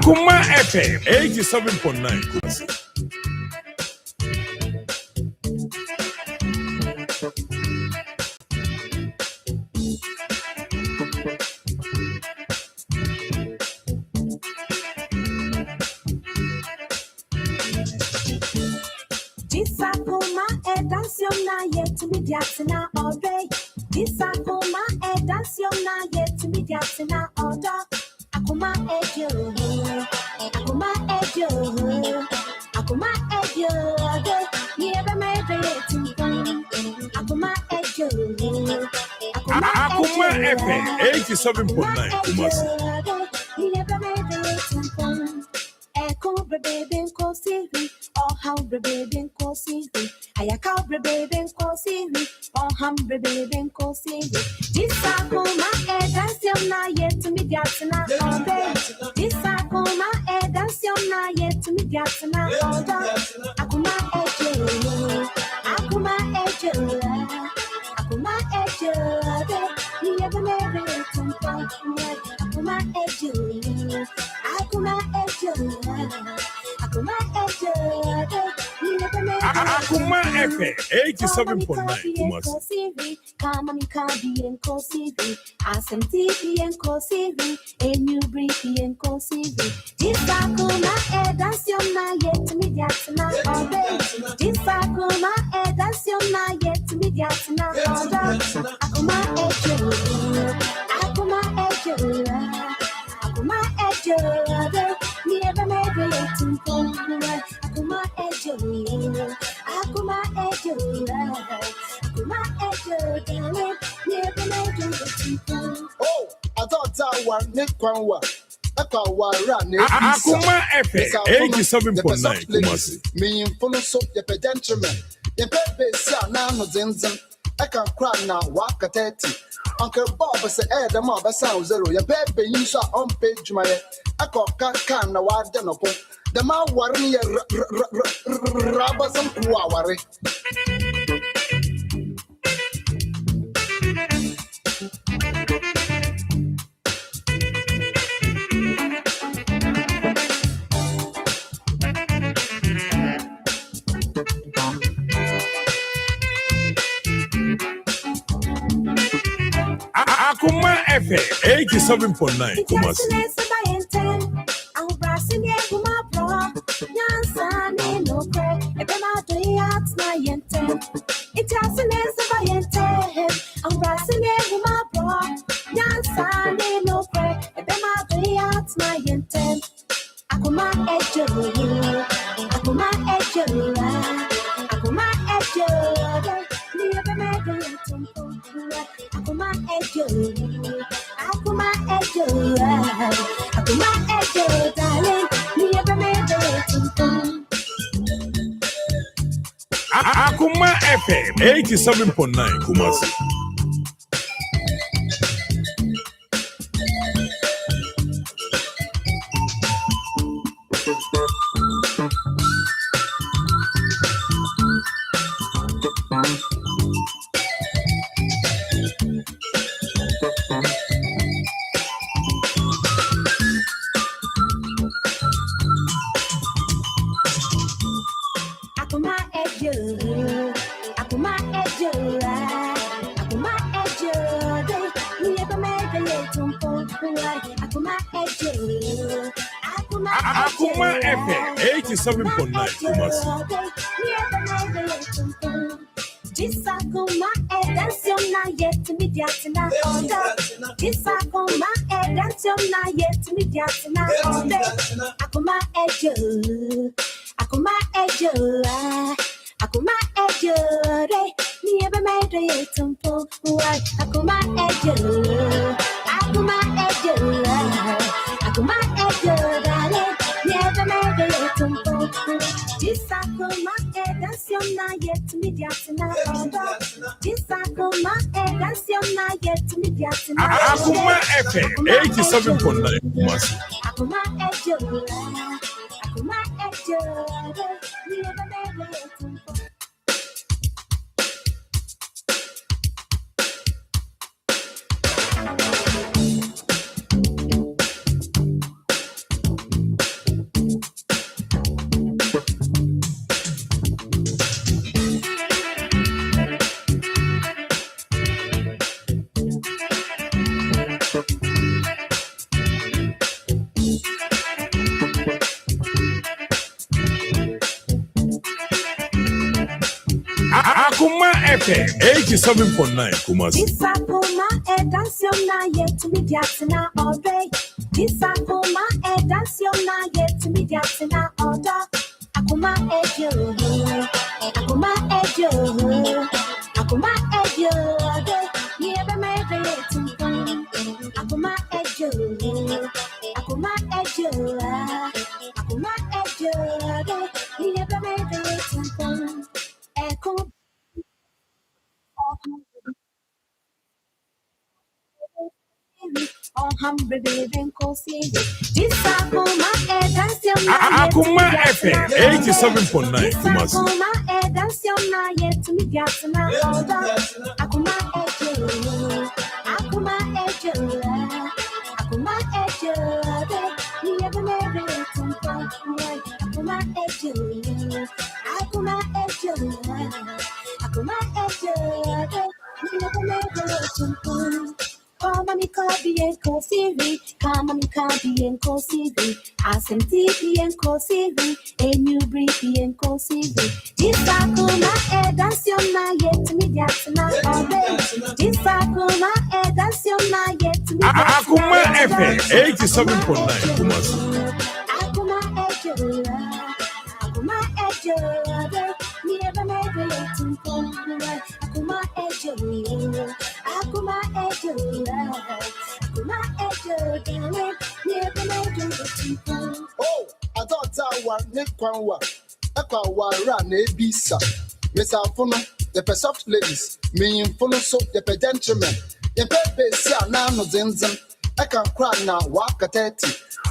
Akoma FM 87.9 Kumasi. Akoma edansiom na yet me diatina all day. This Akoma edansiom na yet me diatina all day. Akoma ejo, Akoma ejo, Akoma ejo. Never made it to Akoma ejo, Akoma FM 87.9 Kumasi. Never made it to Echo baby Kosivi, or how baby Kosivi. I call baby Kosivi, or humble baby Kosivi. This Akoma edansiom na yet to me diatina all day. This Akoma edansiom na yet to me diatina all day. Akoma ejo, Akoma ejo, Akoma ejo. Never made it to Akoma ejo, Akoma ejo, Akoma ejo. Akoma FM 87.9 Kumasi. Come on, Kabi and Kosivi, Asem TV and Kosivi, a new briefy and Kosivi. This Akoma edansiom na yet to me diatina all day. This Akoma edansiom na yet to me diatina all day. Akoma ejo, Akoma ejo, Akoma ejo. Never made it to Akoma ejo, Akoma ejo, Akoma ejo. Never made it to Oh, I thought that one Nick Kwanwa. Akoma FM 87.9 Kumasi. Me in full so the gentleman. The pepe sa na no zinzin. I can cry now, walk at 30. Uncle Bob said, the mob sound zero. Your pepe you saw on page my. I call can na wa denopo. The man worry rubber some kuawari. Akoma FM 87.9 Kumasi. Akoma ejo, Akoma ejo, Akoma ejo. Akoma ejo, Akoma ejo, Akoma ejo, darling. Never made it to Akoma FM 87.9 Kumasi. Akoma ejo, Akoma ejo, Akoma ejo. Never made it to Akoma ejo, Akoma FM 87.9 Kumasi. This Akoma edansiom na yet me diatina all day. This Akoma edansiom na yet me diatina all day. Akoma ejo, Akoma ejo, Akoma ejo. Never made it to Akoma ejo, Akoma ejo, Akoma ejo. Never made it to this Akoma edansiom na yet me diatina all day. This Akoma edansiom na yet me diatina all day. Akoma FM 87.9 Kumasi. Akoma ejo, Akoma ejo. Never made it to FM 87.9 Kumasi. This Akoma dance na yet to me na all day. This Akoma dance na yet to me na order. Akoma ejo, Akoma ejo, Akoma ejo. Never made it to Akoma ejo, Akoma ejo, Akoma ejo. Never made it to Echo. Akoma FM 87.9 Kumasi. Mami kabi en kosiri, mami kabi en kosiri, asenti en kosiri, enu brifi en kosiri. Disakuma dansion na yet me diatina all. Disakuma dansion na yet me. Akoma FM 87.9 Kumasi. Akuma ejo, Akuma ejo, never made it to come. Akuma ejo, Akuma ejo, Akuma ejo, never made it to come. Oh, I thought that was Nick Kwanwa. Ekwa ran a bisa. Miss Alfono, the soft ladies, me in Fono so the gentlemen. The pepe sa na no zinzim. I can cry now, walk at 30.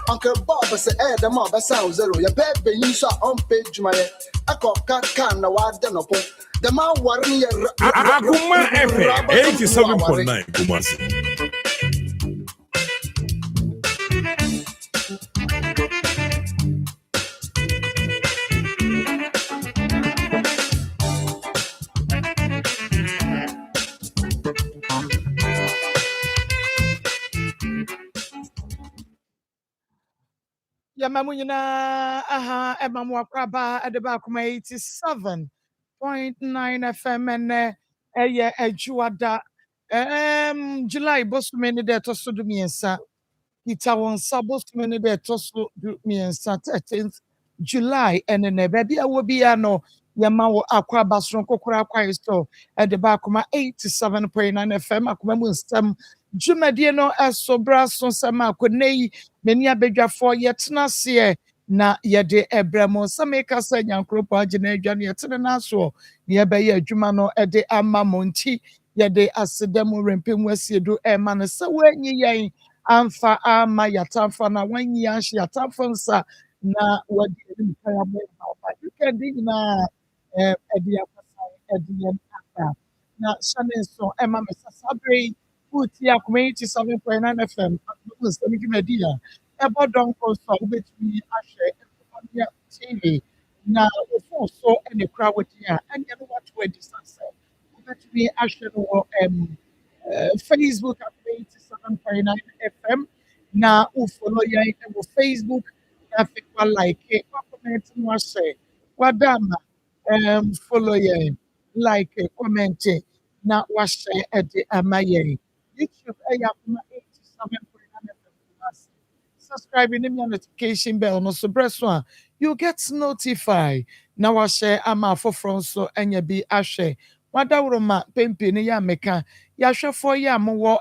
Uncle Bob said, the mob sound zero. Your pepe you saw on page my. I call cat can now, I don't know. The man warning your Akoma FM 87.9 Kumasi. Yamamunyina aha emamu akraba edeba kuma 87.9 FM and eye ejuada July bosumeni de toso du miensa kita won sabosumeni de toso du miensa 13th July and ne baby awobia no yamawo akraba sron kokora kwaisto edeba kuma 87.9 FM akuma mu Nsem Jumedie no esobra so sama konei meni abedwafo yetena se na yede ebremo sameka sa nyankropo agena adwane yetena naso ne yebeye adwuma no ede ama monti yede asedemu rempem wasiedu ema no se wanyi yen amfa ama yatamfa na wanyi yanhye yatamfa nsa na wade ni kaya mo ba you can dig na ede akasa ede yen aka na shane so ema mesasabre Uti ya kuma 87.9 FM Nsem Jumedia ebo don koso obetumi ahwe Ekonomia TV na ofo so ene kra wodi a anya no what we discuss obetumi ahwe no Facebook at 87.9 FM na ufollow ya ebo Facebook na fikwa like comment no share wadama follow ya like comment na wa share ede amaye YouTube Akoma 87.9 FM. Subscribe and your notification bell no so press one. You get notified. Now I share ama for front so anya bi ahwe. Wada woroma pempe ne ya meka. Ya hwe for ya mo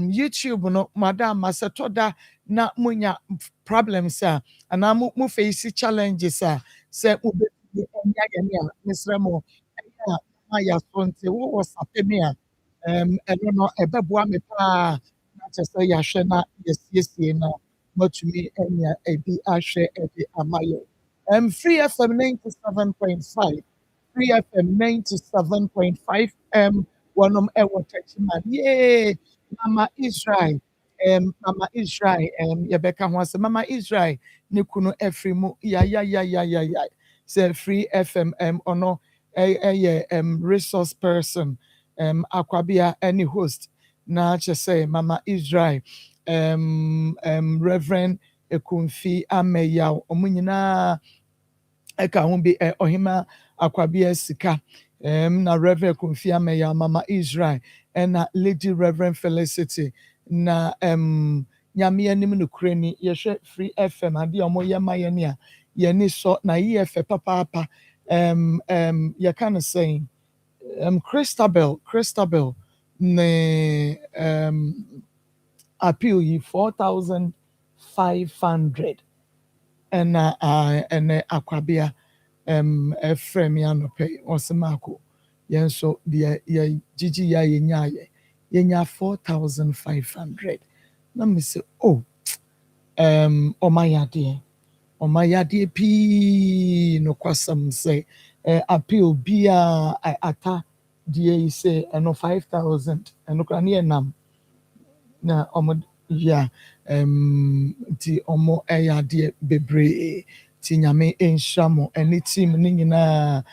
YouTube no madam masetoda na munya problems ana mu face challenges say ube enya ya misra mo enya ma ya sonte wo sapemi eno no ebeboa me pa na chese ya hwe na yesiesie na matumi enya ebi ahwe ebi amayo Free FM 97.5 Free FM 97.5 wonom ewo techiman yay Mama Israel Mama Israel yebeka ho ase Mama Israel ne kunu efrimu ya say Free FM ono resource person akwabia any host na say Mama Israel Reverend Ekunfi Ameyaw omunyina eka ho bi ohima akwabia sika na Reverend Kofi ya Mama Israel na Lady Reverend Felicity na nyame anim no krani yɛhwɛ Free FM ade a ɔmo yɛ ma yɛ ne a yɛni so na yɛ fɛ papaapa yɛka no sɛn Christabel ne appeal yi 4,500 ɛna ɛnɛ akwabea ɛfrɛ me anɔpɛ ɔse maako yɛn nso deɛ yɛgyigyi yɛ a yɛnya 4,500 na me sɛ ɔma yadeɛ pii nokwasɛm sɛ appeal bi a ata deɛ yi sɛ ɛno 5,000 ɛno kora ne yɛnam na ɔmo yɛ nti ɔmo ɛyɛ adeɛ bebree ti nyame nhyira mo ɛne team ne nyinaa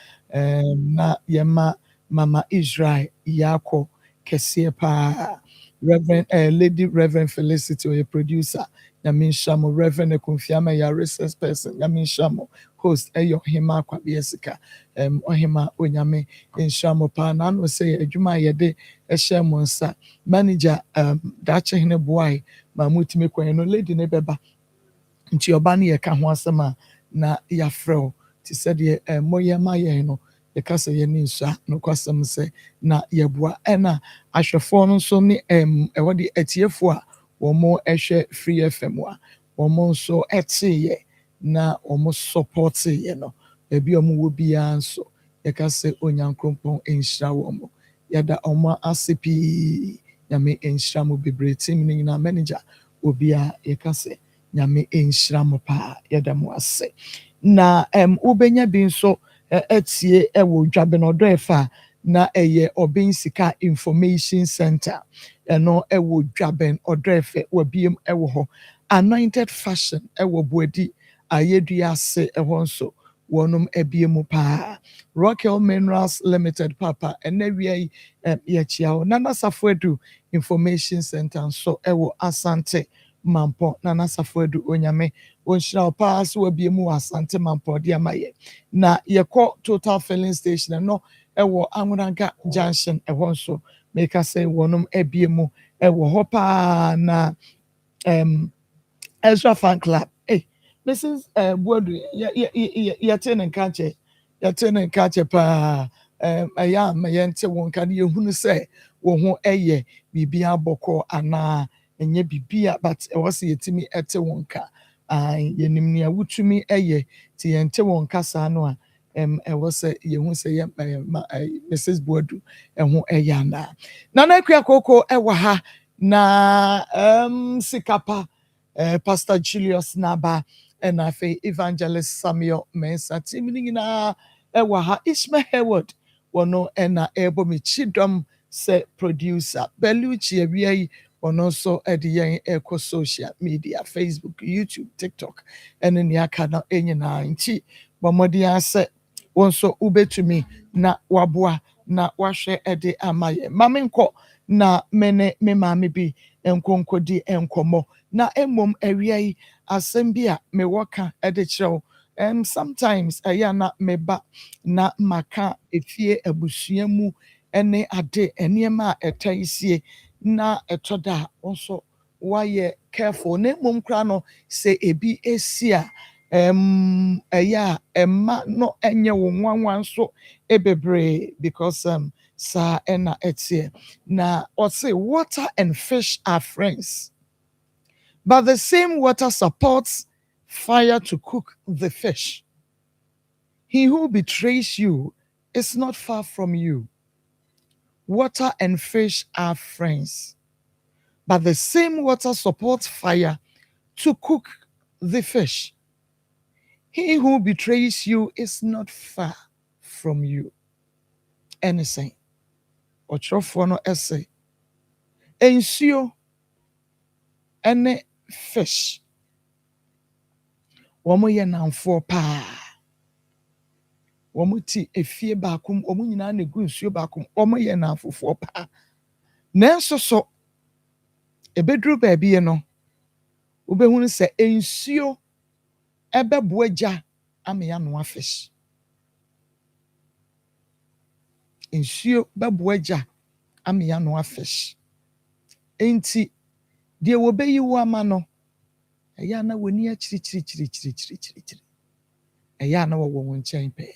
na yɛma Mama Israel yɛakɔ kɛseɛ paa Reverend Lady Reverend Felicity ɔyɛ producer nyame nhyira mo Reverend Kofi yɛ research person nyame nhyira mo host ɛyɛ ɔhema akwabea sika ɔhema onyame nhyira mo paa na ano sɛ adwuma a yɛde ɛhyɛ mo nsa manager daakye hene boae ma mutumi kwan no lady ne bɛba nti ɔba no yɛka ho asɛm a na yɛafrɛ wo te sɛ deɛ moyɛ ma yɛn no yɛka sɛ yɛne nsua nokwasɛm sɛ na yɛboa ɛna ahwɛfoɔ no nso ne ɛwɔ de atiefoɔ a wɔn ɛhwɛ Free FM a wɔn nso ɛteeɛ na wɔn supporteeɛ no baabi a wɔn wɔ biara nso yɛka sɛ onyankopɔn nhyira wɔn yɛda wɔn ase pii nyame nhyira mo bebree team no nyinaa manager obiara yɛka sɛ nyame nhyira mo paa yɛda mo ase na wobɛnya bi nso etie ɛwɔ dwabɛnɔdɔ ɛfa na ɛyɛ ɔbɛn sika information center ɛno ɛwɔ dwabɛnɔdɔ ɛfɛ wɔbiem ɛwɔ hɔ anointed fashion ɛwɔ buadi ayɛdua ase ɛhɔ nso wɔnom ɛbiem paa Rockwell Minerals Limited papa ɛnɛ wia yi yɛkyia hɔ Nana Safoedu information center nso ɛwɔ Asante Mampo Nana Safoedu onyame wɔnhyira paa so wɔbiem wɔ Asante Mampo de ama yɛ na yɛkɔ Total Filling Station no ɛwɔ Angunaga Junction ɛhɔ nso meka sɛ wɔnom ɛbiem ɛwɔ hɔ paa na Ezra Fan Club Mrs. Boadu yɛte ne nkakyɛ paa ɛyɛ a ma yɛnte wɔn nka no yɛhunu sɛ wɔn ho ɛyɛ biribi abɔkɔ anaa ɛnyɛ biribi a but ɛwɔ sɛ yɛtumi ɛte wɔn nka yɛnim nea wotumi ɛyɛ nti yɛnte wɔn nka saa no a ɛwɔ sɛ yɛhu sɛ yɛ Mrs. Boadu ɛho ɛyɛ anaa Nana Akua Koko ɛwɔ ha na sikapa Pastor Julius Naba ɛna afei Evangelist Samuel Mensah team no nyinaa ɛwɔ ha Ishmael Hayward wɔno ɛna ɛbɔ me chidom sɛ producer Beluchi awia yi wɔno nso ɛde yɛn ɛkɔ social media Facebook YouTube TikTok ɛne nea aka no nyinaa nti bɔmmɔden asɛ wɔn nso wobɛtumi na waboa na wahwɛ ɛde ama yɛn mame nkɔ na mene me maame bi nkɔnkɔdi nkɔmmɔ na mmom awia yi asɛm bi a mewɔ ka ɛde kyerɛw sometimes ɛyɛ na meba na maka efie abusua mu ɛne ade nneɛma a ɛta isie na ɛtɔ da nso wayɛ careful na mmom kora no sɛ ebi esi a ɛyɛ a ɛma no ɛnyɛ wo nwanwa nso bebree because saa ɛna ɛteɛ na ɔse water and fish are friends but the same water supports fire to cook the fish. He who betrays you is not far from you. Water and fish are friends, but the same water supports fire to cook the fish. He who betrays you is not far from you. Anything. Ɔtwerɛfoɔ no ɛsɛ nsuo ɛne fish. Wɔn yɛ namfoɔ paa. Wɔn ti efie baako mu, wɔn nyinaa na egu nsuo baako mu. Wɔn yɛ namfofoɔ paa. Nanso so, ebeduru baabi yɛ no, wobɛhunu sɛ nsuo ɛbɛboa gya ama yɛanoa fish. nsuo bɛboa ama ya no afish enti deɛ wɔbɛyi wo ama no ɛyɛ na w'ani akyirikyirikyirikyirikyirikyiri ɛyɛ na wɔwɔ wo nkyɛn pɛɛ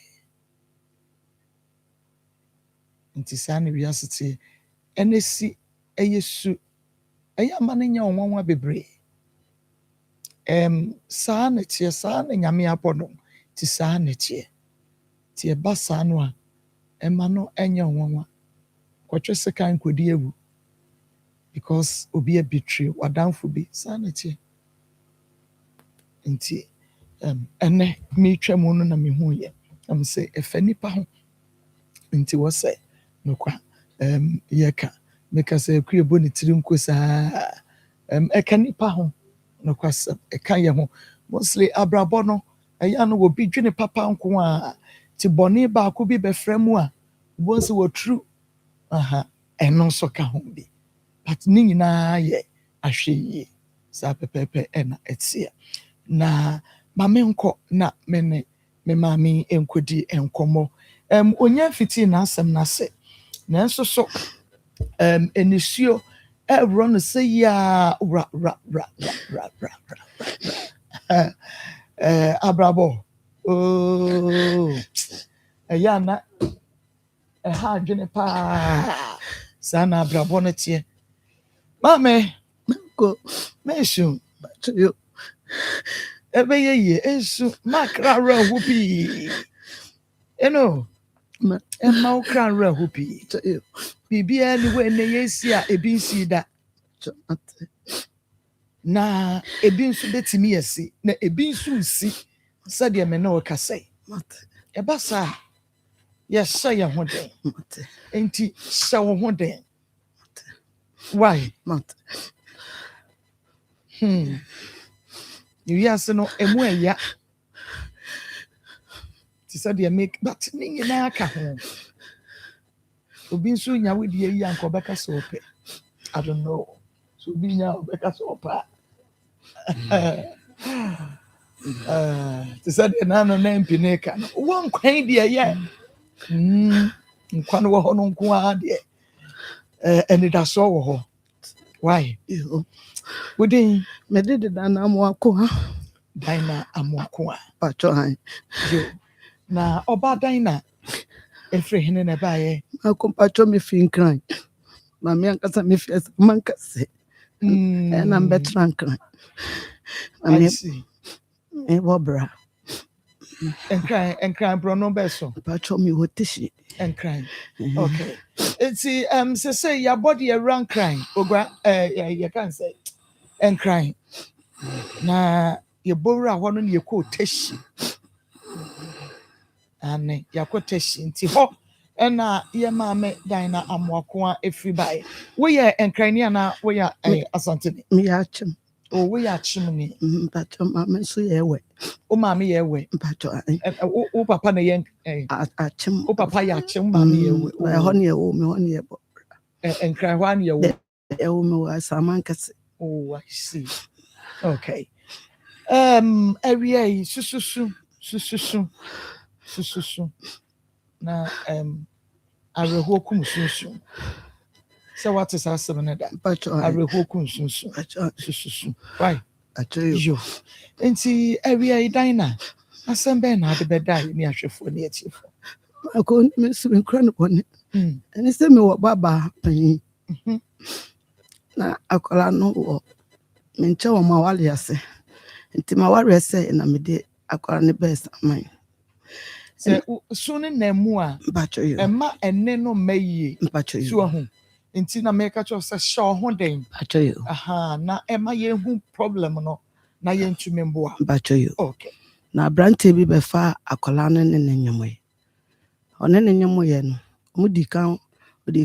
nti saa na wiase tie ɛna si ɛyɛ su ɛyɛ ama no nyɛ ɔnwanwa bebree saa na teɛ saa na nyame abɔ no ti saa na teɛ ti ɛba saa no a ɛma no ɛnyɛ ɔnwanwa kɔtwe sekan kɔdi ewu because obi a betray wadamfo bi saa na teɛ nti ɛnɛ metwa mu no na mehu yɛ am sɛ ɛfa nipa ho nti wɔsɛ nokwa yɛka meka sɛ ɛkuyɛ bɔ ne tiri nko saa ɛka nipa ho nokwa sɛ ɛka yɛ ho mostly abrabɔ no ɛyɛ no wɔ bi dwene papa nko a ti bɔne baako bi bɛfrɛ mu a wɔn sɛ wɔturu ɛno nso ka ho bi but ne nyinaa yɛ ahwɛ yie saa pɛpɛɛpɛ ɛna ɛteɛ na maame nkɔ na me maame nkɔdi nkɔmmɔ onya fiti n'asɛm n'ase nanso so enisuo ɛwɔ no sɛ ya ra abrabɔ ɛyɛ na ɛha adwene paa saa na abrabɔ no teɛ maame ko mesu bato ɛbɛyɛ yie esu makra rahu pii eno ɛma wo kra rahu pii biribiara ni wɔ ɛnɛ yɛsi a ebi nsi da na ebi nso betumi yɛsi na ebi nso nsi sɛdeɛ me na wɔkasa yi ɛba saa yɛhyɛ yɛn ho den nti hyɛ wo ho den why wiase no emu ɛya ti sɛdeɛ make but ne nyinaa ka ho obi nso nya wodie yi anka ɔbɛka sɛ ɔpɛ I don't know so obi nya ɔbɛka sɛ ɔpɛ ti sɛdeɛ naano na mpine ka no wɔn kwan deɛ yɛ nkwa no wɔ hɔ no nko ara deɛ ɛnidasoɔ wɔ hɔ why wodin mede dana amoako Dina amoako patro han na ọba Dina efre hene na baye ako patro me fi nkran ma me ankasa me fi mankase na mbetran nkran I see wobra enkran bro no beso patro me hotishi enkran okay it's say your body a rank crying ogwa you can say enkran na ye bowra hɔ no ye ko tashi ane yakotashi nti hɔ ɛna ye maame Dina amoako a efri bae wo ye enkran na wo ye asante me yachim o wo ye achim ni patro maame so ye we o maame ye we patro o papa na ye achim o papa ye achim maame ye we hɔ ne wo me hɔ ne bo enkran hɔ ne wo wo me wa samankase oh I see okay area sususu na areho kum susu so what is asem na da areho kum susu why yo enti area Dina asem be na de beda ni ahwefo ni atifo ako me su nkra no bone ene se me wo baba pan na akola no wo me nche wo ma wale ase nti ma wale ase na me de akola ne best aman se sunu na mu a ema enne no mayi so ho nti na make cho se show ho den aha na ema ye hu problem no na ye ntumi mboa okay na brante bi be fa akola no ne nyamoy one ne nyamoy no mudi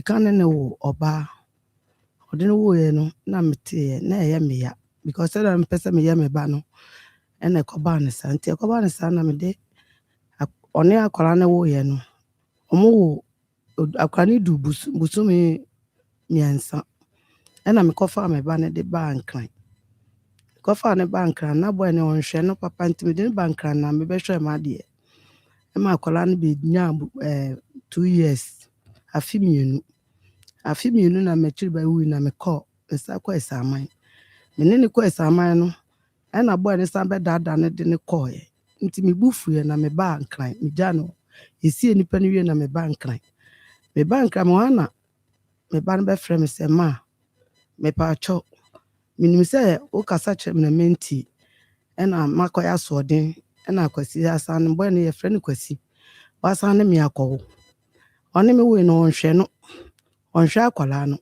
kan ne wo oba odin wo ye no na mete na eye me ya because that am person me ya me ba no ene koba ne sa nti koba ne sa na me de one akwara ne wo ye no omo wo akwara ne du busu me miansa ena me kofa me ba ne de ba nkran kofa ne ba nkran na boy ne onhwe no papa nti me de ba nkran na me be hwe ma de e ma akwara ne be nya 2 years afi mienu na mechiri ba wi na mekọ nsa kọ esaman mene ne kọ esaman no na boy ne san be dada ne de ne kọ ye nti me bufu ye na me ba nkran me gya no esi nipa ne wie na me ba nkran mo ana me ba no be frɛ me sɛ ma me pa cho minim sɛ o kasa kyerɛ me na menti na makɔ ya so den na akwasi asan boy ne ye frɛ ne kwasi wasan ne me akɔwo ɔne me we no ɔnhwɛ akwala no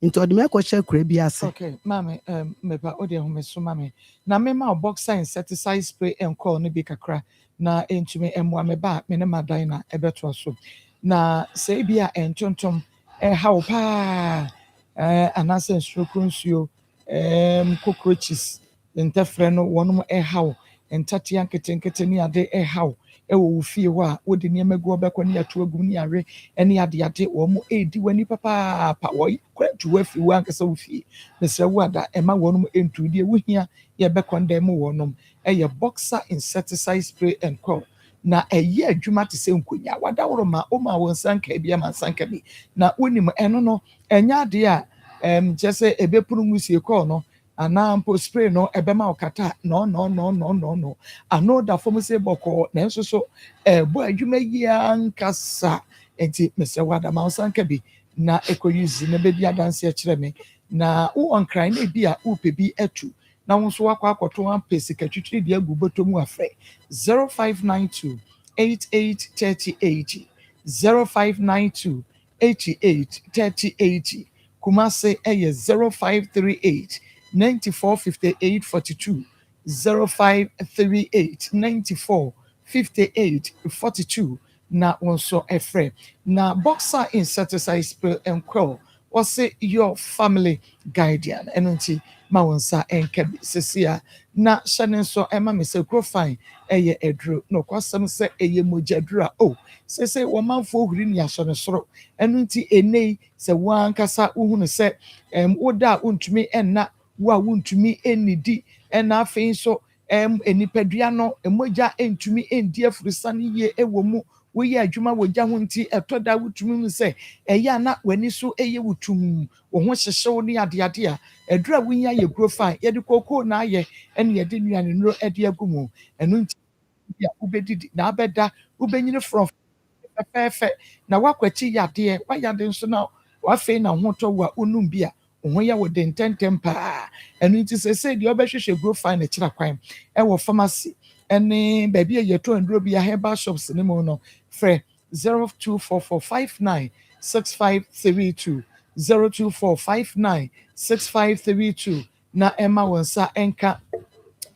nti ɔde me akɔhyɛ kura bi ase. Okay, mami, mepa odi ehome so mami. Na me ma boxer insecticide spray enko ne bi kakra na entumi emwa me ba me ne madan na ebeto so. Na se bi a entontom hawo pa anase nsuo cockroaches ntefre no wonom hawo ntati anketenkete ne ade hawo wo fie ho a wodi niam agu obekọ ne ato agum ne are ne ade wo mo edi wani papa wo kwatu wafi wo ankasa wo fie mesra wo ada ema wonom entu de wo hia ye bekọ ndem wonom eye boxer insecticide spray and coil na eye adwuma te se nkonya wada woro ma o ma won sanka bia ma sanka bi na wonim eno no enya ade a jese ebepuru musie coil no ana mpo spray no ebema okata no ano da fom se boko na nso so bo adwuma yi ankasa enti mese wada ma sanka bi na ekoyuzi na bebi adanse akire me na wo onkran na bi a wo pebi atu na wo so wakọ akoto an pesi katwitwiri de agu botomu afre 0592 883080 0592 883080 Kumase eye 0538 945842 0538 945842 na wonso efre na boxer insecticide spray and coil was your family guardian enunti ma wonsa enkebi sesia na hyene so ema me se fine eye edru no kwasem se eye mojadru o sese wo manfo huri ni ahyene soro enunti enei se wankasa uhunu se woda untumi enna wa wuntumi enidi ena afin so enipadua no emoja entumi endi afurusane ye ewomu woyɛ adwuma wogya ho nti etoda wutumi mu sɛ ɛyɛ na wani so ɛyɛ wutum wo ho hyehyew ne ade a ɛdura wonya yɛ grofine yɛde koko na ayɛ ɛne yɛde nuane nuro ɛde agumu ɛno nti ya ubedidi na abɛda ubenyine from fɛfɛɛfɛ na wakwati yadeɛ wayade nso na wafei na ho tɔ wa onum bi a ho yɛ wo de ntɛntɛm paa ɛno nti sɛ deɛ ɔbɛhwehwɛ grofine ne kyerɛ kwan ɛwɔ pharmacy ɛne baabi a yɛtɔ nduro bi a herbal shops ne mu no frɛ 0244596532 0244596532 na ɛma wɔn nsa ɛnka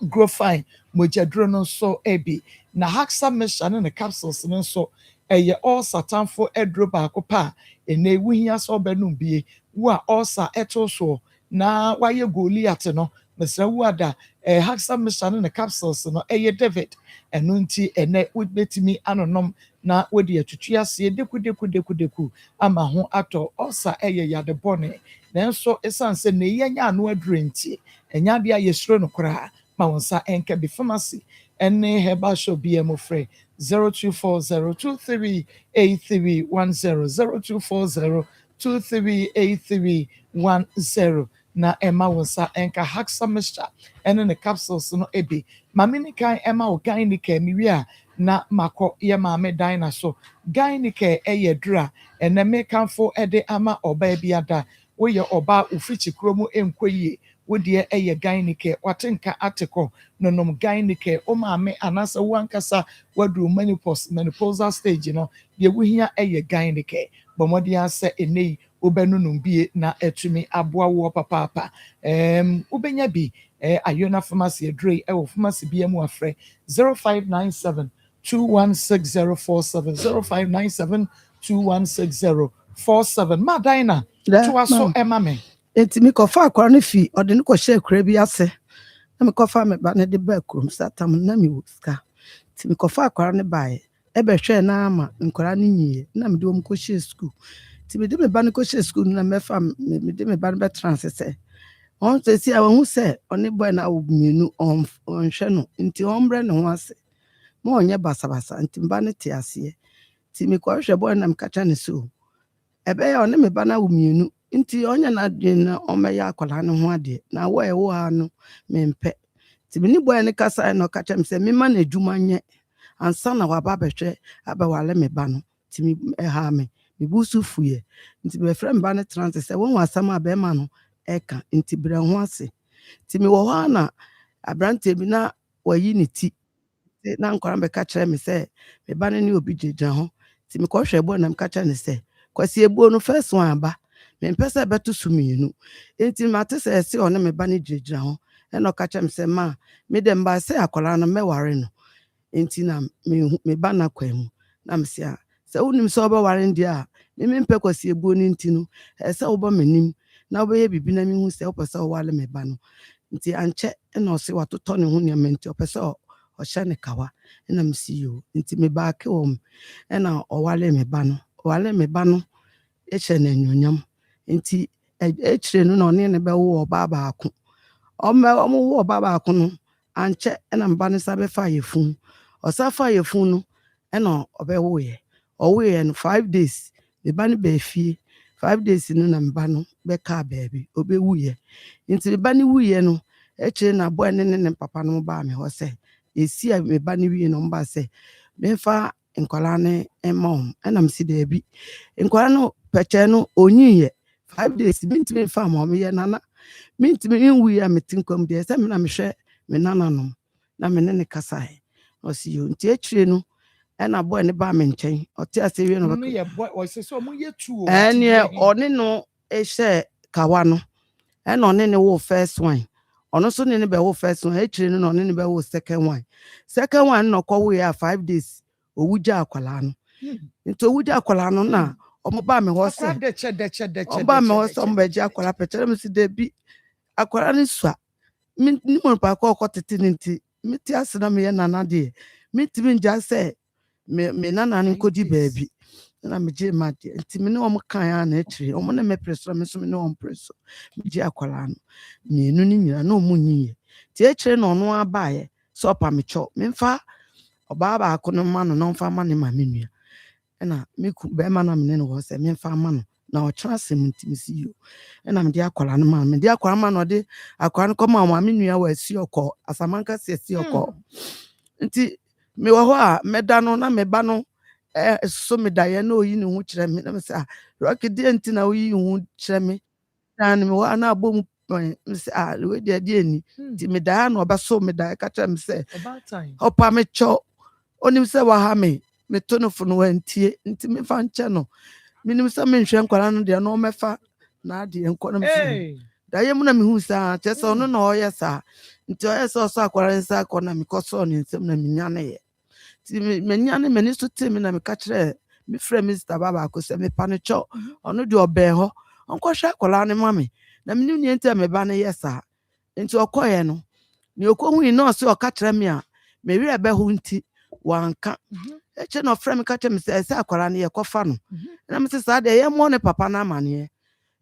grofine mojaduro no nso ebi na haxa mesha ne capsules no nso ɛyɛ all satanfo ɛduro baako pa ene wuhia so ɔbɛnum bie wo a ɔsa ɛto so na wayɛ goliath no mesra wo ada haxa mesha ne capsules no ɛyɛ david ɛno nti ɛnɛ wobetimi anonom na wodi atutu ase deku ama ho atɔ ɔsa ɛyɛ yade bɔne nanso esanse ne yɛnya ano aduro nti ɛnya de ayɛsuro no koraa ma wonsa enka bi pharmacy ene herbal shop BM frɛ 0240238310 0240238310 na ɛma wonsa enka haxa mixture ene ne capsules no ebi mame ne kan ɛma wo gynecare miwi a na makɔ yɛ maame dan na so gynecare ɛyɛ dura ene me kanfo ɛde ama ɔbaa bi ada woyɛ ɔbaa ofichi kromo enkoyie wodie ɛyɛ gynecare watenka ateko nonom gynecare o maame anasa wankasa wadu menopausal stage no de wohia ɛyɛ gynecare bomodi ase enei obenunum bie na etumi aboa wo papa ubenya bi ayona pharmacy adre ɛwɔ pharmacy bia mu afrɛ 0597 216047 0597 216047 madina to aso emame enti mi kɔfa akwara no fi ɔde no kɔhyɛ kura bi ase na mi kɔfa me ba ne de ba kurom satam na mi wo ska enti mi kɔfa akwara no bae ɛbɛhwɛ na ama nkwara no nyie na mi de wɔn kɔhyɛ school enti mi de me ba no kɔhyɛ school na mɛfa mi de me ba no bɛ transfer on sɛ a wɔn sɛ ɔne boy na obumienu ɔnhwɛ no enti ɔmbrɛ ne ho ase ma ɔnyɛ basabasa enti mba ne te aseɛ enti mi kɔhwɛ boy na mi kacha ne so ebe ya me ba na umienu nti onye na adwen na omeya akwala ne ho ade na wo ewo ha no mempe ti bini boy ne kasa no ka chem se me ma na adwuma nye ansa na waba behwe abawale me ba no ti me ha me busu fuye nti be frem ba ne trans se won wasam abema no eka nti bre ho ase ti me wo ha na abrante bi na wayi ne ti na nkora be ka kire me se me ba ne obi jeja ho ti me ko hwe bo na me ka kire ne se kwasi ebuo no first one aba me mpese beto sumienu enti mate se se one me ba ne jeja ho e no ka kire me se ma me dem ba se akola no meware no enti na me ba na kwamu na me se se wonim se obeware ndi a me mpe kwasi ebuo ni enti no se obo manim na obeye bibi na me hu se opese owale me ba no nti anche na o se watoto ne hu ne menti opese o hye ne kawa na me si yo nti me ba ke wo na owale me ba no eche na nyonyam nti echire no na one ne be wo oba baako omo wo oba baako no anche na mba ne sabe fa yefun osafa yefun no na obewo ye owe no 5 days me ba ne be fie 5 days no na mba no be ka baabi obewu ye nti me ba ne wu ye no echire na boy ne papa no ba me ho se esi a me ba ne wi no mba se me fa nkola ne emom na me si da bi nkola no peche no onyiye 5 days mintime fa mo me ye nana mintime nwu ya metinkom de se me na me hwe me nana no na me ne kasa o si yo nti echire no na boy ne ba me nchen o ti ase wi no no ye boy o se so mo ye tu o ene one no ehye kawa no na one ne wo first one ono so ne be wo first one echire no one ne be wo second one no ko wo ya 5 days owuja akwala no nti owuja akwala no na omo ba me ho se oba me ho se omo ba ji akwala pechere me si de bi akwala ni sua ni mo pa ko tete nti meti ase na me ye nana de meti mi nja se me nana ni kodi baabi na me je ma de nti me ne omo kan ya na echire omo na me preso me so me ne omo preso me ji akwala no me enu ni nyira na omo nyiye ti echire na ono abaye so pa me cho me mfa oba ba akono ma no no mfa ma ne ma menua na me ku be ma na me ne wo se me mfa ma no na o tra sem ntimisi yo na me de akwala no ma me de akwala ma no de akwala no koma ma menua wa si okọ asamanka si okọ nti me wo ho a me da no na me ba no so me da ye na oyi ne hu kire me na me se rock de nti na oyi hu kire me na me wo na abom me se we de ni nti me da na oba so me da ka kire me se about time opa me cho onim se wa ha me to no funu wantie nti me fa nche no minim se me nhwe nkwara no de no mefa na ade enko no me da ye mu na me hu sa che so no na oye sa nti oye so so akwara nsa akọ na me koso ni nsem na me nya ne ye ti me nya ne me ni so te me na me ka kire me frɛ Mr. Baba ko se me pa ne cho ono de oben ho onko hwe akwara ne mame na me ni enti me ba ne ye sa nti okoye no ni okohu ni no so ka kire me a me wi ebe hu nti wanka eche no frɛ me ka kire me se akwara ne ye kofa no na me se sa de ye mo ne papa na amane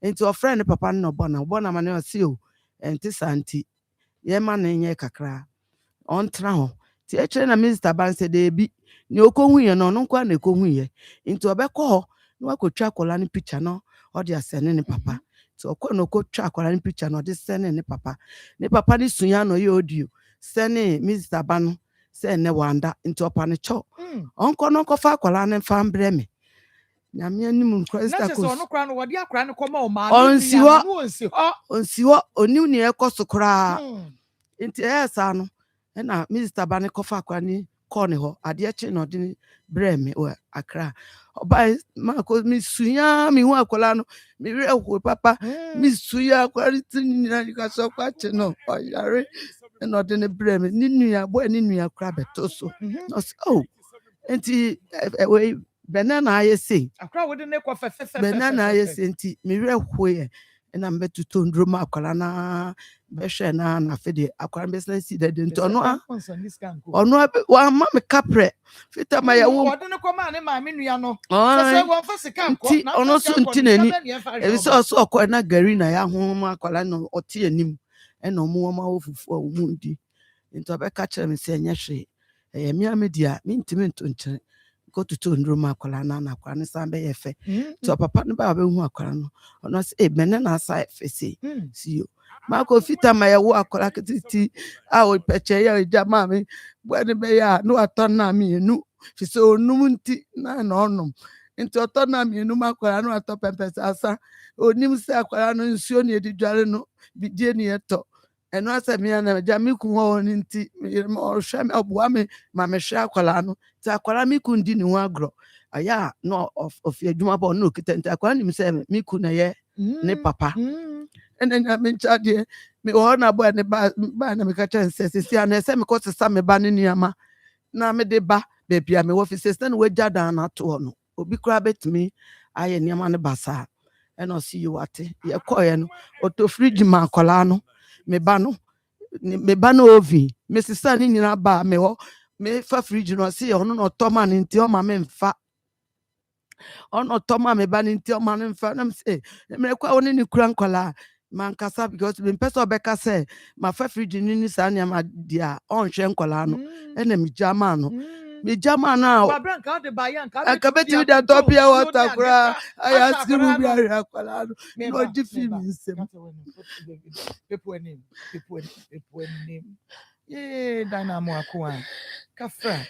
enti o frɛ ne papa no bo na amane o si o enti santi ye ma ne nye kakra on tra ho ti echere na Mr. Ban se de bi ni okohu ye no nkwa na ekohu ye nti obekọ ho ni wakotwa akola ne picture no o de asene ne papa ti okọ na okotwa akola ne picture no de sene ne papa ni sunya no ye audio sene Mr. Ban se ne wanda nti opa ne cho onko no kofa akola ne fa mbre me na me anim na se so no kra no wodi akra ne koma o ma onsi ho oni ni ekoso kra nti esa no na Mr. Ban kofa akwa ni kone ho ade eche no de bre me o akra oba ma ko mi suya mi hu akola no mi re ho papa mi suya akwa ti ni na ka so kwa che no oyare no de ne bre me ni nua boy ni nua kra beto so no so enti we banana ayese akra wodi ne ko fefe banana ayese enti mi re ho ye na mbetu to ndroma akola na behwe na fede akwara business si de nto no ono wa ma me kapre fita ma ya wo wodi ne ko ma ne ma me nua no se won fa sika nko na ono so ntinani e so so okọ na gari na ya ho ma akwara no ote anim e na omo ma wo fufu a wo ndi nto be ka kire me se enye hwe e mi amedia mi ntimi nto nkyere kotutu nduru ma akwara na akwara ne san be yefe to papa no ba hu akwara no ono say mene na sa fese si yo ma ko fita ma ye wo akwara kititi a o peche ya jama mi bwani be ya no atona mi nu fi so onum nti na onum nti otona mi nu ma akwara no ato pempesa asa onim se akwara no nsuo ne edi dware no bidie ne eto eno asa mi na ja mi ku ho ni nti o hwe me oboa me ma me hwe akwara no ti akwara mi ku ndi ni ho agro aya no of adwuma ba no kita nti akwara ni mi se mi ku na ye ne papa ene na me nchade me ho na bo ne ba na me ka chen se na se me ko sesa me ba ne niama na me de ba be bia me wo fi se na we jada na to no obi kura betimi aye niama ne basa eno si you ate ye ko ye no auto fridge ma akwara no me ba no ovi me sisa ni nyina ba me ho me fa fridge no si ono no toma ni nti o ma me mfa ono toma me ba ni nti o ma me mfa na me say me kwa woni ni kura nkola man kasa because me person obeka say ma fa fridge ni sa na ma dia on hwe nkola no ena me jama no me jama na wa branka de ba yan ka beti da topia water kura aya simu bi ara nkola no di film nsem people name yeah dynamo akwa kafra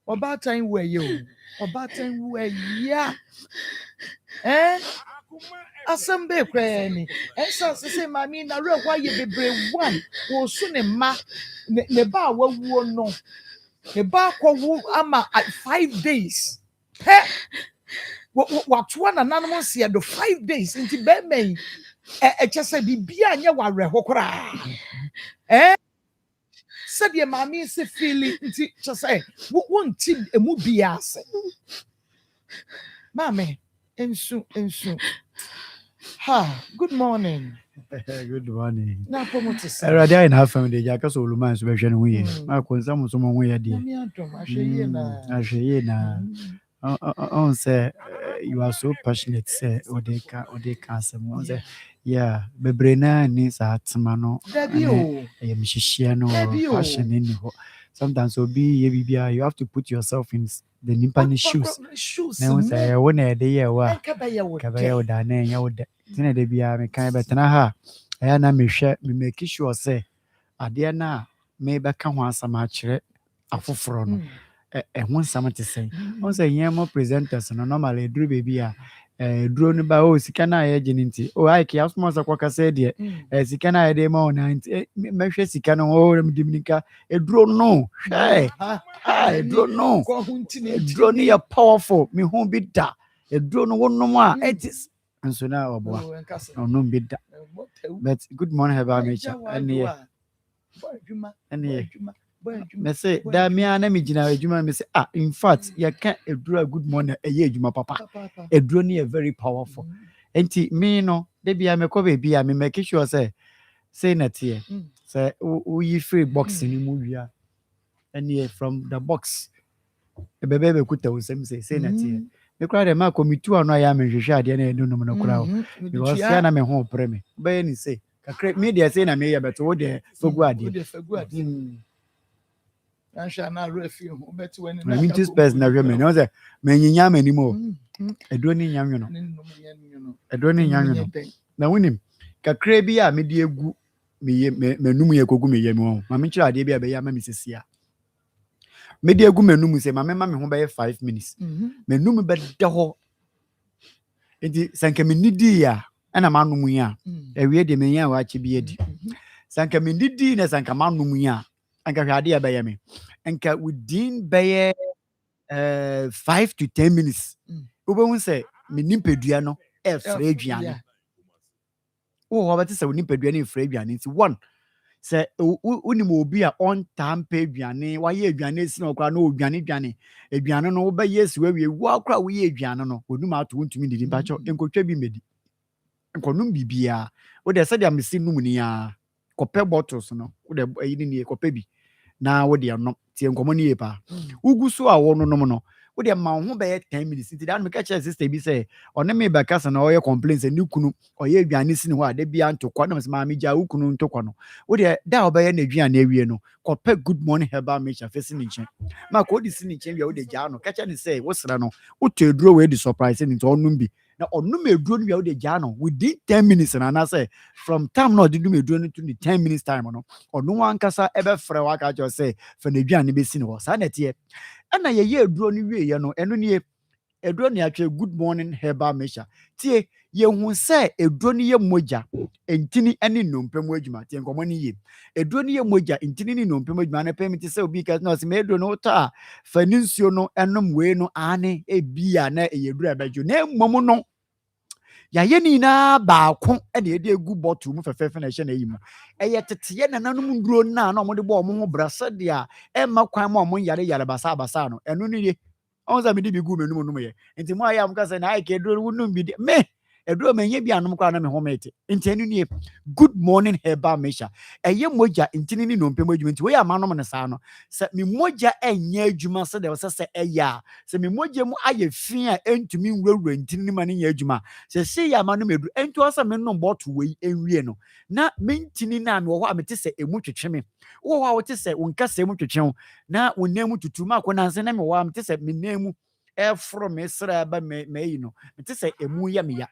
obatan we yo obatan we ya asambe kwani ensa se mami na re kwa ye bebre one wo su ne ma ne ba wawuo no ne ba kwawu ama 5 days he watoa na nanom se do 5 days nti be mai chese bibia anya ware hokora sabe mami se feel nti chese wonti emu bia ase mami ensu ha good morning. Good morning. Na promote say. Already I have family dey jaka so oluman so be hwe no hu ye. Ma ko nsam so mo hu ye de. Na mi adom ahwe na. Ahwe na. On say you are so passionate say odeka asem. On say yeah, bebre na ni sa atma no. E mi hihia no passion ni ho. Sometimes obi ye bibia you have to put yourself in the nimpani shoes. Na say won e dey ye wa. Kabaya oda na nya oda. Tina de bia me kan betena ha. Aya na me hwe me make sure say ade na me be ka ho asama akire afoforo no. Ho nsam te sen. On say yema presenters no normally duru baby a duro no ba o sika na ye gene nti o ai ki asmo sa kwaka say de sika na ye de ma ona nti me hwe sika no o me dimnika duro no hey duro no duro ni ya powerful me hu bi da duro no wonom a it is nso na oboa no bi da but good morning have nature and me say da me ana me gina adwuma me say in fact you can edura good morning eye adwuma papa eduro ni very powerful enti me no de bia me ko be bia me make sure say na tie say we free box ni mu wia and from the box e bebe kuta usem say na tie me kra de ma committee anu ya me hwehwe ade na enunum no kra o because ya na me ho pre me be ni say kakra me dey say na me ya beto wo de fogu ade Ansha na refi ho beti wani na me this person na hwe me no say me nyinya mani mo edo ni nyanwo no edo ni nyanwo no na wonim kakra bi a me de egu menum ye kogu me yemi ho ma me kira ade bi a be ya ma me sesia me de egu menum se ma me ho be 5 minutes menum be de ho enti sanke me nidi ya ana ma num ya ewie de me ya wa chi bi edi sanke me nidi na sanka ma num ya anka hwade ya be ya me anka within be 5 to 10 minutes obo say me nimpedua no e fra aduane wo ba te say nimpedua no e fra aduane nti one say unim obi a on tampa aduane wa ye aduane si na okra no aduane no wo ba yes we wo akra wo ye aduane no onum ato ntumi didi ba cho enkotwa bi medi enkonum bibia wo de say dia mesi num ni ya kope bottles no wo de ayi ni kope bi na wo de no tie nkomo ni ye pa ugu so a wo no nom no What the man who be 10 minutes. That me catch sister be say, or me be kasa na oye complaints and you kunu or ye aduane si ne ho a de bia ntokwa na ma me gya ukunu ntokwa no. What the da obeye na aduane awie no, kope good morning herbal mixture face ni nchen. Ma ko di si ni nchen bia wo de gya no. Catch ni say, wo sra no, wo to eduro we di surprise ni to onum bi. Na onum eduro ni bia wo de gya no within 10 minutes na say from time no de dum eduro no to the 10 minutes time no. Onu wankasa ebe frɛ waka jo say fa na aduane be si ne ho. Sa na tie. Ana ye eduro ni wie ye no, eno nie eduro ni atwe good morning herbal mixture. Tie ye hu say eduro ni ye moja entini ene nompem adwuma tie nkomo ni ye eduro ni ye moja entini ni nompem adwuma na pemiti say obi ka no se me eduro no ta fa ni nsuo no enom we no ane ebia na eyeduro abajo na mmom no ya ye ni na baako ene ye de egu bottle mu fefefe na hye na yi mu eye teteye na nanom nduro na na omo de bo omo ho brasa de a e ma kwan ma omo yare basa basa no eno ni ye onza me de bi gu menum num ye enti mo aya am ka say na ai ke eduro wonum bi de me eduro menye bi anom kwa na me homete enti enu nie good morning herbal mixture eye moja ntini ni nompem adwuma enti we ya manom ne sa no se me moja enye adwuma se de se eya se me moja mu aye fi a entumi nwurawura ntini ni ma ne nya adwuma se ya manom edu enti o se me nom bottle we enwie no na me ntini na me wo ho amete se emu twetwe me wo ho a wo te se wonka se emu twetwe na wonam tutu ma akona nse na me wo amete se me nemu from Mesra ba me yi no mete se emu ya me ya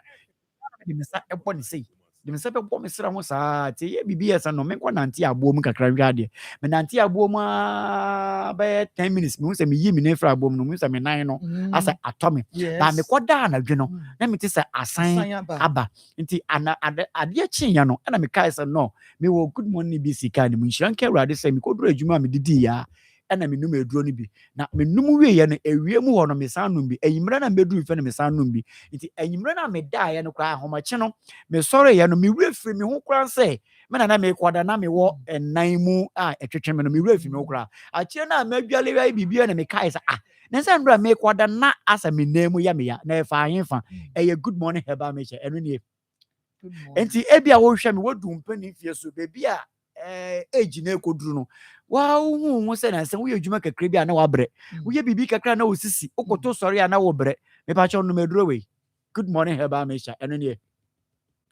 de me sa ebo ne sei de me sa be bo me sra ho saa te ye bibia sa no me kwa nante abo mu kakra hwa de me nante abo mu ba 10 minutes me se me yi me ne fra abo mu no me se me nan no asa atomi ba me koda na dwe no na me te se asan aba nti ade chi ya no na me kai se no me wo good morning bi sika ne mu nhyiran ka urade se me koduru adwuma me didi ya na me num eduro ni bi na me num wie ye no ewie mu ho no me san num bi enyimra na meduru fe no me san num bi nti enyimra na me da ye no kra ahomache no me sore ye no me wura firi me ho kra se me na me kwada na me wo enan mu a etwetwe me no me wura firi me ho kra a kire na madwale wi bibia na me kai sa na se ndura me kwada na asa me nemu ya me ya na e fa ayen fa eye good morning herbal mixture eno ni enti ebia wo hwe me wo dumpani fie so bebia age na ekoduru no wa hu se na se wo yedwuma kakra bi na wa bre wo ye bibi kakra na wo sisi okoto sori na wo bre me pa cho no meduro we good morning herbal mixture eno ni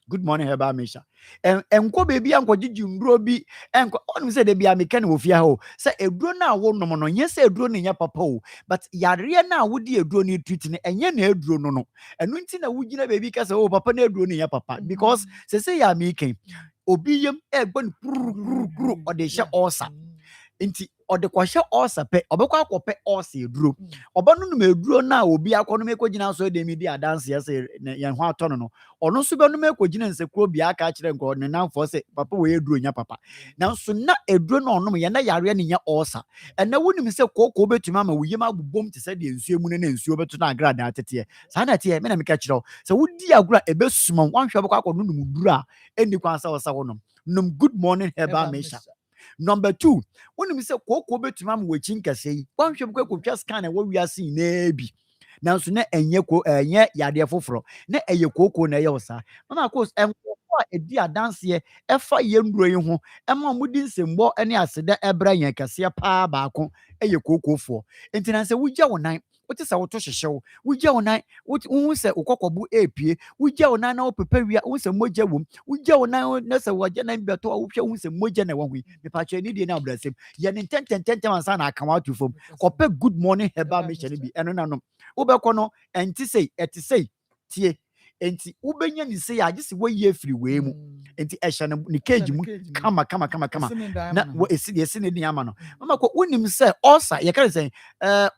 good morning herbal mixture enko bebi anko gigi nduro bi enko onu se de bia me kan wo fia ho se eduro na wo nom no nye se eduro ne nya papa o but yare na wo di eduro ne treat ne enye na eduro no no enu nti na wo gina bebi ka se o papa na eduro ne nya papa because se ya me ken obi yem egbo ne puru o de hye osa nti ode kwahye osa pe obekwa akope osa eduro obanu no eduro na obi akono mekogina so de mi di adanse yese ye ho atono no ono so benu mekogina nsekro bi aka kire nko ne nanfo se papa we eduro nya papa na so na eduro na onom ye na yare ne nya osa ena wonim se kokko betuma ama woyem agbobom te se de nsuo mu ne nsuo beto na agrada atete sa na te me na meka kire se wodi agura ebesuma wanhwe bekwa akono num duro a eni kwansa osa wonom num good morning herbal mixture. Number 2, when we say koko betuma am wachin kase yi wanhwe bko kwotwa scan e wo wiase na bi nanso na enye yade foforo na eye koko na eye osa mama course enko a edi adanse e fa ye nduro yi ho e ma mudi nsembo ne aseda ebra yen kase pa baako eye koko fo enti na se wugya wonan wote sa woto hyehyew wugya wonan wo se ukokɔbu epie wugya wonan na wo pepa wia wo se mogya wom wugya wonan na se wogya na biato a wo hwɛ wo se mogya na wahui mepa kye ni die na obrasem ye ne tenten ansa na aka watu fom kɔpɛ good morning herbal mixture ni bi eno nanom wo bɛkɔ no enti sei tie enti wo benya ni sei agisi wo ye free we mu enti ehya ne cage mu kama na wo esi ne ni ama no mama ko wonim se osa ye ka say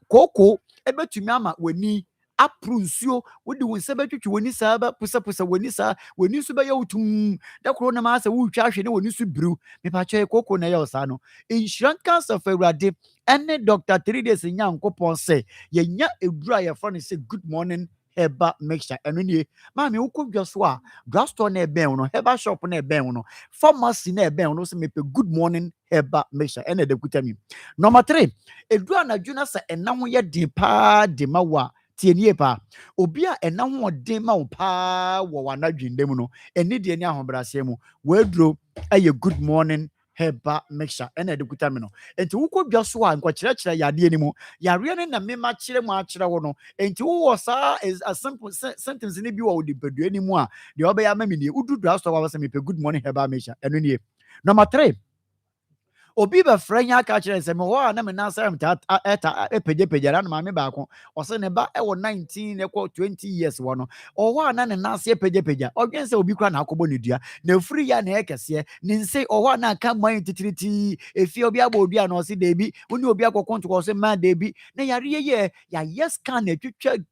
koko ebetumi ama wani apru nsuo wodi wonse betwetwe wani saa ba pusa wani saa wani so be yawtum da kro na ma sa wo twa hwe ne wani so biru me pa kye koko na yaw saa no insurance cancer for urade ene Dr. 3 days nyankopon say ye nya edura ye for ne say good morning herbal mixture eno nie ma me wokɔ so a drugstore na eben no herbal shop na eben no pharmacy na eben no so me pe good morning herbal mixture ene de kutami. Number 3, edura na dwuna sa ena ho ye de pa de ma wa tie nie pa obi a ena ho de ma wo pa wo wana dwindem no eni de ni ahobrase mu wedro aye good morning herbal mixture ene de kuta me no enti wuko dwa so a nkɔkyerɛkyerɛ yade ni mu yare ne na mema kyerɛ mu akyerɛ wo no enti wo sa is a simple sentence ni bi wo de pedua ni mu a de obɛya ama me nie udu dwa so wa sɛ me good morning herbal mixture eno nie. Number 3, obi be franya aka kyerɛ sɛ me hɔ a na me na sɛ mta epegye na ma me baako ɔsɛ ne ba ɛwɔ 19 ɛkɔ 20 years wɔ no ɔhɔ a na ne na sɛ epegye ɔdwen sɛ obi kura na akɔbɔ ne dua na free ya na ɛkɛseɛ ne nse ɔhɔ a na aka man titiriti efi obi abɔ odua na ɔsɛ debi woni obi akɔkɔ nto ɔsɛ man debi na yare yɛ ya yes scan na twitwa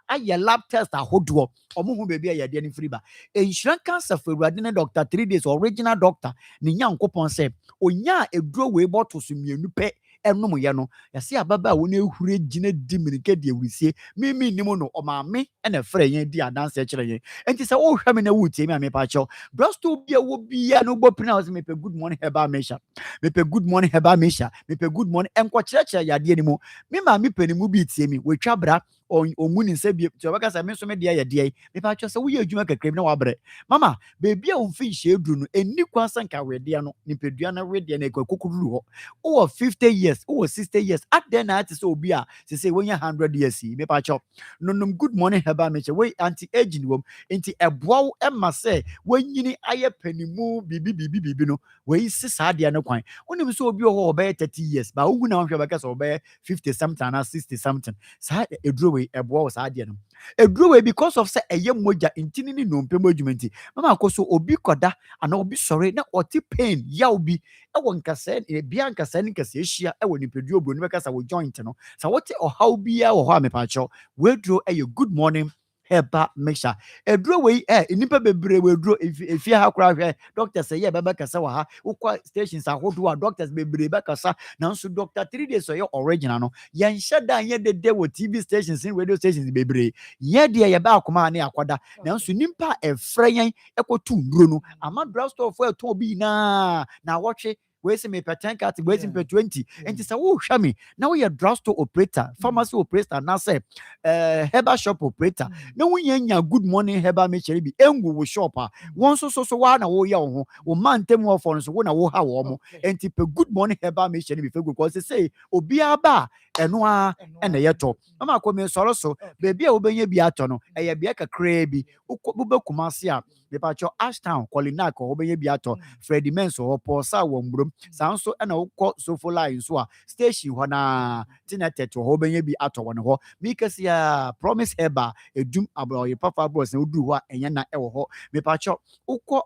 ayɛ lab test ahodoɔ ɔmo hu bebi a yɛde ne free ba enhyira cancer for Awurade ne Dr. 3 days original doctor ne nyankopɔn sɛ onya eduro we bottle so mienu pɛ ɛnom yɛ no yɛse ababa a wɔn ehure gyina di mirike de awurisie mimi nim no ɔmaame ɛna frɛ yɛn di adanse kyerɛ yɛn enti sɛ wo hwɛ me na wutie me a me pa kyɛw brasto bia wo bia no bo pina wo me pe good morning herbal mixture me pe good morning herbal mixture me pe good morning enko kyerɛkyerɛ yade ni mu me ma me pani mu bi tie mi wo twa bra omu ni nsa bi ti obaka sɛ me so me de yɛ de me pa kyerɛ sɛ wo yɛ adwuma kakra na wabrɛ mama beebi a wo mfi hye eduru no eni kwan sanka wede no nipadua na wede na ekokuru hɔ wo 50 years wo 60 years at then na ati sɛ obi a sɛ wonya 100 years me pa kyerɛ no good morning herbal mixture we anti aging wom enti ɛboa wo ɛma sɛ wanyini ayɛ panimu bibi no we si saa de no kwan wonim sɛ obi wɔ hɔ 30 years ba wo hu na wo hwɛ bɛka sɛ ɔbɛyɛ 50 something na 60 something saa eduro ɛboa wo saa de no eduro because of say eye moja intini ni no mpem adwumenti mama akoso obi koda ana obi sɔre na ɔte pain ya obi ɛwɔ nkasa bia nkasa ni nkasa ehia ɛwɔ nipadua obro ni bɛka sa wo joint no sa wote ɔhaw bia wɔ hɔ a mepakyɛw weduro ɛyɛ good morning herbal mixture eduro nipa bebre weduro efia ha kora hwɛ doctor say ye bɛbɛ kasa wɔ ha ukwa stations ahodo a doctors bebre bɛkasa nanso Dr. 3 days ɔyɛ original no yɛn hyɛ dan yɛ dede wɔ TV stations and radio stations bebre yɛ de yɛ ba akoma ne akwada nanso nimpa ɛfrɛ yɛn ɛkɔtu nduro no ama drugstore fo ɛtɔn bi na wɔtwe we say me per 10 cat we say per 20 and say wo hwa me na we drugstore operator pharmacy operator na say herbal shop operator na wo nya good morning herbal mixture bi engu wo shop a won so wa na wo ye wo ho wo man tem wo for so wo na wo ha wo mo enti pe good morning herbal mixture bi fe go because say obi aba eno a na ye to mama ko me soro so baby a wo benya bi ato no eye bia kakra bi wo be kumase a me pa cho Ashtown Kolina ko wo benya bi ato Freddy Menso ho Posa wo mbrom sanso na wokɔ sofo line so a station hɔ na tinetet hɔ bɛnya bi atɔ wɔ ne hɔ mikasi a promise heba edum abroye papa bros na oduru hɔ a ɛnyɛ na ɛwɔ hɔ mepakyɛ wokɔ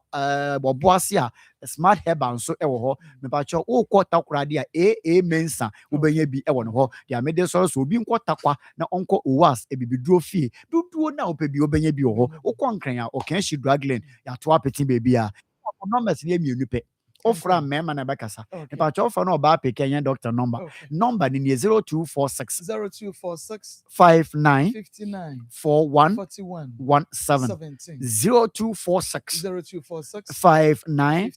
boboase a smart heba nso ɛwɔ hɔ mepakyɛ wokɔ takorade a AA mensa wobɛnya bi ɛwɔ ne hɔ ya mede sɔrɔ so obi nkɔ takwa na ɔnkɔ owas ebibiduro fie duduo na opɛ bi wobɛnya bi wɔ hɔ wokɔ nkran a ɔkan hyi drugland ya to apeti baby a numbers ne mienu pɛ ofra mema na bakasa if I offer no ba pick any doctor number ni 0246 59 41 17 0246 59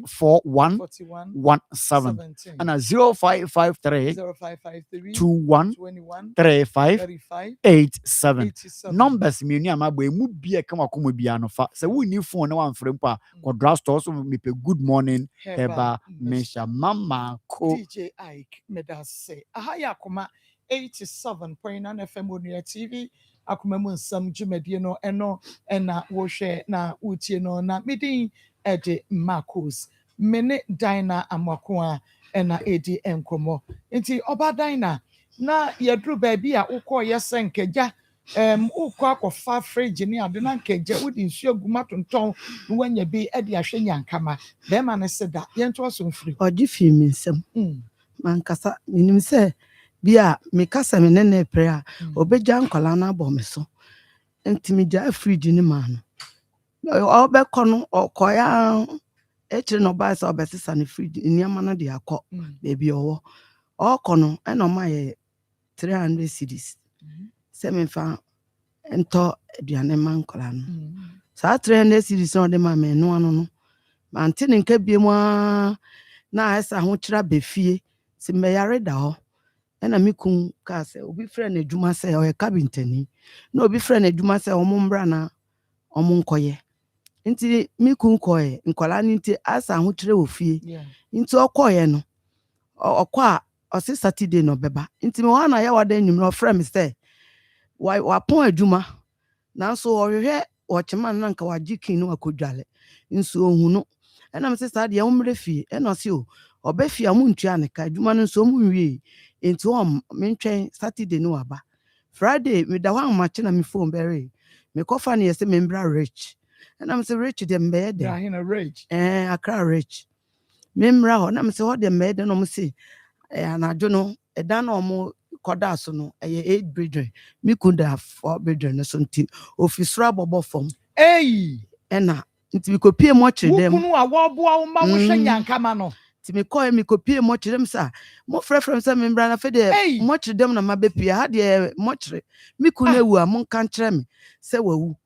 41 17 and 0553 21 35 87 numbers me ni amabo emu bia kama komo bia no fa se wo ni phone na wan frem pa ko drugstore so me pe good morning Heba Mesha Mama Ko DJ Ike Medase Ahaya Akoma 87.9 FM on your TV Akoma mu nsam dwumadie no eno na wo hwe na utie no na medin ede Marcus mene Dina Amakoa na edi enkomo nti oba Dina na yedru baabi a ukọ yesenkeja ukọ akọfa fridge ni ade na nkeja wodi nsu aguma tonton no wanya bi ede ahwe nyankama be ma ne seda yento so mfiri oji fi mi nsem mankasa minim se bia me kasa me nene pre a obeja nkola na abo me so ntimi ja fridge ni ma no obekọ no okoya echi no ba se obesesa ne fridge ni ama na de akọ baby owo ọkọ no e no ma ye 300 cedis se me fa ento aduane man kola no sa 300 cedis no de ma me no ano no mante ne nka bie mu na esa ho kira befie se me yare da ho na me kun ka se obi frɛ na adwuma se o ye cabintani na obi frɛ na adwuma se o mo mbra na o mo nkoye nti me kun koye nkola nti asa ho kire wo fie nti okoye no okwa ose Saturday no beba nti me wana ya wada nyum no frɛ me sɛ wa pon adwuma nanso ohwehwɛ ochema na nka wagye kin no akodwale nso ohunu ɛna me sɛ saa de umre fie ɛna ɔse o ɔba fie amu ntua ne ka adwuma no nso mu nwie nti me ntwɛn Saturday no waba Friday me da ho amache na me phone berry me kofa ne yɛsɛ me mbra rich ɛna me sɛ rich de mbɛyɛ de rich akra rich me mbra ho na me sɛ ho de mbɛyɛ de no mo se anadwo no ɛda na ɔmo kɔda so no ɛyɛ 8 bedroom me kunda 4 bedroom no so nti ofisura bɔbɔ fam ɛna nti me kopie mo kyerɛ dem kunu a wɔboa wo ma wo hwɛ nyankama no nti me kɔɛ me kopie mo kyerɛ dem sa mo frɛfrɛ sɛ me mbra na fɛ de mo kyerɛ dem na ma bepie ha de mo kyerɛ me kunu ewu a mo kan kyerɛ me sɛ wawu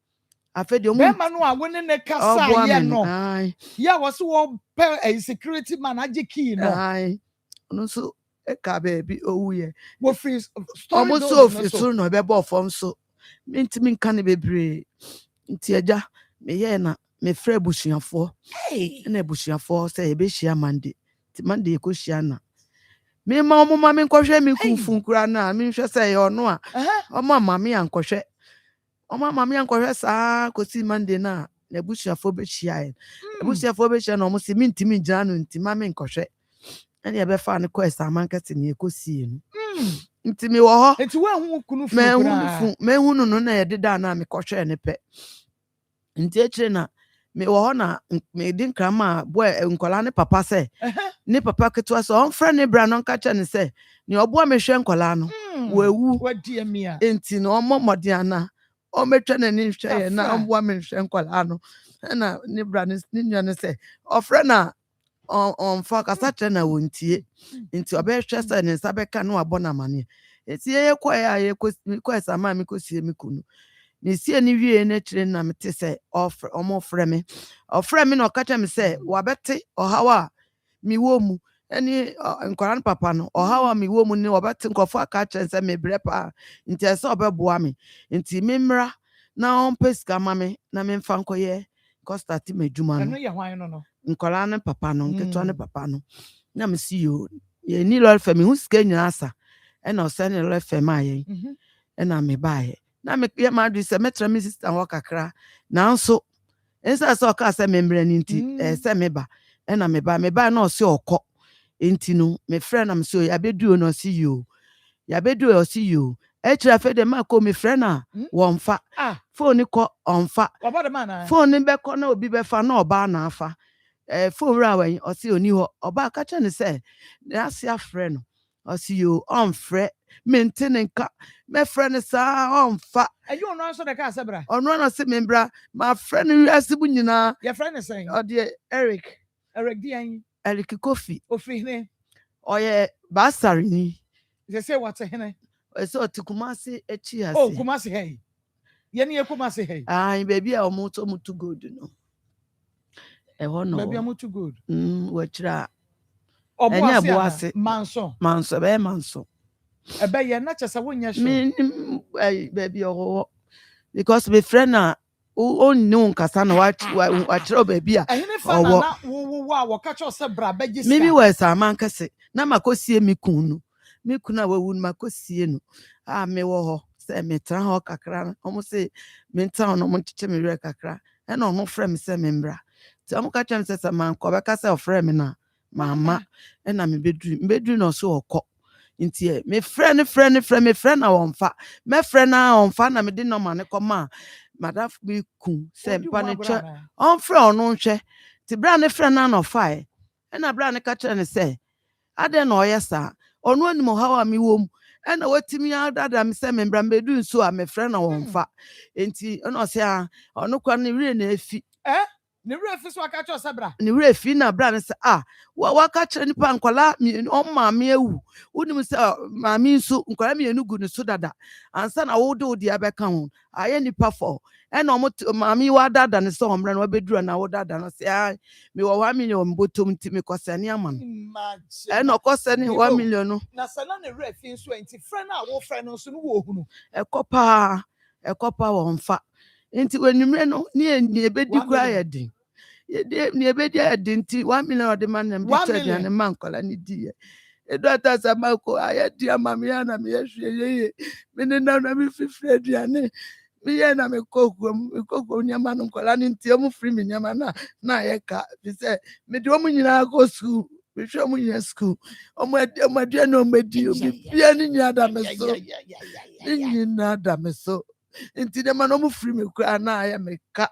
afɛ de mo bɛma no a wo ne ne kasa yɛ no ya wɔ so wɔ pɛ a security man agye key no no so eka baby owu ye wo free story almost so free no be bo fom so ntimi nka ne bebre nti agya me ye na me frɛ busuafo na busuafo sɛ ebe hia Monday ti Monday ko hia na me ma omo ma me nkɔhwɛ me kunfun kura na me hwɛ sɛ ye ɔno a ɔma ma me ankɔhwɛ ɔma ma me ankɔhwɛ saa kosi Monday na busuafo be hia ye busuafo be hia na ɔmo se me ntimi gyina no ntima me nkɔhwɛ ɛne ɛbɛfa ne kɔ ɛsaman kɛse ne ekosie no nti me wɔ hɔ nti wo hu kunu fu me hu no na yɛdeda na me kɔhwɛ ne pɛ nti ekyire na me wɔ hɔ na me di nkrama boy nkola ne papa sɛ ne papa ketewa sɛ ɔmfrɛ ne bra no nka kyɛ ne sɛ ne ɔboa me hwɛ nkola no wawu wadi amia nti no ɔmɔ mɔden ana ɔmɛtwa ne ne hwɛ yɛ na ɔboa me hwɛ nkola no ɛna ne bra ne nua ne sɛ ɔfrɛ na on fa kasa kyerɛ na wontie nti ɔbɛhwɛ sɛ ne nsa bɛka no abɔ na mane eti ye kɔ sama me kɔsie me kunu ne sie ne wie na kyerɛ na mete sɛ ɔmo frɛ me na ɔka kyerɛ me sɛ wabɛte ɔhawa mi wɔ mu ɛne nkɔra no papa no ɔhawa mi wɔ mu ne wɔbɛte nkɔfo aka kyerɛ sɛ me brɛ pa nti ɛsɛ ɔbɛboa me nti me mmra na ɔmpɛ sika ma me na me mfa nkɔyɛ kɔstati me dwuma no ɛno yɛ hwan no nkola ne papa no nketo ne papa no na me si yo ye ni lol fam hu sika nyina asa e na ose ne lol fam aye e na me baaye na me ye ma do se metra me sister ho kakra na nso ensa se oka se me mbre ni nti se me ba e na me ba na ose okọ enti no me frɛ na me so ya beduo no si yo ya beduo o si yo e kira fe de ma ko me frɛ na wo mfa phone ko onfa phone be ko na obi be fa na oba na afa phone rawen o si oni ho oba ka che ne se na ase afrɛ no o si yo on frɛ maintain nka me frɛ ne sa on fa ayo no so de ka sebra ono na se membra ma frɛ ne wiase bu nyina ye frɛ ne sen o de Eric dian Eric Kofi ofi ne o ye basari ni se what hene so tikumase echi ase kumase hey ye ne kumase hey baby a omo to mutu good no no baby am too good wachira oboase manso be manso ebe ye na chese wonya so baby because my friend na o nu nkasa na wachira baby a ehine fa na wo a wo ka cho se bra begisa maybe we sa man kase na makosie mi kunu a wawu makosie no me wo ho se me tra ho kakra omo se me tra no mo chiche me re kakra e na ono frɛ me se me mbra ti amu ka chem se man ko be ka se ofrɛ me na mama e na me bedru no so okɔ nti me frɛ na wonfa me frɛ na wonfa na me di no ma ne kɔma madam bi ku se mpa ne che on frɛ ono nhwɛ ti bra ne frɛ na no fa e na bra ne ka kyerɛ ne se ade na oyɛ sa ono anim hawa mi wom e na watimi adada me se me mbra bedu nso a me frɛ na wonfa nti ono se a ono kwa ne wire na afi ne wura fi so aka cho sabra ne wura fi na bra ne se wa ka kyerɛ nipa nkola o maame awu wonim se maame nso nkola me enu gu ne so dada ansa na wo de odi abeka ho aye nipa fo e na maame wa dada ne se omra na obeduru na wo dada no se me wo 1 million botom nti me kosane ama no e na kosane 1 million no na sana ne wura fi so nti frɛ na wo frɛ no so no wo hunu ekopa wo mfa Nti wenumre no ne ebedi kura ya din. Ne ebedi ya din nti 1 million ode man na bi to ne man kola ne di. Edota samako ayedi amame ya na me yehwe me ne na me fifre aduane. Me ye na me kokwo nyama no kola ne nti omu free me nyama na ye ka bi say me de omu nyina go school. Me hwe omu nyina school. Omu aduane omu di obi bia ne nyina da me so. Ne nyina da me so. Nti de man omu free me kwa na ya me ka.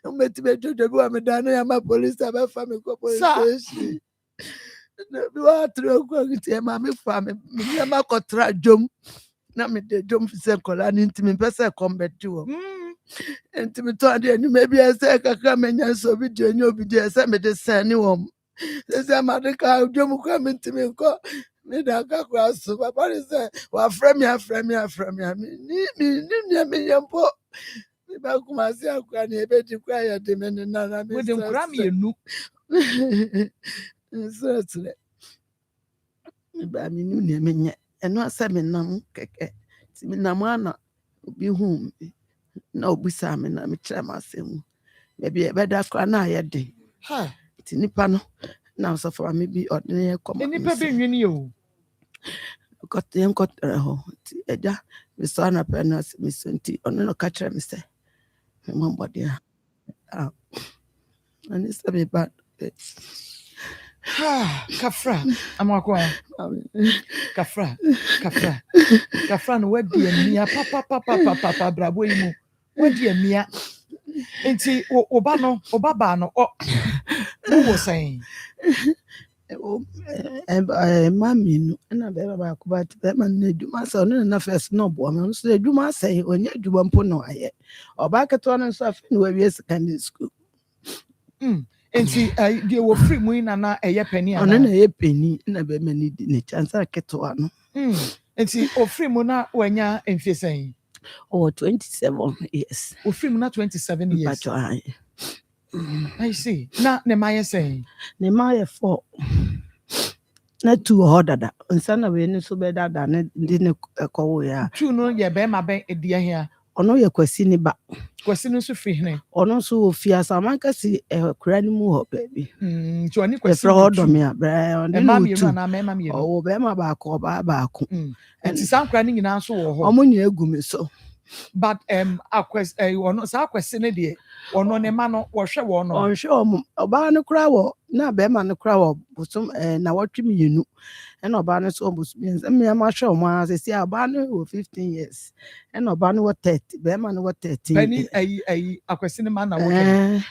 Omu ti be jojo bi wa me da na ya ma police abafa me ko police station. Bi wa tro ko nti ma me fa me nyama kotra jom. Na me de jom se kola ni nti me pese combat wo. Nti me to ade ni me bia se kaka menya so video ni obi de se me de sani wo. Se ma de ka jom ko me nti me ko me da ka kwa so papa se wa frame me ni me yampo. Me ba kuma se akwa ni ebe di kwa ya de me na me. We dem kura me enu. So tle. Me ba mi nu ne me nye. Eno ase me nam keke. Ti me nam ana obi hu na obusa me na me kire ma asemu. Me bi e beda kwa na ye den. Ha. Ti nipa no na so for me bi odene koma. Nipa be nwini o. Got yen got ho. Ti eja me so na pe na me so nti ono no ka kire me se. Me mo body ah. Ani se me bad. Ha, kafra amakwa. Kafra no wadi emia papa brabo yi mu. Wadi emia. Enti oba ba no wo saying. Mami no na be ba ko ba be man na djuma so no na first no bo me so djuma say onya djuma mpo no aye. Oba keto no so afi no we secondary school. Enti de wo free mu na eye pani ana. Ono na eye pani na be mani di ne chance keto ano. Enti o free mu na wanya emfie saying. 27 years. O free mu na 27 years. I see. Na ne maye saying. Ne maye 4. Na 2 hodada. Nsana we ni so be dada ne di ne ekowo ya. 2 no ye be ma ben edi ahia. Ono ye kwasi ni ba. Kwasi no so free hene. Ono so ofia samaka si kura ni mu ho baby. Nti oni kwasi. Efra hodo me abra on ma mi na me ma mi. Oh be ma ba ko ba ko. Nti san kura ni nyina so wo ho. Omo nya egu me so. But ono sa kwasi ne de ono ne ma no wo hwe wo no. On hwe oba ne kura wo na be ma ne kura wo busum na watwi miyenu. And oba ne so busum me ma hwe mo asesi oba ne wo 15 years. And oba ne wo 30 be ma ne wo 13. Bani akwasi ne ma na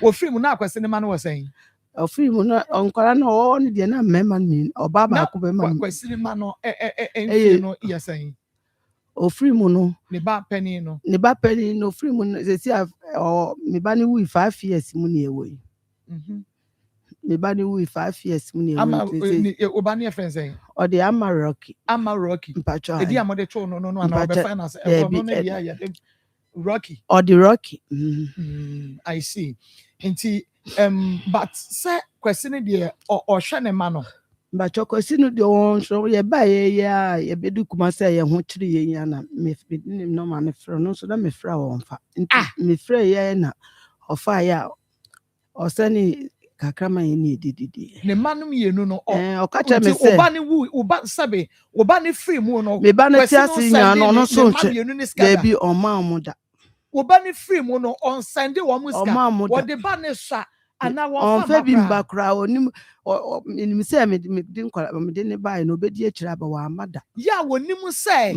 wo free mu na akwasi ne ma no wo saying. O free mu na onkora na wo ne de na me ma ni oba ba ko be ma. Akwasi ne ma no no iya saying. O free mu no ne ba penny no free mu no sesi me ba ni wi 5 years mu ne ewo yi me ba ni wi 5 years mu ne ewo o ba ni e friend say o de ama rocky mpacho edi amode cho no na be finance e no na ya rocky or the rocky I see nti but say question de o hwe ne ma no ba chokosi no de won so ye ba ye ye bedu kuma say ye ho kire ye ya na me no ma me frɛ no so da me frɛ won fa me frɛ ye na ofa ya o sani kakrama ye ni dididi ne manum ye no o ka cha me say oba ne wu oba sabe oba ne free mu no me ba na ti ase nya no so nche bi o ma mu da oba ne free mu no on sende wo mu ska wo de ba ne sha ana wo fa bi mbakra onim nim say me din kwala me din ne bae no obedi akira ba wa amada ya wonim say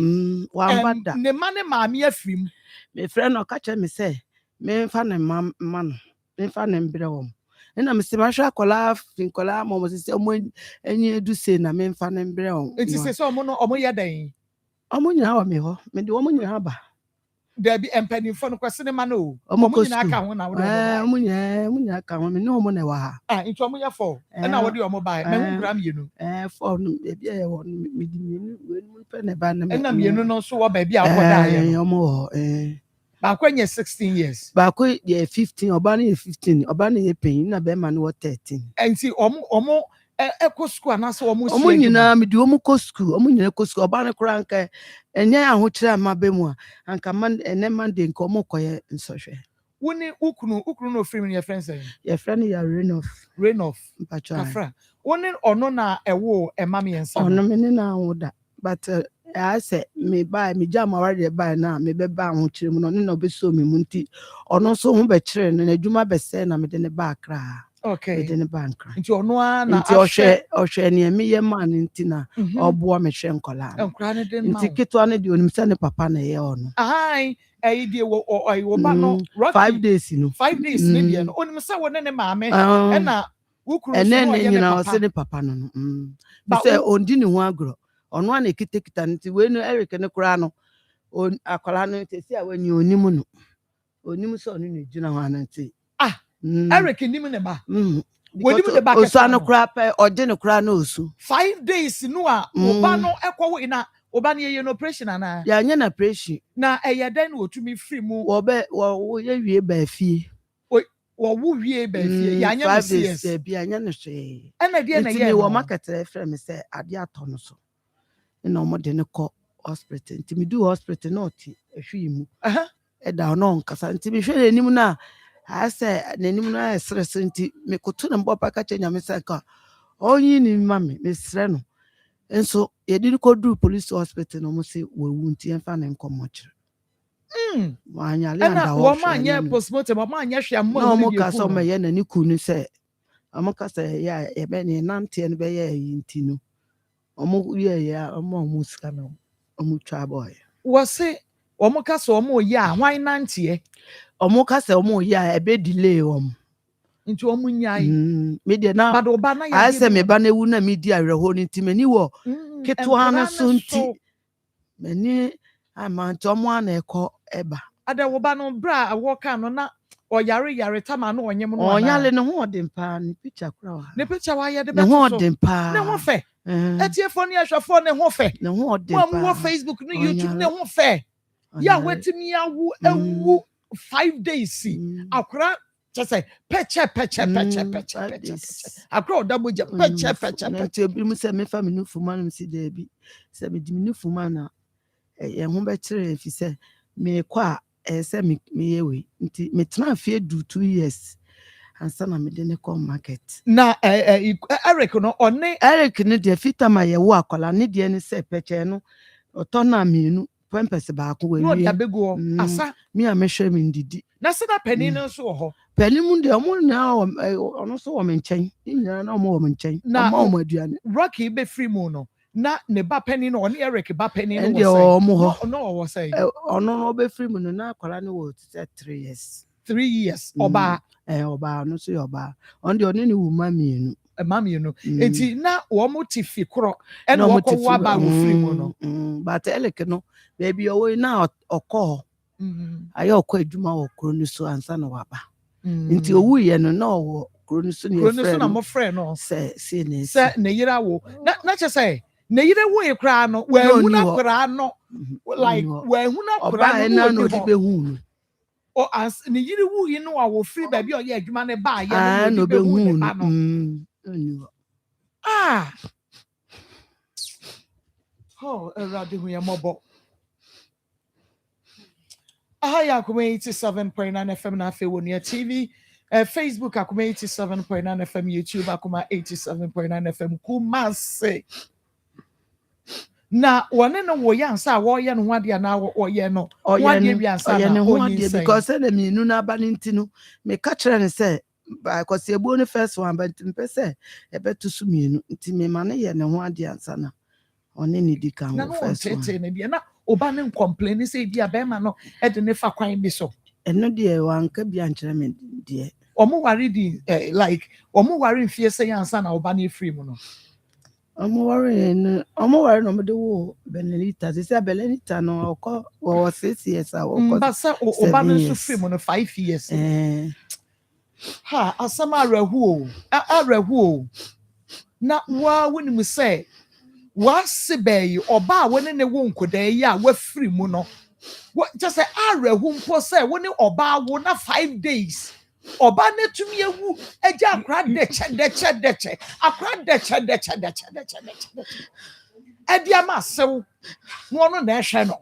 wa amada ne ma ne maame afrim me friend no ka cha me say me fa ne ma no me fa ne mbre wo na me se ma hwa kola fin kola mo se mo enyi edu se na me fa ne mbre wo enti se so mo no omo ye dan omo nyina wa me ho me de omo nyina ba there be empany for no kwese ne ma no omo nyina aka ho na wo omo nyina aka ho me no omo na wa ha enti omo ye for na wo de omo ba me hu gram yenu for no e bia ye wo me di menu we mu pe ne ba na me na menu no so wo ba bia wo da ye omo ba kwa nye 16 years ba kwa ye 15 oba na ye 15 oba na ye pen na be ma no 13 enti omo eko school na so omo omo nyina me di omo ko school omo nyina ko school oba na kura nka enye aho kire ama be mu anka man ene man de nka omo koye nsohwe Woni ukunu no free your friends say. Your friend ya Rain off. mpacho. Kafra. Woni ono na ewo emami ensa. Ono me ne na woda. But I say me buy me jam already buy na me be ba ho kire mu no ne no be so me mu nti ono so ho be kire no na adwuma be se na me de ne ba kra. Okay. Me de ne ba nkra. Nti ono na nti ohwe ne me ye man nti na obo me hwe nkola. Nkra ne de ma. Nti ketwa ne de onim se ne papa na ye ono. Ai die wo ba no 5 days no. 5 days ne die no. Onim se wo ne maame na wukuru so no ye ne papa. Ne papa no. Ba se ondi ne ho agro. Ono na kitekita nti we no Eric ne kura no akola no tesi a wani onim no. Onim so no ne gina ho ananti. Eric nim ne ba. Wodi ba osu ano kura pe oje ne kura no osu 5 days no a oba no ekwo ina oba ne ye no operation ana ya nya na operation na eye den otumi free mu wo ye wie ba fie wo wie ba fie ya nya no CS bi anya no hwe na de na ye wo market refer me say ade ato no so na omo de ne ko hospital nti me do hospital no ti ehwe mu da no nkasa nti me hwe enim na I say nenim na stress nti me koto na mbo paka chenya me say ka onyi ni mame me sre no enso ye di ko do police hospital no mo say wewu nti enfa na nkomo kire wanya le anda wo ma anya postmortem ma anya hwe amma no mo ka so me ye na ni kunu say amaka say ya ye be ni nante no be ye yi nti no omo ye ya omo sika no omo twa boy wo say omo ka so omo ye a hwan nante omo ka se omo ya ebe delay omo nti omo nyai media na bado ba na ya I say me ba na ewu na media awerho ni nti mani wo ketwa na so nti mani amanti omo ana eko eba ada wo ba no bra wo ka no na oyare tama no onyem no onyale ne ho odempa ni picture kra wa ne picture wa ye de ne ho odempa ne ho fe etiefo ne ahwafo ne ho fe ne ho odempa mo Facebook ne YouTube ne ho fe ya wetimi awu ewu 5 days akra just say peche akra odaboja peche nti obi mu se me fa me nufuma no si da bi se me di me nufuma na ye ho be kire fi se me kwa se me yewe nti me tena fie do 2 years ansa na me de ne come market na Eric no one Eric ne de fitama ye wo akola ne de ne se peche no otona mienu pempese ba ko no da bego asa mi a me hwe me ndidi na se da pani no so ho pani mu de omo na ono so wo me nchen nya na omo wo me nchen omo aduane Rocky be free mu no na ne ba pani no one Eric ba pani no wo say no wo say ono no be free mu no na akwara ne wo 3 years 3 years oba oba no so oba on de one ne wo mamienu mami no enti na wo mo ti fi kro e no ko wa ba wo free mu no but eleke no baby owo na okọ ayo okọ adwuma wo kro ni so ansa na waba nti owu ye no na owo kro ni so na mo friend no se ne yira wo na che say ne yire wo e kra no wa hu na kra no like wa hu na kra no no di be hu o as ne yire wu yi no wa wo free baby o ye adwuma ne ba ye no be hu no erade hu ya mobo ya Akoma 87.9 FM na afi woni TV Facebook Akoma 87.9 FM YouTube Akoma 87.9 FM Kumase na wone no wo yansa wo ye no hwade na wo ye no hwade biansa na hwade because say me nu na aba ntinu me ka kire ne say because ebu no first one but mpese e betu su mienu nti me ma ne ye ne hwade ansa na one ni di kan first one na bia na oba ne complain say bia be ma no e de ne fa kwan bi so eno de wanka bia nkire me de omo ware di like omo ware mfie say ansa na oba na free mu no omo ware no me de wo benelita say benelita no okọ wo 6 years awọ but say oba na so free mu no 5 years asama arahu na wa woni mu say wa sebei oba woni ne wo nkoda yi a wa free mu no just say arahu mpo say woni oba wo na 5 days oba ne tumi ewu eja akra deche akra deche edia ma sew no na ehwe no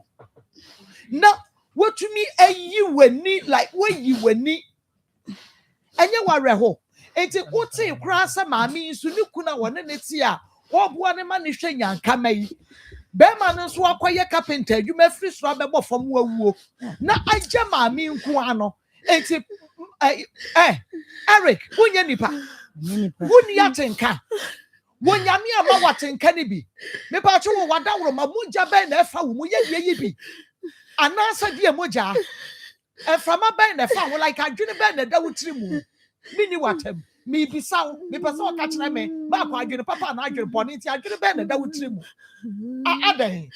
na What to me a you when need like when you were need. And you were ho. Enti wote kura sa maami nso ne kuna wone ne ti a oboa ne ma ne hwe nyanka mai be ma no so akoye carpenter adwuma free so abebo fam wawuo na agya maami nko ano enti Eric wonye nipa woni atenka wonyame ama watenka ne bi me pa cho wo wadawro ma munja be na efa wo mu ye die yi bi anasa die moja eframa be na efa wo like adwene be na da wotiri mu mini watem me bisa me pesa o catch na me ba kwa adwene papa na adwene boni ti adwene be na da wotiri mu adan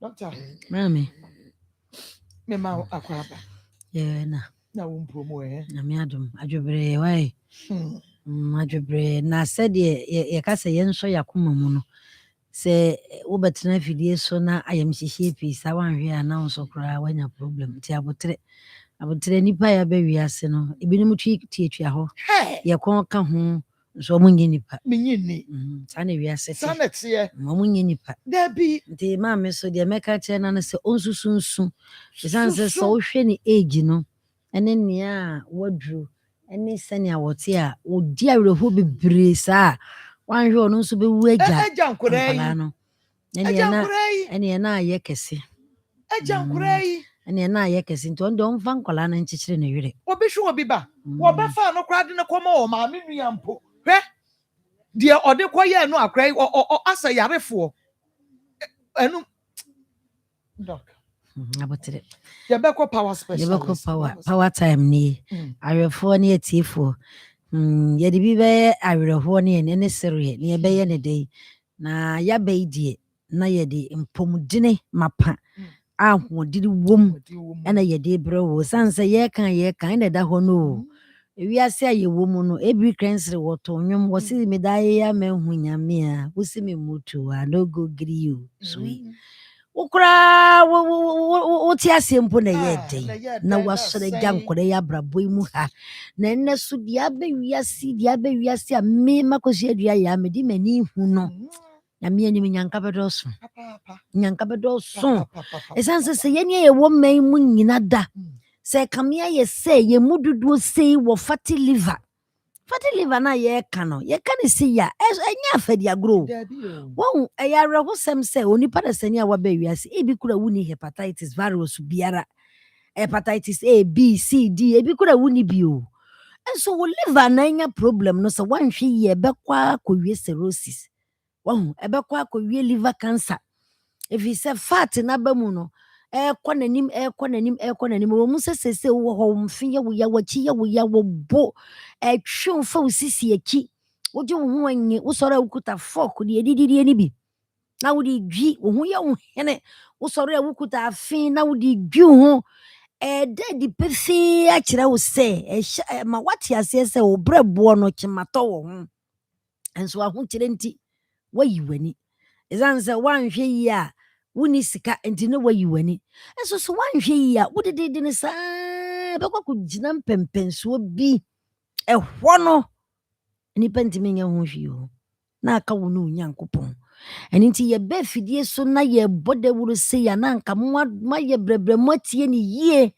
doctor Mami me ma akwaba na wo mpromo na me adum adwobre wai adwobre na said ye ka se yenso yakoma mu no se wo betena fidie so na ayam hihie pi sa wanhwe ana nso kra wanya problem ti abotre nipa ya ba wiase no ebinim twa ho ye kon ka ho so mo nyi nipa menyi ni sa na wiase sa na tie mo nyi nipa da bi nti ma me so de meka che na se onsusunsu bisanse so hwe ni age no ene nia wadru ene senia wote a odi awerho bebre sa wanhwe ono nso be wu agya nkorai no ene na aye kese nkorai ene na aye kese nti on de on fa nkola na nchichire na wire obi hwe obi ba wo ba fa no kra de ne koma o ma me nua mpo hwe de ode koye no akrai asa yarefo enu doc abotre ye be ko power special ye be ko power time ni arefo ni etifo ye de bi be awerho ne ne sere ne be ye ne dey na ya be die na ye de mpomudine mapa ahodi wom ena ye de brewo sanse ye kan na da ho no ewiase aye wom no every crensre woto nwom wosi me daye ya manhu nyame a wosi me mutu a no go gree you sweet ukra wo ti asempo na ye den na wasore gyankore ya brabo mu ha na ennesu dia be wiase a me makosi adua ya me di mani hu no nyame ani nyanka bedoso esanse se ye ne ye wo man mu nyina da se kamia ye se ye mududu se wo fatty liver na ye ka no ye ka ne se ya enya afadi agro won eya reho sem se onipa da sani a wa ba wiase ebi kura wuni hepatitis virus biara hepatitis A B C D ebi kura wuni bio enso wo liver na enya problem no se wanhwe ye bekwa kowie cirrhosis won ebekwa kowie liver cancer if you say fat na ba mu no ekọ nanim wo mu sese wo ho mfe ye wo ya wachi ye wo ya wo bo etwe fa osisi aki wo je wo ho anye wo soro akuta fork de edididie ni bi na wo di dwi wo ho ye wo hene wo soro akuta afin na wo di dwi ho di pefe a kire wo se ma wati ase se wo brebo no kimato wo ho enso aho kire nti wayi wani ezanse wanhwe yi a wuni sika enti ne wayi wani enso so wanhwe yi a wodede ne sa bekwa ko gina mpempenso bi ehwo no nipa ntimi nya ho hwi ho na aka wo no nyankopon enti ye be fidie so na ye bode wuru se ya na nka ma ye brebre matie ni yie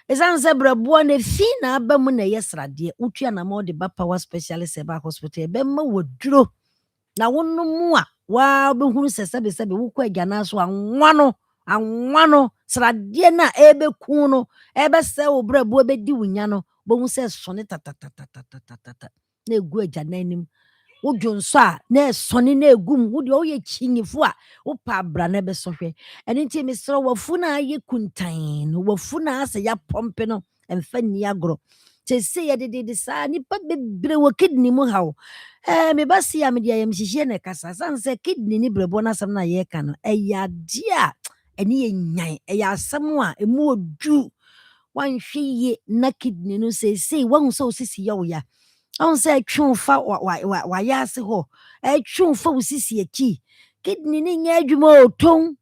ezanse brebo na fi na aba mu na ye srade utua na ma de ba power specialist ba hospital be ma woduro na wonu mu a wa behunu sebe wo kwa agana so anwano srade na ebeku no ebe se wo brabo ebedi wunya no bohu se sone tatatatata na egu agana nim wo dwonso a na sone na egum wo de o ye chinyifo a wo pa bra na be sohwe eni nti mesro wafu na ye kuntan wafu na ase ya pompe no emfa ni agro te se ye de sa ni pa bebre wo kidney mu hawo me basi ya me dia yam hihie na kasa sanse kidney ni brebo na sam na ye ka no eya dia eni ye nyan eya asam a emu odu wanhwe ye na kidney no se wahu so osisi ye wo ya on se twumfa wa ya ase ho twumfa osisi aki kidney ni nya adwuma oton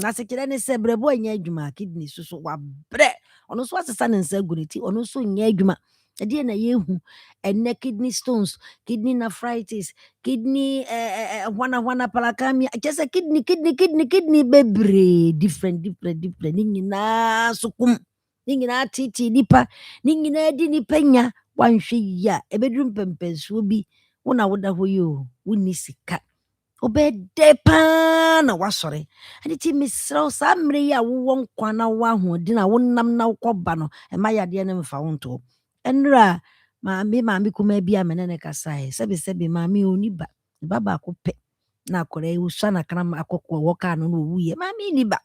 na se kire ne se brebo nya adwuma kidney so wa bre ono so asesa ne nsa guneti ono so nya adwuma ɛdeɛ na yɛhu ɛnɛ kidney stones, kidney nephritis, kidney hwana palakami, kyɛ sɛ kidney bebree different ne nyinaa so kum ne nyinaa tete nipa ne nyinaa di nipa nya wanhwɛ yie a ɛbɛduru mpɛmpɛnsoɔ bi wo na woda hɔ yi o wonni sika wobɛdɛ paa na wasɔre ɛne ti mesrɛ wo saa mmerɛ yi a wowɔ nkwa na wowɔ ahoɔden a wonam na wokɔba no ɛma yadeɛ no mfa wo ntoɔ ɛnnerɛ a maame kumaa bi a mene ne kasae sɛbesɛbe maame ɔni ba ne ba baako pɛ na akɔrɛ yi wosua nakra akɔkɔ wɔ kaa no na ɔwuyɛ maame ni ba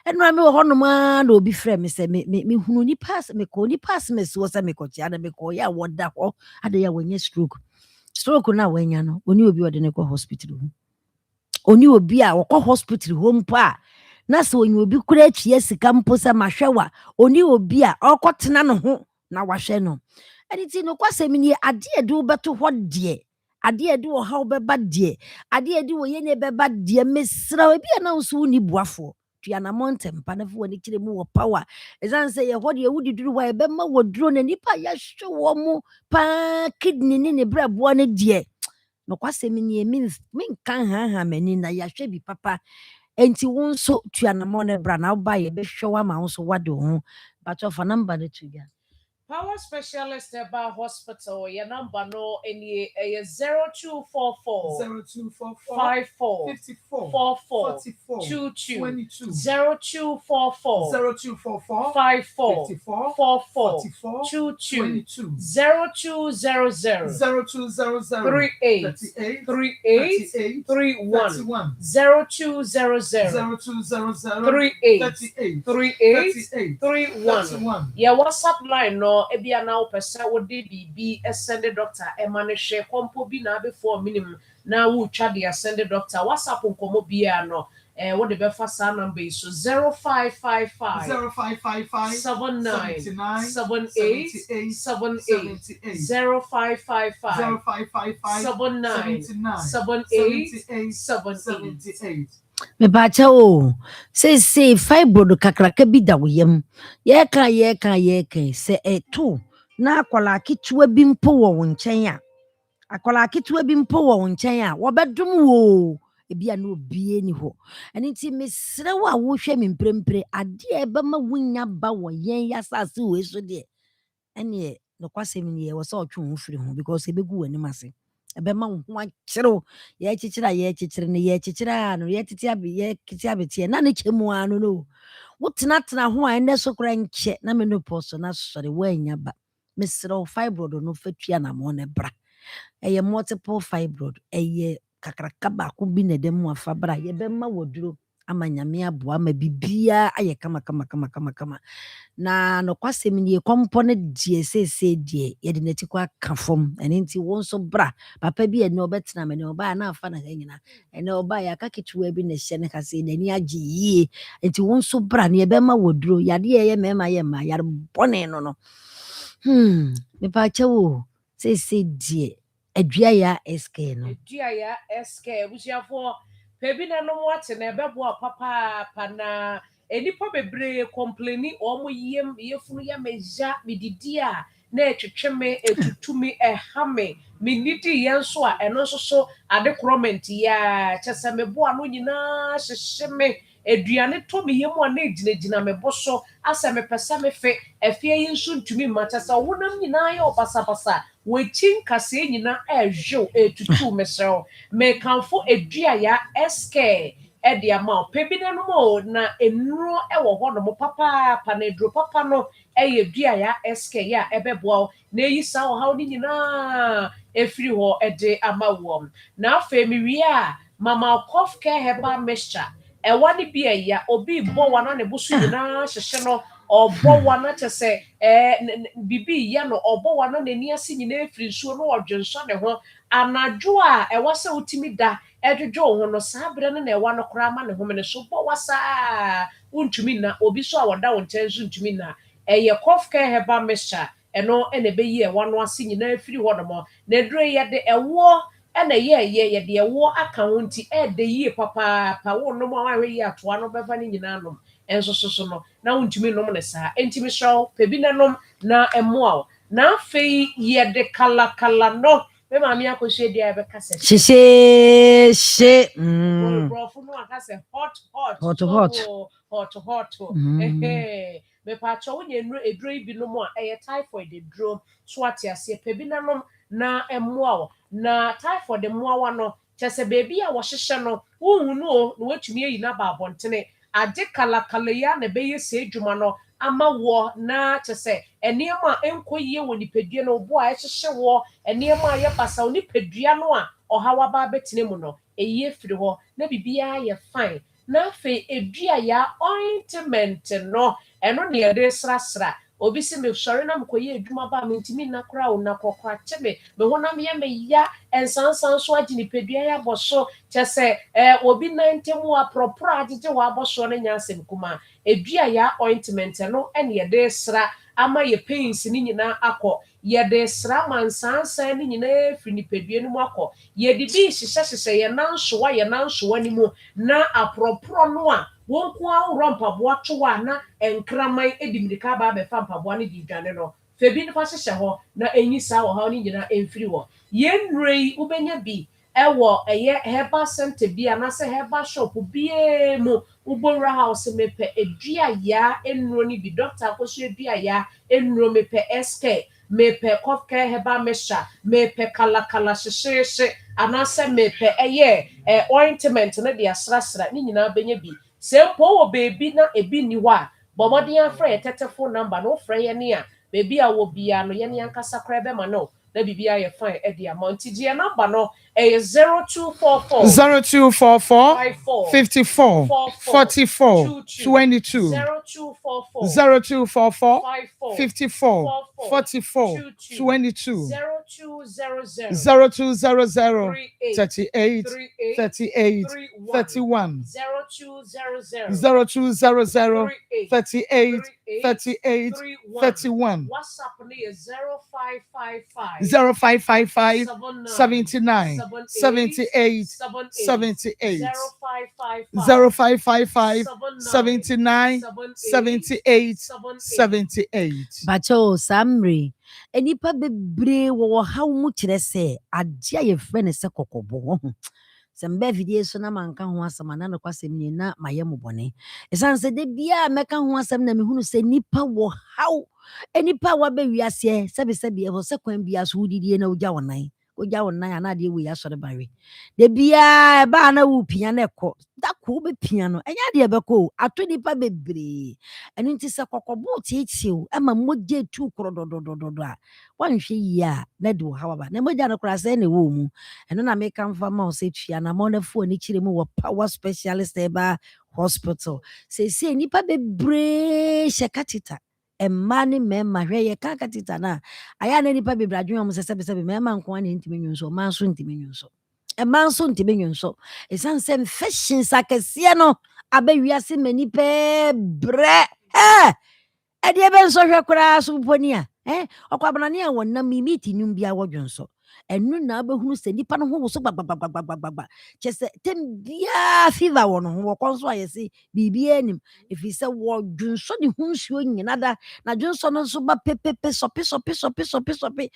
ɛnura mi wɔ hɔnom a na obi frɛ me sɛ mehunu nipa mekɔ nipa asɛm asi wɔ sɛ mekɔkyea na mekɔyɛ a wɔda hɔ ade a wɔnyɛ stroke no a wɔanya no ɔne obi ɔde ne kɔ hospital ho ɔne obi a wɔkɔ hospital hɔ mpo a na sɛ ɔnyɛ obi kora atua sika mpo sɛ mahwɛ wa ɔne obi a ɔkɔtena no ho na wahwɛ no ɛne nti nokwasɛm nie adeɛ de wobɛto hɔ deɛ adeɛ de wɔ ha wobɛba deɛ adeɛ de wɔ yɛne bɛba deɛ mesrɛ ebi a na wo so wonni boafoɔ tuanamɔ ntɛmpa na fo wɔ ne kyerɛ mu wɔ power ɛsiane sɛ yɛhɔ deɛ wodi duru hɔ a yɛbɛma wɔ duro na nipa yɛhwɛ wɔ mu paa kidney ne ne brɛboɔ no deɛ nokwasɛm nie menka haha m'ani na yɛahwɛ bi papa enti wo nso tuanamɔ no bra na woba yɛbɛhwɛ wo ama wo nso wade wo ho batɔfa number no to ya Power Specialist Eba Hospital, your number no any 0244 54 44 22 0244 54 44 22 0200 38 38 31 0200 38 38 31 yeah WhatsApp line no ebia na opese wo de bibi send the doctor e ma ne hwe kompo bi na before minimum na wo twa de send the doctor WhatsApp nkomo bia no wo de be fa sa number so 0555 79 78 78 0555 79 78 78 mebacha o say fibroid kakraka bi da woyam yɛka sɛ ɛto na akwala ketewa bi mpo wɔ wo nkyɛn a wɔbɛdom wo ebi a no bie ni hɔ ɛne nti mesrɛ wo a wohwɛ me mprempre adeɛ ɛbɛma wonya ba wɔ yɛn yasase wɔ so deɛ ɛne nokwasɛm ne yɛ wɔ sɛ ɔtwe ho firi ho because ɛbɛgu w'anim ase ɛbɛma wo ho akyerɛw yɛkyekyere no yɛtete abɛteɛ na ne kyɛ mu ano no wotenatena ho a ɛnɛ so kora nkyɛ na me no pɔ so na sɔre woanya ba mesrɛ wo fibroid no fa tua na mo ne bra ɛyɛ multiple fibroid ɛyɛ kakraka baako bi na ɛda mu afa bra yɛbɛma wɔduro ama nyame aboa ma bibia ayɛ kama na nokwasɛm nie kɔmpɔ no deɛ sɛsɛ deɛ yɛde n'ati kɔ aka fam ɛne nti wo nso bra papa bi ɛne ɔbɛtena mene ɔbaa na afa na ha nyina ɛne ɔbaa yɛ aka ketewa bi na hyɛ ne kase n'ani agye yie nti wo nso bra ne yɛbɛma wɔduro yadeɛ ɛyɛ mɛma yɛ ma yare bɔne no mepa kyɛ wo sɛsɛ deɛ aduaya SK no aduaya SK busiafo pebi na no wate na ebebo papa na enipa bebre complaini omo yem yefunu ya meja medidi a na etwetwe me etutumi ehame miniti yenso a eno so ade comment ya kyese mebo ano nyina hyehye me aduane to me yemu a na ejinagina mebo so asa me pesa me fe efie yi nso ntumi ma kyese wonam nyina ya opasapasa wetin kase nyina ehwew etutu mesrew me kanfo aduaya SK edi ama pebi na no mo na enuro ewo ho no papa na eduro papa no eye aduaya SK ya ebeboa na eyi sa wo ha ni nyina efiri ho ede ama wo na afa mi wi a mama cough care herbal mixture ewa ni bi eya obi bo wana ne busu nyina hyehye no ọbọ wana kyese bibi ya no ọbọ wana n'ani ase nyina efiri nsuo no ọdwenso ne ho anadwo a ewa se utimi da edwodwo ho no saa bre no na ewa no kora ma ne ho me so bọ wasa untumi na obi so a wada wo nkyɛn so untumi na eye cough care herbal mixture eno ene be yi ewa no ase nyina efiri ho no mo na edure ye de ewo ena ye de ewo aka ho nti de yi papa pa wo no mo ahwe yi atoa no beba ne nyina no enso so no na untumi nom ne saa entimi show pebi na nom na emoa na afei yɛde kalakala no me maame akɔhwɛ dia bɛka sɛ She. brɔfo no aka sɛ hot mepatwɛ wonyɛ eduro yi binom a ɛyɛ typhoid eduro so ate aseɛ pɛ bi nanom na ɛmmoa wo na typhoid mmoawa no kyɛ sɛ beebi a wɔhyehyɛ no wohu no o na watumi ayi na ba abɔntene ade kalakala yi a na ɛbɛyɛ sɛ adwuma no ama wɔ na kyɛ sɛ nneɛma a ɛnkɔ yie wɔ nipadua no bo a ɛhyehyɛ wɔ nneɛma a yɛbasa wɔ nipadua no a ɔhaw aba abɛtena mu no ɛyi afiri hɔ na biribiara yɛ fine na afei edua ya ointment no ɛno ne yɛde srasra obi si me sɔre na mekɔyɛ adwuma ba mentimi nna koraa o na kɔkɔa kyɛ me honam yɛ meya nsansan so agye nipadua yɛ abɔ so kyɛ sɛ obi nantam a prɔporɔ agyegye wɔ abɔ so no nya asɛm kuma edua ya ointment no ɛne yɛde sra ama yɛ pains ne nyinaa akɔ yɛde sra ma nsansan ne nyinaa firi nipadua no mu akɔ yɛde bi hyehyɛ yɛ nansoa ne mu na aprɔporɔ no a wɔn ko ahorow mpaboa to a na nkraman edi mirika aba abɛfa mpaboa no di dwane no febi nifa hyehyɛ hɔ na enyi saa wɔ ha ne nyinaa emfiri hɔ yɛn nnure yi wobɛnya bi ɛwɔ ɛyɛ herbal center bi anaasɛ herbal shop biara mu wobɔwura house mepɛ edua yaa nnuro ne bi doctor akɔso edua yaa nnuro mepɛ SK mepɛ cough care herbal mixture mepɛ kalakala hyehyehye anaasɛ mepɛ ɛyɛ ointment no de asrasra ne nyinaa bɛnya bi sɛ mpo wɔ beebi na ebi ni hɔ a bɔmmɔden afrɛ yɛ tɛtɛfo number na wofrɛ yɛ ne a beebi a wɔ bia no yɛne ankasa koraa bɛma no na biribiara yɛ fine ɛde ama nti gyeɛ number no ɛyɛ 0244 54 44 22 0244 54 44 22 0200 38 38 31 0200 38 38 31 WhatsApp no yɛ 0555 0555 79 78 78 0555 79 78 78 Bacho Samri. Enipa bebree wɔ haw mu kyerɛ sɛ ade a yɛfrɛ ne sɛ kɔkɔbɔ sɛ mbɛ fidie so na manka ho asɛm ana nokwasɛm ni na mayɛ mo bɔne ɛsiane sɛ da bia mɛka ho asɛm na mehunu sɛ nipa wɔ haw enipa a waba wiaseɛ sɛbesɛbe ɛwɔ sɛ kwan bia so wodidie na wogya wo nan anadeɛ wei asɔre bare da bia ɛbaa na wopia na ɛkɔ dako wobɛpia no ɛnyɛ adeɛ bɛkɔ o ato nipa bebree ɛno nti sɛ kɔkɔbɔ tietiew ɛma mogya tu korɔ dɔdɔdɔdɔ a wanhwɛ yie a na de wo haw aba na mogya no koraa sɛ na ɛwɔ mu ɛno na meka mfa ma wo sɛ tua na mɔnafoɔ ani kyerɛ mu wɔ power specialist ɛba hospital sɛsie nipa bebree hyɛ katita mmaa ne mmarima hwɛ yɛ ka katita no a ayɛ na nipa bebree adwene ɔmo sɛ sɛbesɛbe mmarima nko a na ntimi nwu nso mmaa nso ntimi nwu nso mmaa nso ntimi nwu nso ɛsiane sɛ infections akɛseɛ no aba wiase ma nipa brɛ ɛdeɛ bɛ nsɔ hwɛ koraa so mponi a ɔkɔ abanane a wɔnam mimiti num bia wɔdwo nso ɛno na abɛhunu sɛ nipa no ho wo so gbagbagbagbagba kyɛ sɛ tem biaa fever wɔ no ho wɔkɔ nso ayɛ sɛ biribia anim ɛfiri sɛ wɔdwonso de ho nsuo nyina da na dwonso no nso ba pepepe sɔpe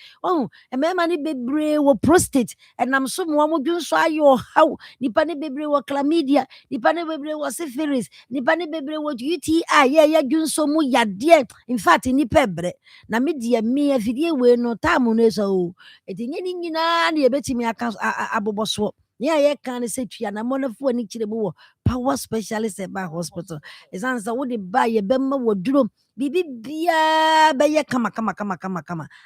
mmarima ne bebree wɔ prostate ɛnam so mmoa mo dwonso ayɛ ɔhaw nipa ne bebree wɔ chlamydia nipa ne bebree wɔ syphilis nipa ne bebree wɔ UTI yɛyɛ dwonso mu yadeɛ in fact nipa ɛbrɛ na medeɛ me afidie wei no taamu no ɛsɛ o ɛti nyɛ ne nyinaa ne yɛbɛtumi aka abobɔ soɔ ne a yɛka ne sɛ tua na mmɔnafoɔ ani kyerɛ mu wɔ power specialist ɛba hospital ɛsiane sɛ wode ba yɛbɛma wɔ duro biribi biaa bɛyɛ kama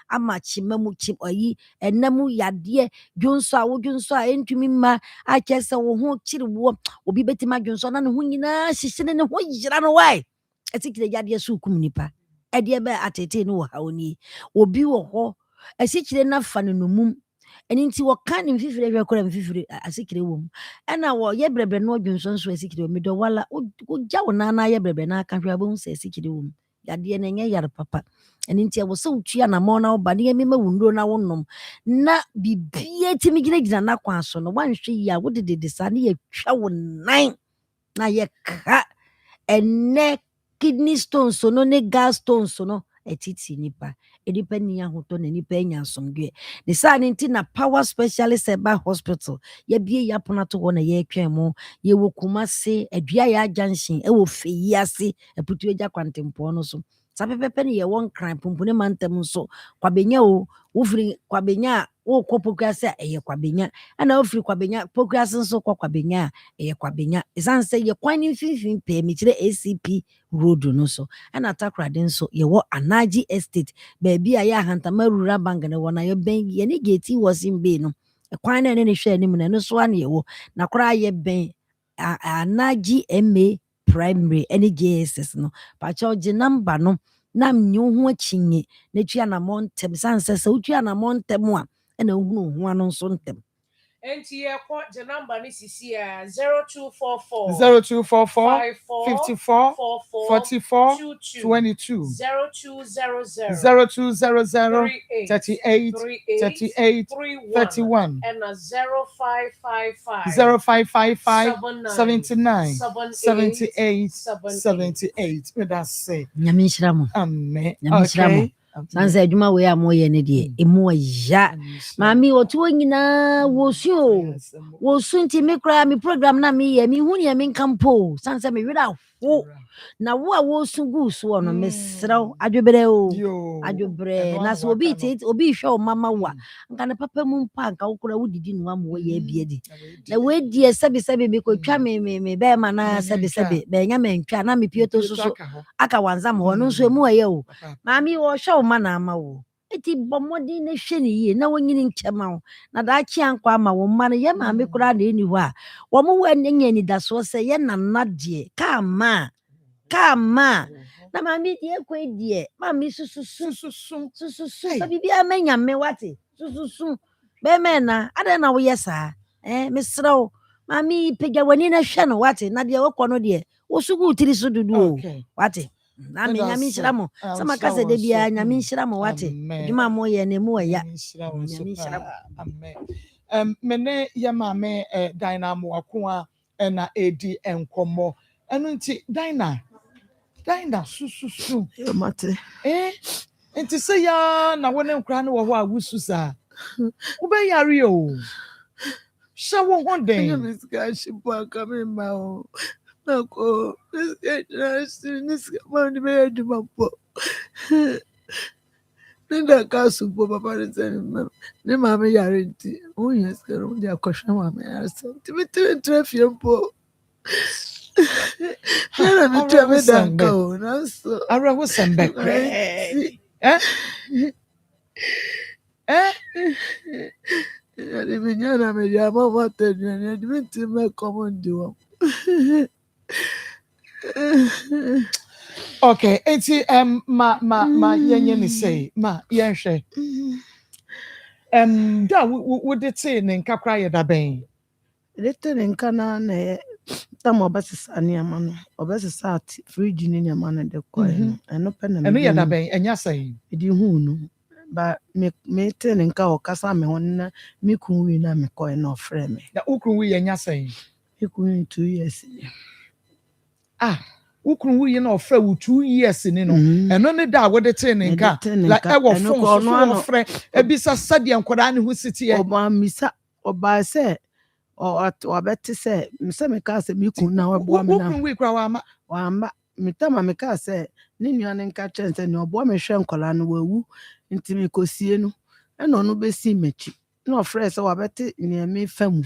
ama kyima mu ayi ɛna mu yadeɛ dwonso a wodwonso a ɛntumi mma akyɛ sɛ wo ho kyere woɔ obi bɛtumi adwonso na ne ho nyinaa hyehyɛ ne ho yera no wae ɛsikire yadeɛ so wokum nipa ɛdeɛ bɛ atete no wɔ haw nie obi wɔ hɔ asikire na fa no nomum ɛno nti wɔka ne mfifire hwɛ kora mfifire asikire wɔ mu ɛna wɔyɛ brɛbrɛ no ɔdwonso nso asikire wɔ mu medɔ wala wogya wo nana yɛ brɛbrɛ no aka hwɛ abɛhu sɛ asikire wɔ mu yadeɛ no ɛnyɛ yare papa ɛno nti ɛwɔ sɛ wotua namɔ na woba ne yɛmema wo nnuro na wonom na bibia timi gyinagyina no akwan so no woanhwɛ yi a wode dede saa ne yɛtwa wo nan na yɛka ɛnɛ kidney stones no ne gas stones no etiti nipa edipa ni ahoto na nipa enya nsomdwe ne sa ne nti na power specialist eba hospital ya bie ya pona to wo na ye twen mo ye wo Kumase adua ya junction e wo feyi ase eputu eja kwantempo no so sapepepe ne ye won kran pumpune mantem so kwabenya o wo firi kwabenya wo kopokase eye kwabenya ana wo firi kwabenya pokase nso kwabenya eye kwabenya isanse ye kwan ni finfin pe mi kire ACP road no so ana takrade nso ye wo Anaji estate baby aya hantama rura bank ne wona ye ben ye ni gate wosin be no kwan na ne hwe anim na no so ana ye wo na kora ye ben Anaji MA primary any JSS no pa cho je number no na mnyu ho achinye na tua na montem sanse se utua na montem a na hunu ho ano nso ntem enti ye ko the number ni sisi 0244 0244 54 44 22 0200 38 31 and 0555 0555 79 78 78 with that say nyame nhyira mo amen nyame nhyira mo sanse adwuma we amoye ne de emu ya mami otuo nyina wosu nti me kra me program na me ye me hu ne me nkampo sanse me wira ho na wo a wosu gu so no mesrew adwebere o adwebere na so obi tit obi hwe o mama wa nka ne papa mu mpa nka wo kra wudidi no am wo ye biedi na we die sebi me ko twa me be ma na sebi be nya me ntwa na me pieto so aka wanzam ho no so emu aye o mami wo hwe o ma na ama wo eti bomodi ne hwe ne yie na wonyini nkyema wo na da chi ankwa ama wo ma no ye mami kra na eni ho a wo mo wa nya ni da so se ye nana de kama na mami die kwe die mami susu bibi amenya me wate susu be me na ada na wo yesa mesrew mami pega wani na hwe no wate na de wo kɔ no de wo sugu tiri so dudu o wate na me nyame nhyira mo sama kase de bia nyame nhyira mo wate dwuma mo ye ne mo ya nyame nhyira mo amen mene ya mame dynamo akoa na edi enkomo enu nti Dina susu mate nti se ya na wone nkra ne wo ho awusu sa wo be yare o sha wo ho den miska shipa kame ma o nako miska ma ni be duma po nenda kasu po papa ne ma me yare nti o yes kero ndi akosha ma me yare nti me trafie po Nana mi twa me danka o na so ara wo sembe ya mi nyana me ya mama tenu ya mi ti me command wo okay enti ma yenye ni say ma yenhwe da wo de te ne nkakra ye da ben lete ne nkana na tam obasisa ne amano obasisa fridge ni ne amano de ko eno pe na eno ye da ben enya say edi hu no ba me te ne nka o kasa me hon na me kunwi na me ko na ofre me na ukunwi enya say ekunwi 2 years ukunwi na ofre wo 2 years ni no eno ne da wo de te ne nka la e wo fon so ofre ebisa sade enkoda ne hu siti e oba misa oba se o beti se mse me ka se mi kun na webo me na ukunwi kra wa ama mitama me ka se ni nua ne nka chense ne obo me hwe nkola no wawu nti me kosie no e no no be si mechi na ofre se wa beti ne me famu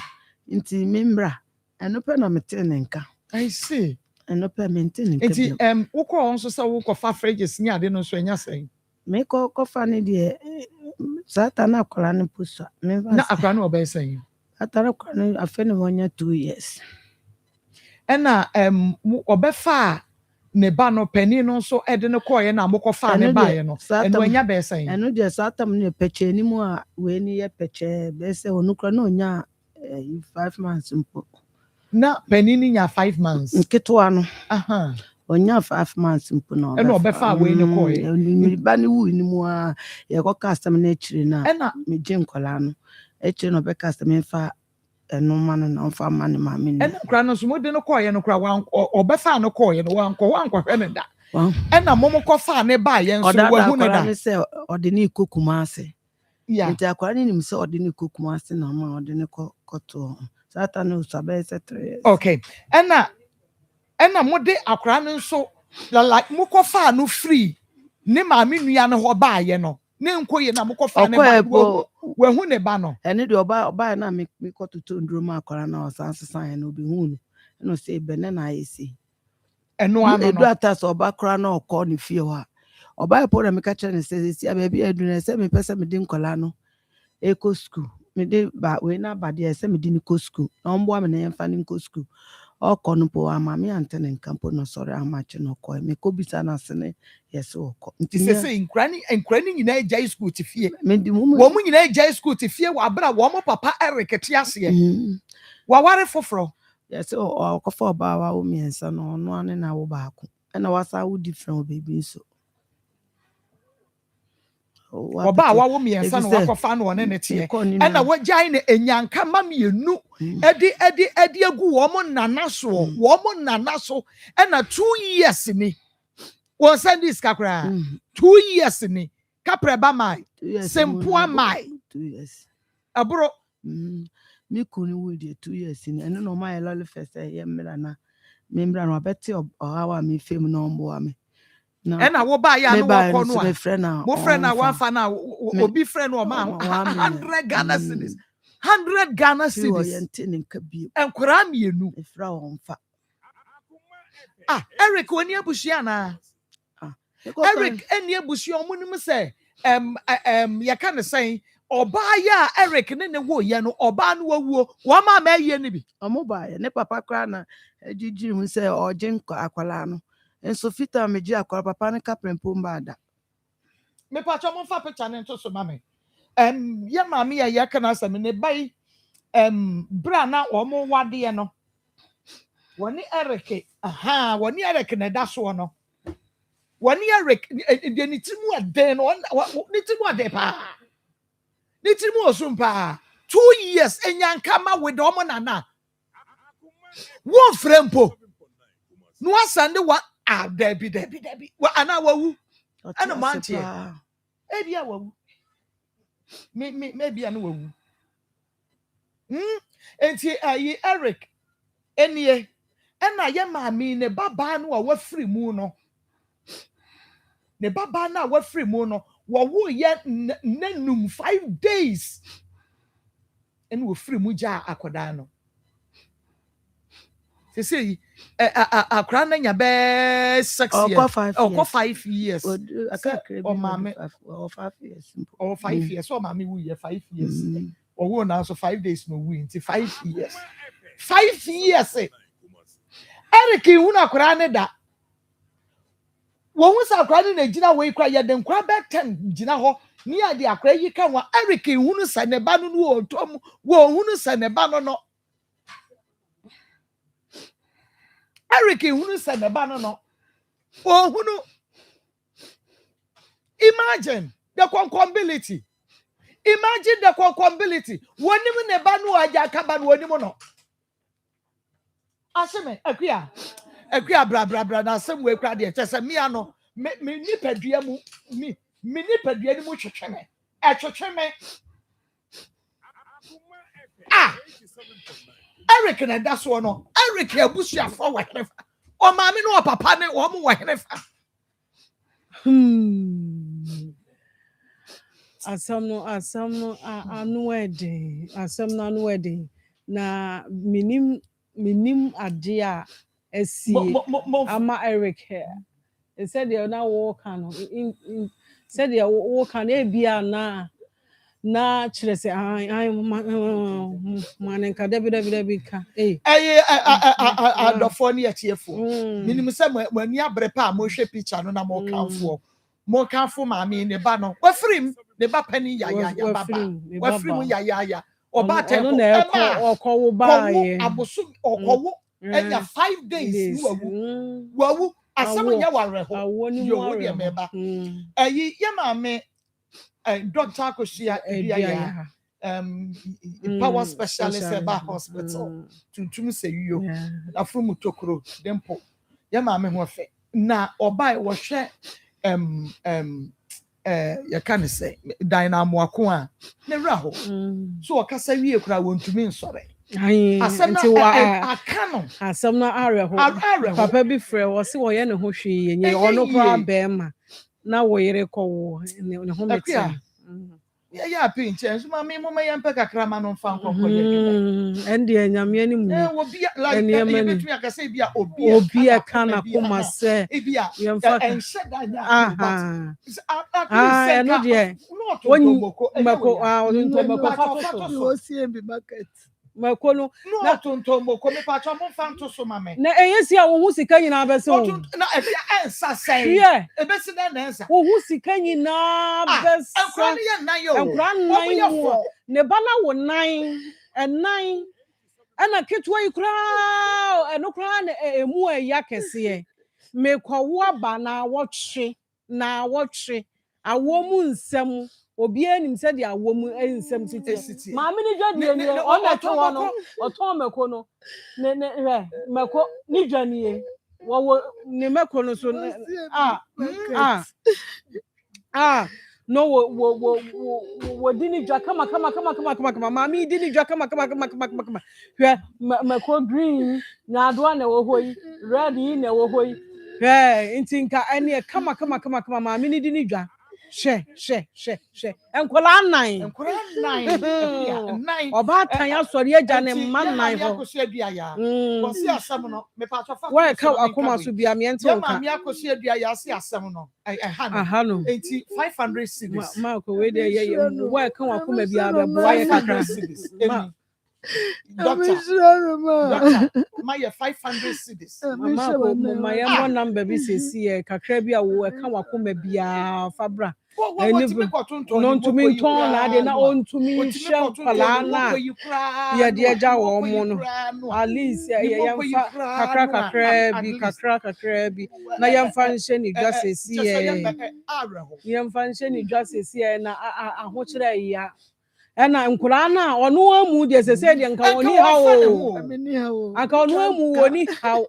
nti me mbra eno pe na mete ne nka I see eno pe me nte ne nka nti ukọ nso se wo ko fa fridges ni ade no so enya sai me ko fa ne de satana akola ne puso me na akra no obe sai atara kwa no afene wonya 2 years ena obefa ne ba no pani no so ede ne koye na mokofa ne ba ye no eno anya be san eno de satam ne peche ni mu a we ni ye peche be se onukra no nya 5 months mpo na pani ni nya 5 months nketwa no onya 5 months mpo no eno obefa we ne koye ni ba ni wu ni mu a ye ko custom na chiri na me jenkola no eche no be customer fa eno manu na fa manu ma me eno kra no so mo de no koye no kra wan obefa no koye no wan hwe ne da ɛna momokɔ fa ne ba yɛn so wahu ne da sɛ ɔde ne kɔ Kumase yeah nti akwara ne nim sɛ ɔde ne kɔ Kumase na ma ɔde ne kɔtɔ sata no so abɛyɛ sɛ 3 years okay ɛna mode akwara no nso like mokɔ fa no free ne maame nua no hɔ baayɛ no ne nkɔyɛ na mokɔ fa ne ba wahu ne ba no ɛne deɛ ɔba na mekɔtotɔ nduro ma akwara na ɔsan sesan no obɛhu no ɛna ɔsɛ bɛnɛ na ayɛ sei ɛno ano edu ata sɛ ɔba kora na ɔkɔ ne fie hɔ a ɔba ɛpɔ na meka kyerɛ ne sɛ si baabi adu na sɛ mepɛ sɛ mede nkɔla no ɛkɔ school mede ba wei na abadeɛ sɛ mede ne kɔ school na ɔmboa me na yɛmfa ne nkɔ school ɔkɔ no po ama me ante ne nkampo no sɔre amakye no kɔ mekɔ bisa na se ne yɛsɛ ɔkɔ nti sɛ nkra ne nyinaa gya school te fie mede wɔn mu nyinaa gya school te fie wɔ abra wɔn papa Eric te aseɛ waware foforɔ yɛsɛ ɔkɔfa ɔbaa wa wo mmiɛnsa no ɔno ane na wo baako ɛna wasa wo different wo baby nso ɔbaa wa wo mmiɛnsa no wakɔfa no ɔne ne teɛ ɛna wagyae ne enyanka ma mmienu ɛde agu wɔn nana so ɛna 2 years ni wɔn sɛ dis kakra 2 years ni kaprɛba mai sempoa mai 2 years aburo me kunu wo de 2 years ni ɛno na ɔma yɛ lɔle fɛ sɛ yɛ mmra na membra no ɔbɛte ɔhawa me fam na ɔmboa me ɛna wo ba ya no wɔkɔ no a mo frɛ na wafa na obi frɛ no ɔma 100 Ghana cedis 100 Ghana cedis ɛnkora mmienu efra wɔn fa Eric oni abusua na Eric eni abusua ɔmo nim sɛ yɛka ne sɛn ɔbaa ya Eric ne wo yɛ no ɔbaa no wawuo wɔn ma ɛyɛ ne bi ɔmo ba yɛ ne papa kra na agyigyiri mu sɛ ɔgye akwala no enso fita meji akwara papa ne kaprempo mbada me pacho mo fa picture ne nto so mame ye maame ya yɛ kana asɛm ne bai bra na ɔmo wade no wɔne Eric wɔne Eric ne da so no wɔne Eric de ne timu aden no ne timu ade pa ne timu osum pa 2 years enyanka ma with ɔmo nana wo frempo no asande wa Debbie. Ana wawu. Ana manche. Ebi a wawu. Maybe ana wawu. Enti ayi Eric. Enie. Ena ye maami ne baba no a wafiri mu no. Ne baba na wafiri mu no. Wawu ye nanum 5 days. Enu wafiri mu ja akoda no. Say akra na nya be 6 years or 5 years or 5 years or 5 years so mama we 5 years or we now so 5 days no we into 5 years 5 years Eric hu na akra ne da wo hu sa akra ne na gina we kra ye den kra be 10 gina ho ni ade akra yi ka wa Eric hu no sa ne ba no no otom wo hu no sa ne ba no Eric hunu said the banner no. Oh, hunu. Imagine the concombility. Imagine the concombility. One even the banu aja kaban one mono. Aseme, akuya bra na some way crowd there. Just me ano me ni pedua mu me ni pedua ni mu twetweme. Twetweme. Eric na that's one no. Eric abusia for wa henefa. O maame no papa ne o mu wa henefa. Asam no anu wedding na minim ade a esi ama Eric here. He said they na walk no said they walk and e bia na kyerɛ sɛ manenka dabi ka adɔfoɔ ne yɛtiefo menim sɛ mani abrɛ pa a mohwɛ picture no na mokamfoɔ maame ne ba no wafirim ne ba pani yayaya baba wafirim yayaya ɔba tɛ ɔkɔwo baayɛ aboso ɔkɔwo ɛnya 5 days wawu asɛm nyɛ warɛ hɔ yɛ wo deɛ mɛba ɛyi yɛ maame Dr. Koshia Ibiaya, power specialist about hospital. To say you, a from Tokro, Dempo. Yama me wafe. na obai wɔhwɛ you can say dynamo ako a ne raho so okasa wie kura wontumi nsɔre asɛm na aka no asɛm na awerɛho papa bi frɛ wɔ se wɔyɛ ne ho hwee yɛ ɔno koraa bɛɛma na wɔyere kɔwɔ ne ho mete yeah, pinch, and so mammy, yam pekakram on Fanko. And the Yamian will be like me, I can say, be a can of Akoma say, and said that. Not yet. When you Mako out into Mako, see him be market. Makono na tontombo ko me patwa mo fanto so mame na eyesi a wo hu sika nyina beso na ensa sei e be sida na ensa wo hu sika nyina beso enkra ne nan yo enkra nan wo ne bana wo nan enan ana ketwa ikra eno kra na emu eya kese me kwawo aba na wotwe awo mu nsem obi anim se de awo mu nsem titi maami ni dwadie ni o na to no oton meko no ne meko ni dwanie wo ni meko no so no wo dini dwa kama maami dini dwa kama hwe meko green na ado na wo hoyi red yi na wo hoyi hwe ntinka ene kama maami ni dini dwa she enkola nine oba tan ya sori eja ne man nine ho ko se dua ya ko se asem no me pa so fa wa ka akoma so bia me ente onka ma ko se dua ya se asem no aha no 500 cedis ma ko we dey ye wa ka akoma bia be bo ya kakra Doctor, my 500 cedis. My number be say kakra bi a wo ka wakoma bia fabra. Non to me ton na de na on to me shell pala na ya de eja wo mo no at least ya kakra bi na ya mfa nhye ni dwa sesi ya mfa nhye ni dwa sesi na ahokyere ya ena nkura na ono amu de sese de nka woni hawo aka ono amu woni hawo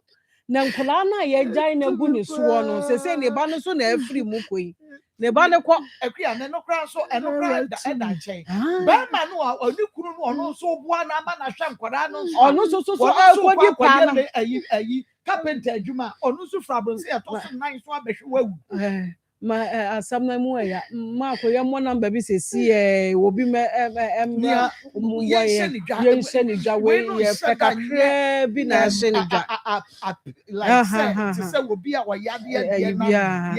na nkura na ye gyan na gu ni so no sese ne ba no so na afri mu koi ne ba ne kwa akua ne no kra so eno kra da nchen ba ma no oni kunu no ono so bua na ma na hwa nkura no ono so akodi pa na ayi carpenter adwuma ono so fra bronze ya to so nine so abehwe wawu ma asam na mu ya ma ko ya mo number bi sesi obi me mu ya ye ni dwa we ye pekakre bi na ye ni dwa like say obi a wa ya de na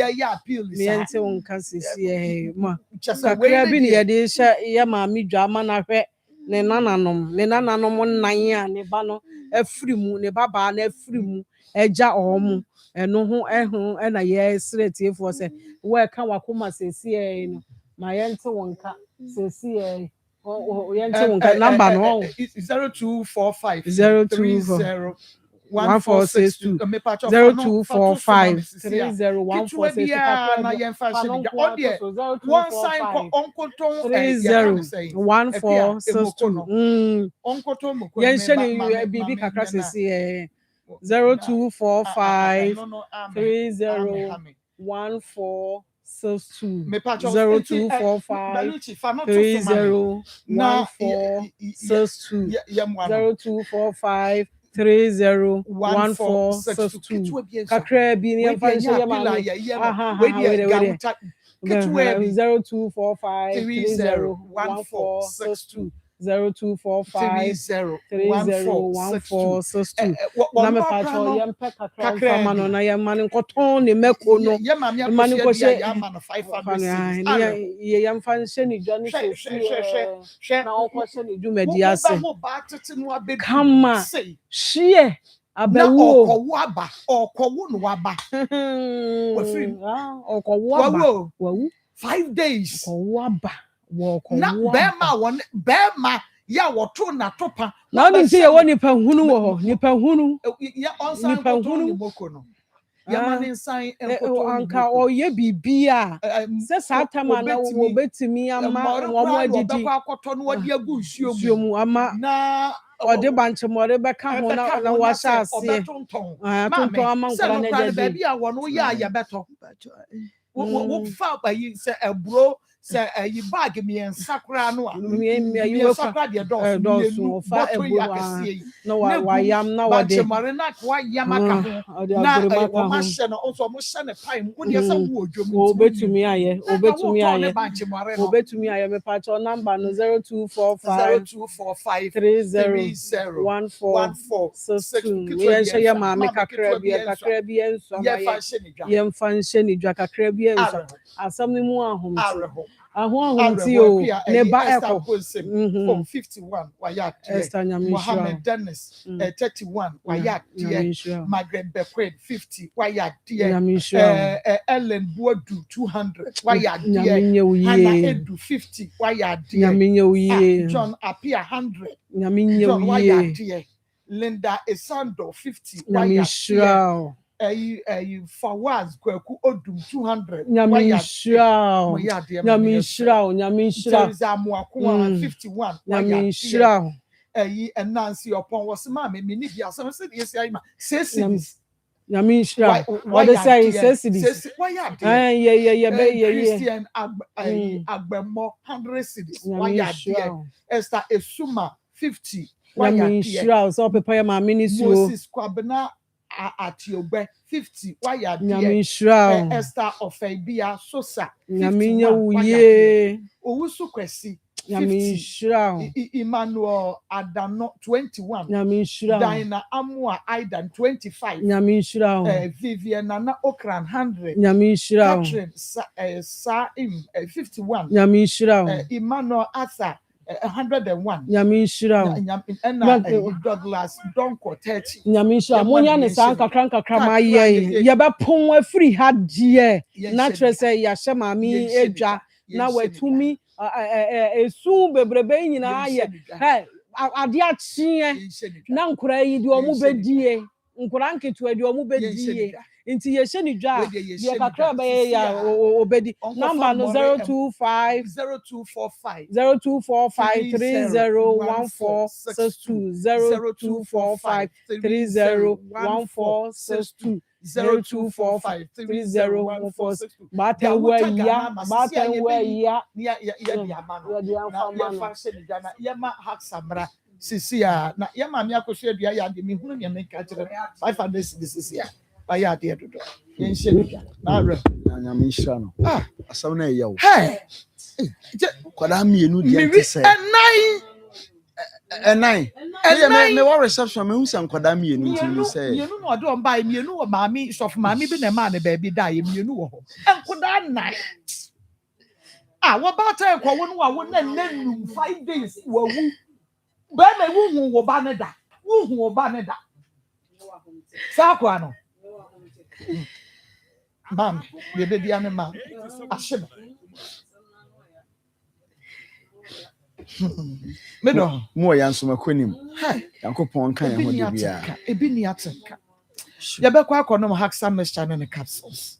ya appeal me ente won kan sesi ma kakra bi ni ye de sha ya ma mi dwa ma na hwe ne nananom nan a ne ba no afiri mu ne baba na afiri mu eja omu eno ho na ye sretie fo se we ka wakoma sesi no ma yente wonka sesi ye yente wonka number no 0245 020 1462 0245 301462 na ye mfa se de odie one sign ko onkoton 301462 onkoton mo ko yen hye bibi kakra sesi 0245 301462 0245 301462 0245 301462 kakra bi ni mfa hye ya ma 0245 301462 0245 301462 na me pa cho yem pe kakra ma no na yem man nkoton ne meko no man ko she ye yem fan she ni dwa ni she na o ko she ni dwuma di ase kama hye abawo okowo no waba okowo aba wawu 5 days okowo aba na bema ya woto na topa na oni nti ye woni pa hunu wo ho ni pa hunu ya onsan ko ni moko no ya mane san enkoto anka oye bibia se satama na wo betimi ama wo mo adidi akọtọ no wadi agu nsuo mu ama na ɔde bankyemɔre bɛka ho na wahyɛ aseɛ ɔbɛtontɔn tontɔn ama sɛ nkora no nokora no agya di baabi a wɔno yɛ a yɛbɛtɔ Mpacho, wofa ayi sɛ aburo sɛ ayi bag mmiɛnsa koraa no a mmiɛnsa koraa deɛ dɔɔso mmienu bɔtɔ yi akɛseɛ yi na wayam na wɔde bankyemɔre na wayam aka ho ɔde na agoroma ka wɔn ho ahyɛ no nso wɔn hyɛ ne pan mu wodeɛ sɛ wo odwom obetumi ayɛ obetumi ayɛ bankyemɔre no obetumi ayɛ mepakyɛ namba no 0245 0245 301462 yɛnhyɛ yɛ maame kakra bi yɛnsɔ ama yɛmfa nhyɛ ne dwa kakra bi yɛnsɔ asɛm no mu ahomti o ne ba ɛkɔ 51 wayɛ Esther adeɛ Mohammed Nyamishra Dennis 31 wayɛ adeɛ Margaret Bequid 50 wayɛ adeɛ Nyamishra Ellen Buadu 200 wayɛ adeɛ Nyaminya Hannah uye Edu 50 wayɛ adeɛ Nyaminya uye John Apia 100 Nyaminya John wayɛ uye adeɛ Linda Esando 50 wayɛ adeɛ Nyamishra Fawaz Kweku Odum 200 Nyamishra Nyamishra Teresa Muakwa 51 Nyamishra and Nancy upon was mammy mini dia some said yes I'm says Nyamishra what they say says why yeah Christian Agbemo 100 cities why Esther Esuma 50 Nyamishra so papa ma ministry Moses Kwabena at your 50 why Nyamishra Esther Ofebia Sosa Nyaminya uye Owusu Kwesi Nyamishra Emmanuel Adano 21 Nyamishra Diana Amua Aidan 25 Nyamishra Vivian Nana Okran 100 Nyamishra Catherine Saim 51 Nyamishra Emmanuel Asa 101 Nyamishra Douglas Donko 30 Nyamishra monya ne san kakra ma ye bepon afiri ha die na tre se ya hye maami edwa na watumi esu bebrebe nyina ye ade achie na nkura yi de omu bedie nkura nketu de omu bedie nti ye hye ni dwa ye kakra ba ye ya obedi number no 0245 301462 0245 301462 bata wa ya yama haksamra sisia na yama mi akosua dua ya de mi hunu me ka kire 500 sisia ba ya de dodo yen hye na re na me nhyira no asam na eya wo hey kwada mienu de ante se enai me wa reception me hu se kwada mienu nti se mienu no ode on bai mienu wo maami sof maami bi na ma na ba bi da ye mienu wo ho enkoda nai wo ba ta ekwo wo no wa wo na nanu 5 days wa wu ba me wu wo ba ne da wu hu wo ba ne da sa kwa no mam ye be dia me ma asheba medo mo ya nso makonim yankopon kan ya ho de bia ebi ni atenka ye be kwa akonom haxa mixture ne capsules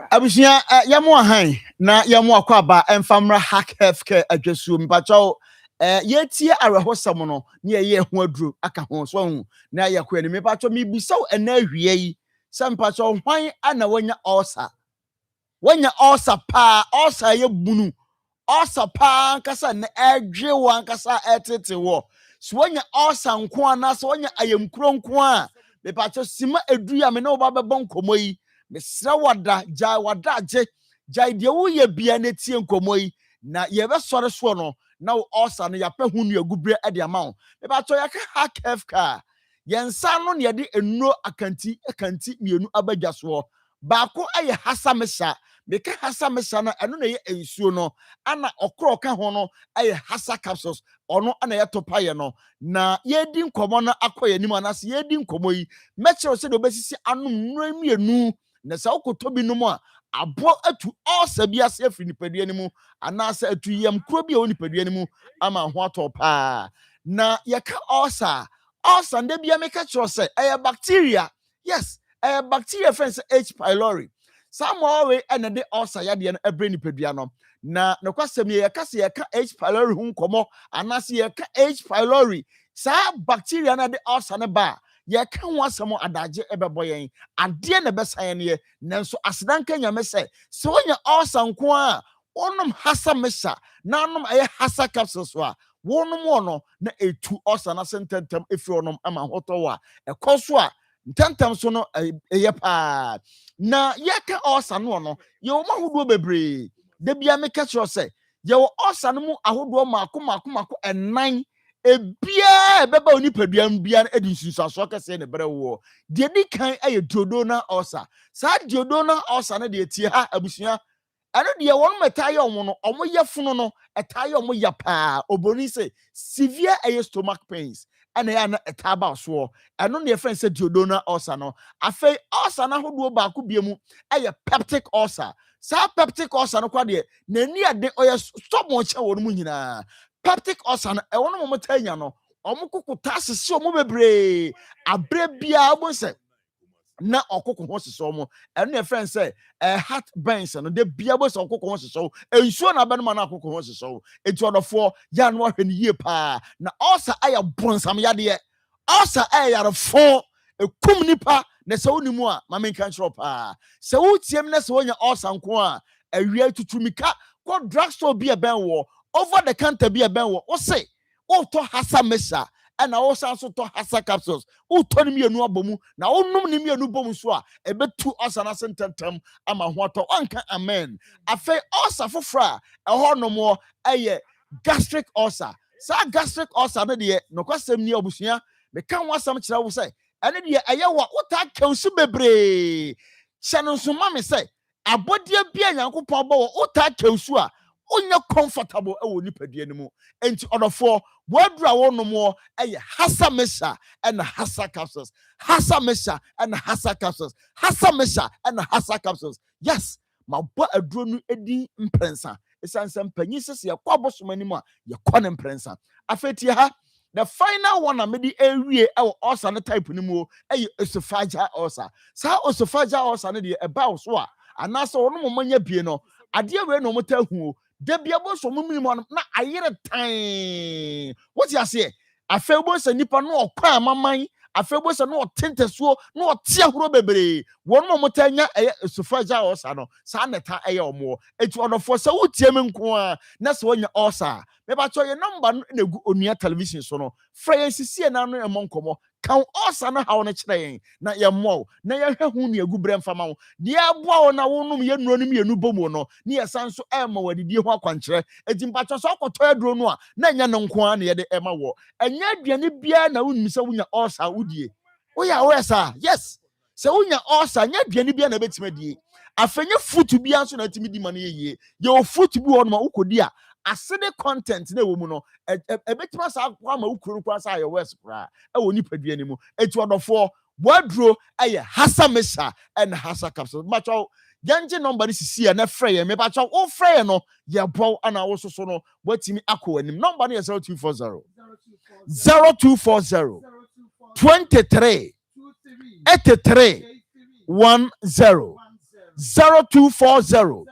abusia yamo ahan na yamo akwaba emfamra hack healthcare adwasuo mpacho yetie arehosam no ne ye ho aduro aka ho so hu na yakwa ni mpacho mibusaw ena ahwie yi se mpacho hwan ana wanya ulcer pa ulcer ye bunu ulcer pa kasa na edwe wan kasa etete wo so wanya ulcer nko ana so wanya ayemkuro nko a mpacho sima edu ya me na oba bebon komoyi mesra wada jai de wo ye bia na tie nkomoyi na ye be sore so no na osa no ya pa hunu agubre e de ama wo me ba to ya ka hack car yensa no ne de enuro akanti mienu abagya so ba ko aye hasamesa me ka hasamesa na eno na ye ensuo no ana okro ka ho no aye hasa capsules ono ana ye topa ye no na ye di nkomo na akoye nim ana se ye di nkomo yi meche se do besisi anum nnura mienu na sa okoto bi no mu a abo atu osa bi ase afiri nipadua ni mu ana sa atu yam kro bi a oni nipadua ni mu ama ho atopa na ye ka osa nda bia me ka kro se bacteria yes bacteria friends H pylori some way and the osa ya de no ebre nipadua no na no kwasem ye ka se ye ka H pylori hu nkomo anase ye ka H pylori sa bacteria na de ulcer ne ba ye ka ho asemo adaje ebebo yen ade na besan ye nanso asedanka nyame se wonya ulcer nko a onom hasa mesha na onom aye hasa capsules wa wonom wono na etu ulcer na sententem efi onom ama hoto wa ekoso a ntantam so no eye pa na ye ka ulcer no ye wo mahodo bebre de bia me catch you say ye wo ulcer no mu ahodo mako enan ebia beba oni paduam bia edi nsusuaso kese ne bere wo de di kan aye duodenal ulcer sa duodenal ulcer na de tie ha abusua ano de won meta ye omo no omo ye funu no eta ye omo ya pa oboni say severe aye stomach pains ana ya na eta ba so ano ne friend say duodenal ulcer no afei ulcer na hodo ba ko bia mu aye peptic ulcer sa peptic ulcer no kwa de nani ade oye stop mo che won mu nyina peptic ulcer no e wono mo tanya no omo kukuta asese omo bebre abre bia obo se na okoko ho sese omo eno ne friend say heart burns no de bia bo se okoko ho sese ensuo na be no na okoko ho sese enti odofo ya no ahwe ne yie pa na ulcer aya bonsam yade ulcer aya fo ekum nipa na se woni mu a ma men kan chiro pa se wo tiem na se wonya ulcer nko a awia tutumika ko drugstore bi e ben wo over the counter bi e ben wo say o to hasa mesha na o san so to hasa capsules o to ni mienu abomu na o num ni mienu bom so a ebetu ulcer na sententem ama ho to anka amen afa ulcer fofra ho no mo eye gastric ulcer sa gastric ulcer no de no kwasem ni obusua me kan wasam kira wo say ene de eye wa uta kewsu bebre hyano so ma me say abodie bia yankopon bo uta kewsu a onye comfortable ewo nipadua ni mu enti odofo wadura wono mo eye hasa mesha and hasa capsules hasa mesha and hasa capsules hasa mesha and hasa capsules yes ma bo aduro nu edi mprensa esansam panyi sese yakwa bosomani mu a yakwa mprensa afeti ha the final one amedi ewie ewo ulcer no type ni mu eye esophageal ulcer sa esophageal ulcer no de eba so a anase wono mo manya bie no ade we no mo ta hu de bia bo so mumini mo na ayere tan what you say afebo se nipa no okwa amaman afebo se no tentesuo no ote ahoro bebre won mo tanya esophageal ulcer no sa neta eye omo etu odofo se wutie me nko a na se wonya ulcer me ba cho ye number no na gu onua television so no francis na no emo nkomo kan ulcer no hawo no kire na ye mo na ye hwe hu ne agu bre mfama wo de aboa wo na wonum ye nuro nim ye nu bomu no ne ye san so ema wadidi ho akwankire etimpa so akoto aduro no a na nya no nko a na ye de ema wo enya aduane bia na wonum se wonya ulcer wodie oya wesa yes se wonya ulcer nya aduane bia na betima die afenye fruit bia so na timi di ma na ye ye fruit bi wo no ma ukodi a acidic content na wo mu no ebetima sa kwa ma ukuru kwa sa ye west pra e wo nipadua ni mu eti odofo waduro aye hasa mesha and hasa capsule macho yanji number ni sisi na frey me bacho o frey no ye bow ana wo so no watimi akọ anim number ni 0240 0240 23 83 10 0240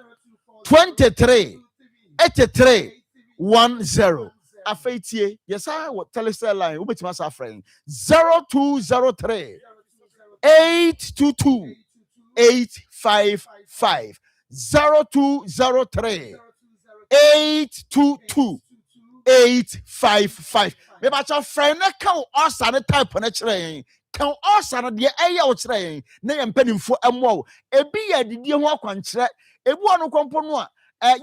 23 83 10 afetie yes I what telecell line ubetima sa friend 0203 822 855 0203 822 855 me ba cha friend na ka ulcer na type na kire kan ulcer na de eye o kire na ye mpanimfo emo ebi ya didi ho akwankire ebi onu kompo no a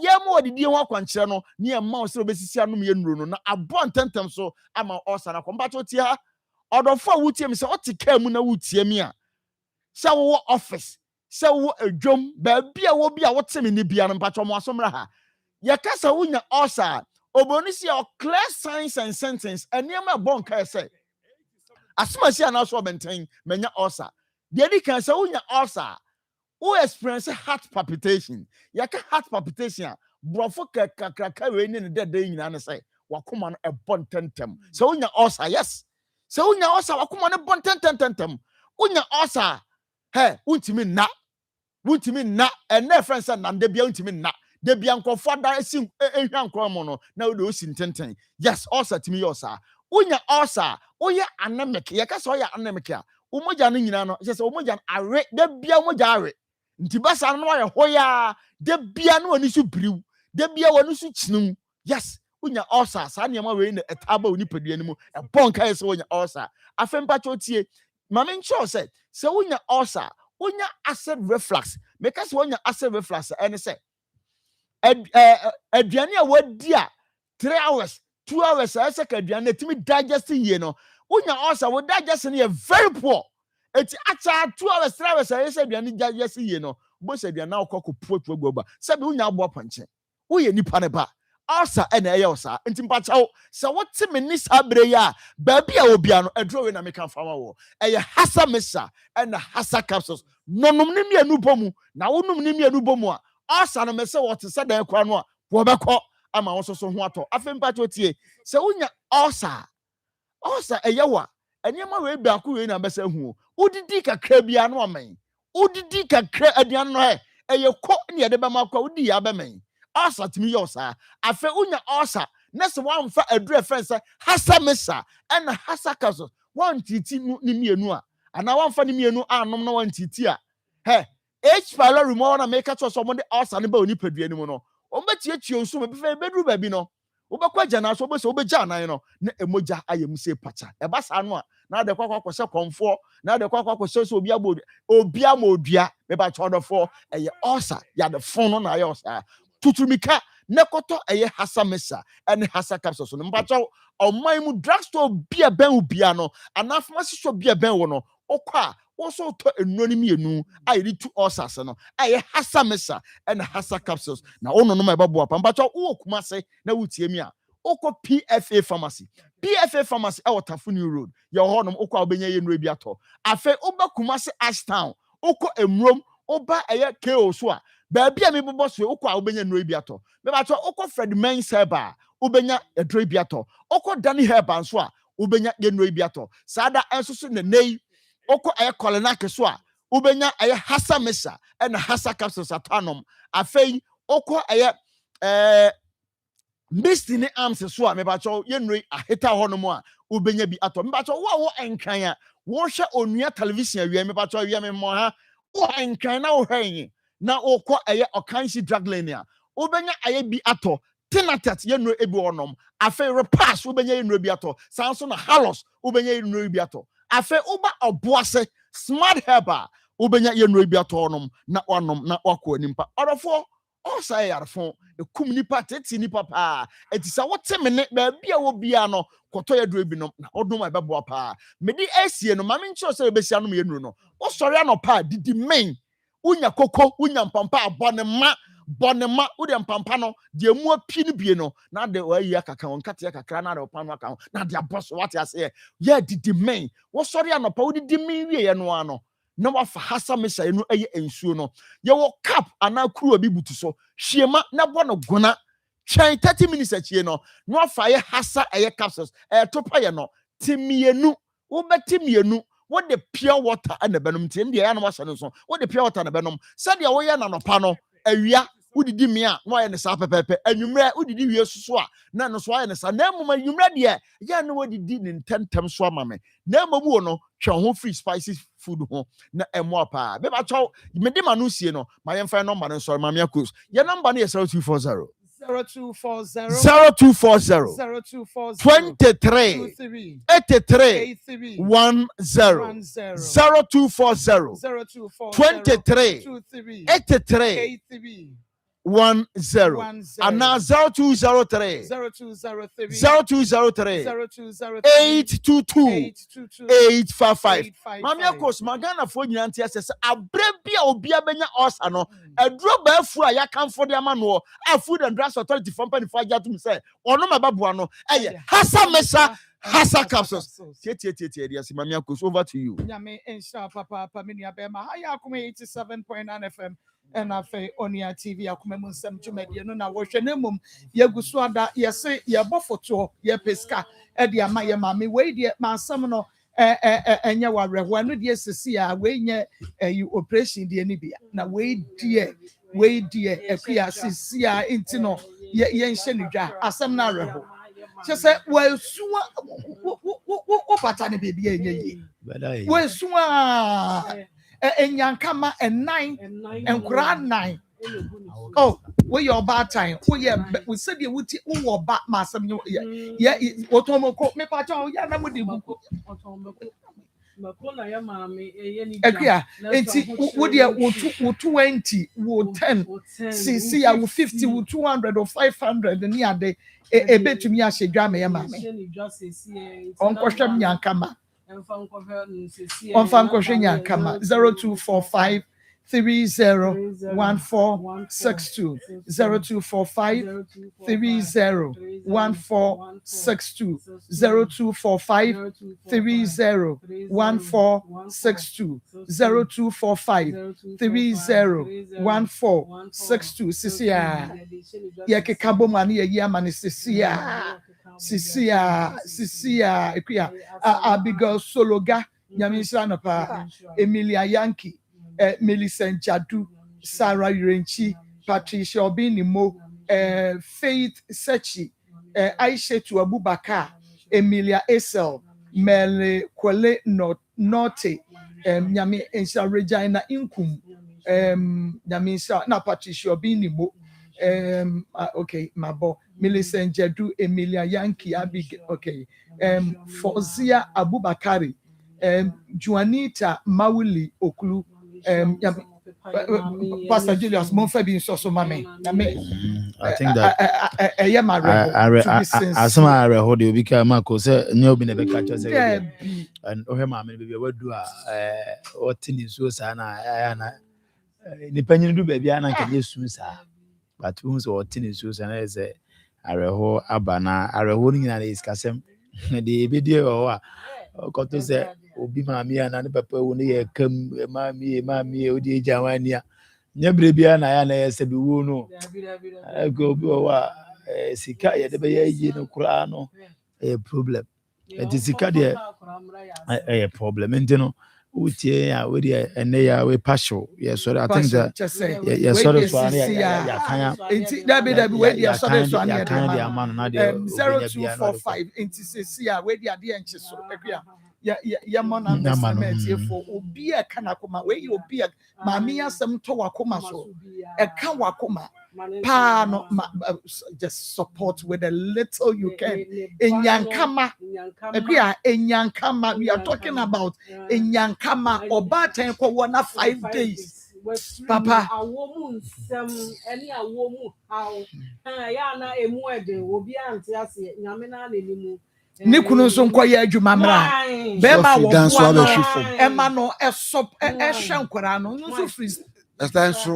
ye mo didi ho akwankire no ne ye ma o se obesisi anum ye nuro no na abo ntentem so ama ulcer na kompa cho ti ha odofo wutie mi se otika mu na wutie mi a se wo office se wo adwom ba bia wo bia wo temi ni bia no mpacho mo asomra ha ye kasa wunya ulcer obonisi o clear signs and sentence eniema bonka say asomasi ana so benten menya ulcer de di kan se wunya ulcer who experience heart palpitation ye ka heart palpitation brofo kakaka we ni de nyina ne say wakoma no ebontentem se wunya ulcer yes se wunya ulcer wakoma no bontentem wunya ulcer he wuntimi na ene friend say nande bia wuntimi na de biankofo da esi ehwa nkromo no na wo de osi ntenten yes ulcer timi yosa unya ulcer oye anemic ye ka so oye anemic a umoja no nyina no je se umoja are de bia umoja are nti basa no ye hoya de bia no ani su briw de bia wonu su chinum yes unya ulcer sa niam we na etaba oni padua ni mu e bonka ye se unya ulcer afempa chotie mama ncho se unya ulcer unya acid reflux make se unya acid reflux ene se aduane a wadi a 3 hours 2 hours I say aduane timi digest ye no unya ulcer wo digest no very poor eti acha 2 hours 3 hours I say aduane digest ye no bo se aduane akoko puotu agba se be unya abo panche wo ye nipa ne ba ulcer ene eye osa enti mpachawo se wo te me ni sabre ya ba bia obia no edro we na me kan fama wo eye hasa mesa ene hasa capsules nonom ne mienu bomu na wonum ne mienu bomu a ulcer no me se wo te se dan kwa no a wo bekọ ama wo so ho ato afempa chotie se unya ulcer eye wa enema we bia ko we na besa hu udidi kakra bia no amen udidi kakra aduan no eye ko ne de bema kwa udi ya bemen ulcer timi yosa afe unya ulcer na se wan fa adure friends hasa mesa and hasa kaso wan titi ni mienu a ana wan fa ni mienu anom na wan titi a he H pylori mo na make cho so mo de ulcer ne ba oni padua ni mu no o betietie nso me be beduru ba bi no wo bekwa jana so be ja nan no na emoja ayem se pacha e ba sa no a na de kwakwa kwose konfo na de kwakwa kwose so obi amodua me ba chodofo eye ulcer ya de fon no na ya ulcer tutumika nekoto eye hasa mesa ene hasa capsules no mbacho oman mu drugstore bia ben ubia no ana pharmacy shop bia ben wo no okwa also to enoni mienu ayiri two ulcers no eye hasa mesa ene hasa capsules na ono no mababo apa mbacho wo kumase na wutie mi a oko PFA pharmacy e Watafuni road ye honom okwa obenya ye nro bi ato afa oba kumase Ashtown oko emrom oba eye KO so a ba bia me bobo so okwa obenya nro bi ato me ba to oko Fred Men's Herba obenya edro bi ato oko Danny Herba so a obenya ye nro bi ato sada enso so ne nei oko eye Kolinak so a obenya eye hasa mesa and hasa capsules atanom afei oko eye Misty ne arms so a me ba cho ye nro aheta honom a obenya bi ato me ba cho wo enkan a wo hwe onua television awie me ba cho awie me mo ha wo enkan na wo hwan na okọ eye Okanshi drug lane a obenya aye bi ato tenatet ye nro ebi onom afa repass obenya ye nro bi ato sanso na halos obenya ye nro bi ato afa oba oboase smart herba obenya ye nro bi ato onom na onom na wakọ nimpa orofo osa yarfo ekum nipa teti nipa pa etisa wote me ne ba bia wo bia no koto ye dro bi no na odom abebo pa medi asie no mame ncho se besia no ye nro no wo sori anopa didi men unya koko unya mpampa bonema ude mpampa no de mu api ne bie no na de wayi akaka won kate akakra na de opano aka na de aboso what ya say ye didi men wo sori anopa udidi men wie ye no ano na wafa hasa mesa enu eye ensuo no ye wo cap ana kuru obi butu so hwiema na bo no gona twen 30 minutes achie no na wafa ye hasa eye capsules topa ye no timienu wo betimienu what the pure water and the benum tin the animal so what the pure water and the benum said the way na no pa no awia udidi me a no aye ne sa pepepe anwumre udidi wie suso a na no so aye ne sa na mum anwumre de ya no udidi ne tentem so amame na mamu no twa ho free spicy food ho na emo pa be ba chaw me de ma no sie no ma ye mfa number no so ma me akos ye number no ye 0240 0240 23 83 10 0240 23 83 10 and now 0203 822 855 Mami akos magana fo nyina ntia sese abrebia obia benya osa no aduro ba afu a yakamfo de ama no a food and drugs authority for company for ajatum say ono mababoa no eye hasa mesa hasa capsules tie dia si mami akos over to you nyame ensha papa menu abema haya akoma 87.9 FM and afa Onia TV akoma mu nsem dwumade no na wo hwe na mum ye gusu ada ye se ye bofoto ye peska e de ama ye mame we de ma nsem no enya warehwa no de sesi a we nya operation de ni bia na we de we dear Equia Sisia intino yen shenija asem na reho. She said, well, sua what patani baby ye. Well, sua enyankama and 9 and grand 9. Oh, we your bad time. We said you would or bat massam. Yeah, what me pato, ya na mudi buku. Ekia, would you 20, would 10, see, I would 50, would 200 or 500, and yeah, they a bit to me as a drama, Uncle Shem Yankama. On Fanko Yankama 0245 301462 0245 301462 0245 301462 0245 301462 Sisia Yake Kabomani Yamani Sisia Equia Abigail Sologa Yamishanapa Emilia Yankee Millicent Jadu, Sarah Yurenchi, Patricia Obinimo, Faith Sechi, Aisha Abubakar, Emilia Esel, Mele Kwele Norte, Nyami Ensa Regina Inkum, Nyami na Patricia Obinimo, okay, Mabo, Millicent Jadu, Emilia Yankee, Abigail, okay, Fozia Abubakari, Juanita Mawuli Oklu, Pastor Julius Monfabi so mame. I think that as my hold you become Marco say no be never catch us and oh mammy baby what do what thing is so sana depending do baby and can just soon sir but who's what thing is so sana is a reho abana a reholding in is casem the video or got to say obi mami ana ne papa wo ne ye kam mami odi jawania nya brebia na ya na yese bi wo no go bi wa sika ye de be ye no kura no problem it is sika de problem ntino utie ya we de ene ya we partial yes so I think that yes so so ya kan that we de so so ya kan de amano na de 0245 into sia we de ade enche so ya mona na for obi e kana koma we obi mami asem to wakoma so e kan wakoma pa no just support with a little you can enyankama enyankama we are talking about enyankama obaten ko wona 5 days papa awomu nsem eni awomu hawo ya na emu ede obi ante ase nyame na nenimu ni kunu so nkoye adwuma mra be ma wo ema no esop ehwankwara no so free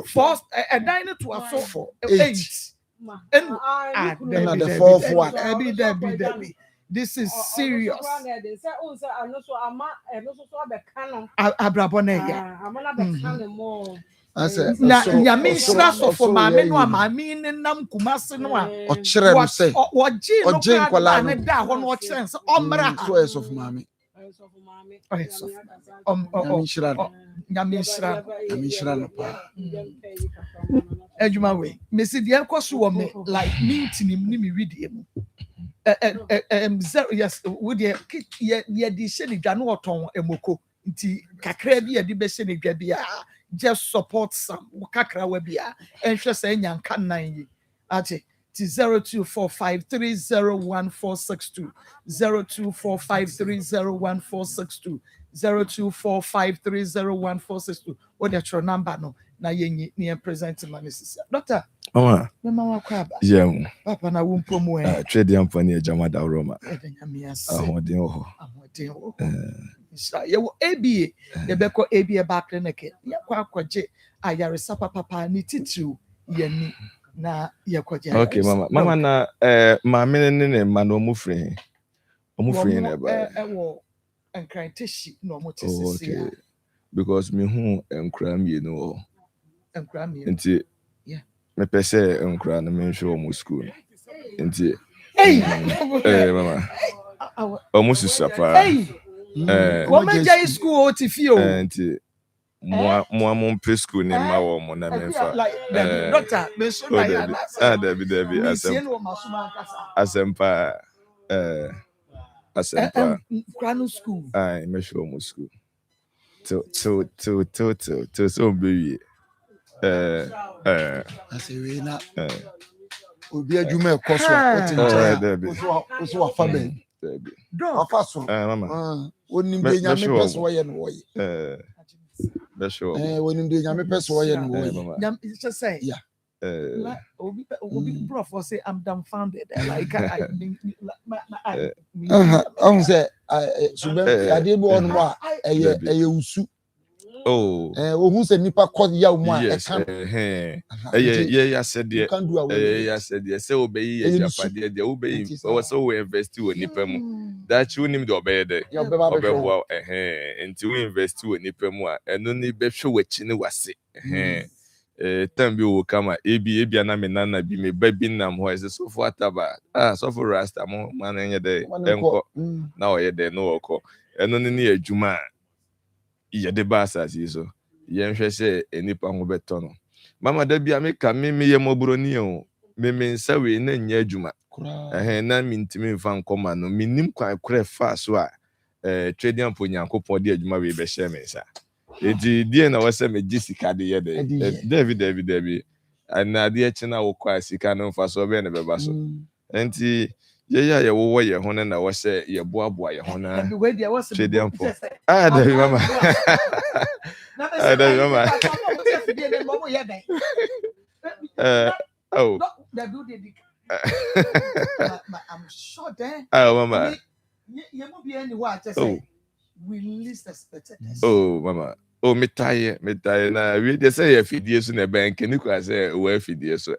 first a dine to a so 8 and the fourth one this is serious abrabone ya na nyamisra so for mame no amami ne nam kumase no a o kire no se oje nkwala ne da ho no o kire se omra so es of mame nyamisra no pa ejuma we mesi de enkoso wo me like meeting ni me read mu yes would ye di she ni dwa no oton emoko nti kakra bi ye di be she ni dwa bia just support some kakra wa bia enhwe say nyanka nan yi ati 0245301462 0245301462 0245301462 what your number no na yenyi ni present manisisa doctor mama wa kwaba yeah papa na wo mpomu trade ampani e jama da roma ahoden ho ye wo ABA ye beko ABA back clinic ye kwa kwaje ayaresa papa ni titu ye ni na ye kwaje okay mama na maame ne ma no mufre ne ba wo enkranteshi no motesisi okay because me hu enkra mi no nti yeah me pese enkra na me show mo school nti mama almost sapa woman jay school otifio nti Moi mon preschool ne ma wo mo na memfa. Like doctor, me so na ya na. Debbie asempa Grano school. Ai me show mo school. To so be Asiri na obi adwuma ekoso otinja so afa ben afa so mama onim de nyame pese wo ye no wo ye be sure onim de nyame pese wo ye no wo ye Nyam just say yeah like obi prof say I'm dumbfounded like I say so be ade bi on mo a eye usu ohun se nipa cause ya mo a e kan ya said ya said say obey ya japade de obey o so we invest we nipa mu that you nim de obey de obebo enti we invest we nipa mu a eno ni be hwe wachi ne wase tambi wo kama ebi na me nana bi me ba bi nam ho ese so for ataba so for rasta mo man enye de enko na o ye de no okọ eno ni adwuma ye de ba asase so ye nhwe se enipa ho beto no mama da bia me ka me ye mobroni o me nsa we na nya adwuma na me ntimi mfa nkoma no minim kwan kure fa so a trading po nyankopon de adwuma we be share me nsa edi die na wase me jisika de ye de David ana de china wo kwa sika no mfa so be na beba so enti ye wo ye ho na wase ye boaboa ye ho na trading po David mama David mama I'm sure then mama you mo be anywhere just we least expected this. Mama metaye na we dey say afidie so na bank ni kwa say we afidie so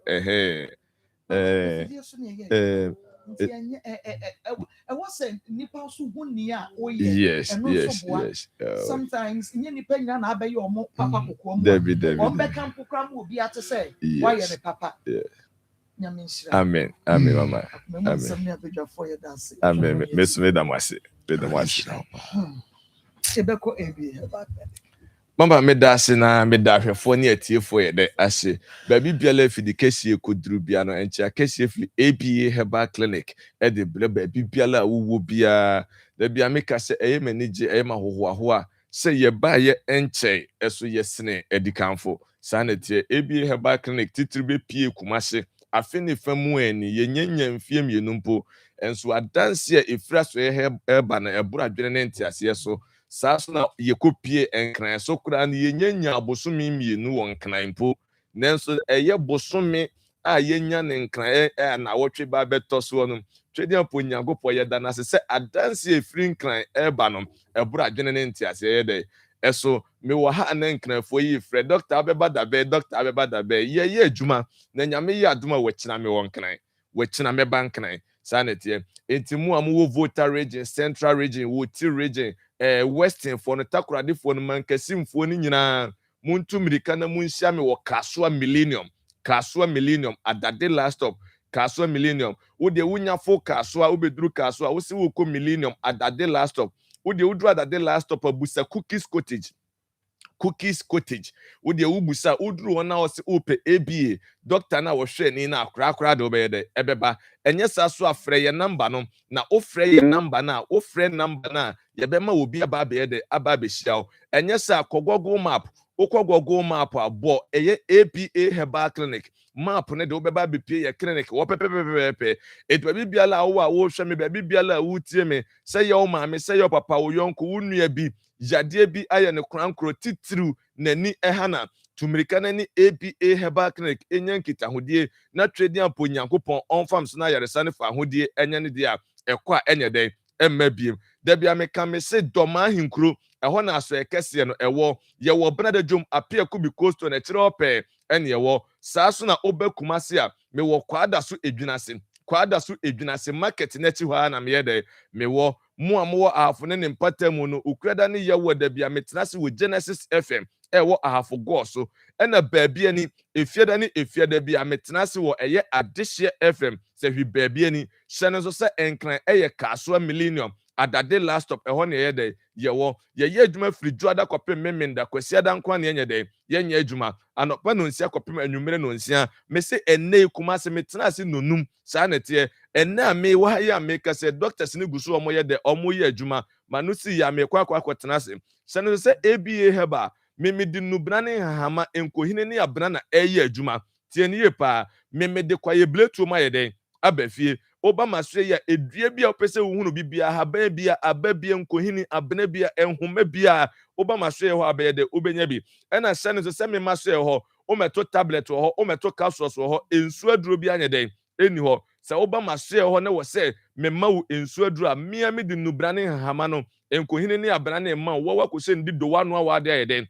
was a nipa so huni a oye yes sometimes nye nipa nya na abaye omo papa kokko mo David be kan kokra mo obi ate say why the papa Amen mama amen me damase ebeko ebi mama me da ase na me da hwefo ne atiefo ye de ase ba bibiala fidi kesie koduru bia no encha kesie fili ABA Herbal Clinic e de ble ba bibiala wo bia da bia me ka se eye manije eye mahoho a se ye ba ye enche eso ye sene edikanfo sanete ABA Herbal Clinic titribe pie kumase afeni famu ani ye nyanya mfie mienu mpo enso adanse e ifra so ye eba na ebura adwene ne ntiase so saso na yekopie enkran so kura na yenyanya abosomi mienu won nkran mpo nenso eye bosomi a yenya ne nkran na wotwe ba beto so no twedi ampo nyagopo ye da na se adanse efiri nkran eba no ebura adwene ne ntiase ye de eso me wo ha na nkranfo yi frɛ doctor abeba dabe ye adwuma na nyame yi aduma wachina me won nkran wachina me ban nkran sanete entimu amu wo Volta region, Central region, Woti region, Western for no takurade for no mankasim for ni nyina muntu mirika na munhia me wo Kasua Millennium adade last stop Kasua Millennium wo de wunya fo Kasua wo beduru Kasua wo se wo ko Millennium adade last stop wo de wudru adade last stop abusa Cookies Cottage wo de wubusa wudru wona wo se ope ABA doctor na wo hwe ni na akra de obeye de ebeba enye sa so afre ye number no na ofre ye number na ofre number na ye be ma obi aba be de aba be hia enye sa Google map Google map abo eye ABA Herbal Clinic map ne de obeba be pie ye clinic wo pepepepe etwa bibiala wo a wo hwe me ba bibiala wo tie me say yo maame say yo papa wo yonko wo nua bi yade bi aye ne krankro titiru nani ehana tumirika nani ABA Herbal Clinic enyan kitahodie na trading ampo nyankopon onfam so na yaresa ne fa hodie enyan ne dia ekwa enye den emma biem da bia me ka me se doma hinkro eho na aso ekese no ewo ye wo brada dwom apia kubi coast na kire ope ene ewo saa so na obakumase a me wo kwada so edwinase market na chi hwa na me yede me wo mu amwo ahafo ne mpatamu no ukrada ne ye wo da bia metenase wo Genesis FM ewo ahafo go so ena baabi ani efiada bia metenase wo eye adehye FM se hwi baabi ani hyene so se enkran eye Kasua Millennium adade last stop ɛhɔ ne yɛ dɛ yɛwɔ yɛyɛ adwuma firi dwoada kɔpem memenda kwasiada nkwa ne yɛnyɛ dɛ yɛnyɛ adwuma anɔpa no nsia kɔpem anwummere no nsia mese ɛnɛ kuma se metena ase nonum saa neteɛ ɛnɛ a me wɔ yɛ a meka sɛ doctors ne gu so ɔmo yɛ dɛ ɔmo yɛ adwuma ma no si ya me kwa tena ase sɛno sɛ ABA heba me di nubra ne hahama enkohine ne abna na ɛyɛ adwuma tie ne yɛ pa me de kwaye bletu ma yɛ dɛ abafie Obama so ya edua bia opese wuhunu bibia haban bia aba bia nkohini abena bia enhoma bia Obama so ho abeyede obenya bi ena sane so se me ma so ho o meto tablet ho o meto capsules ho ensu aduro bia nyeden eni ho se Obama so ho ne wo se me ma wo ensu aduro a mia me di nubrane hama no enkohini ne abena ne ma wo wa ko se ndi do wano wa de ayeden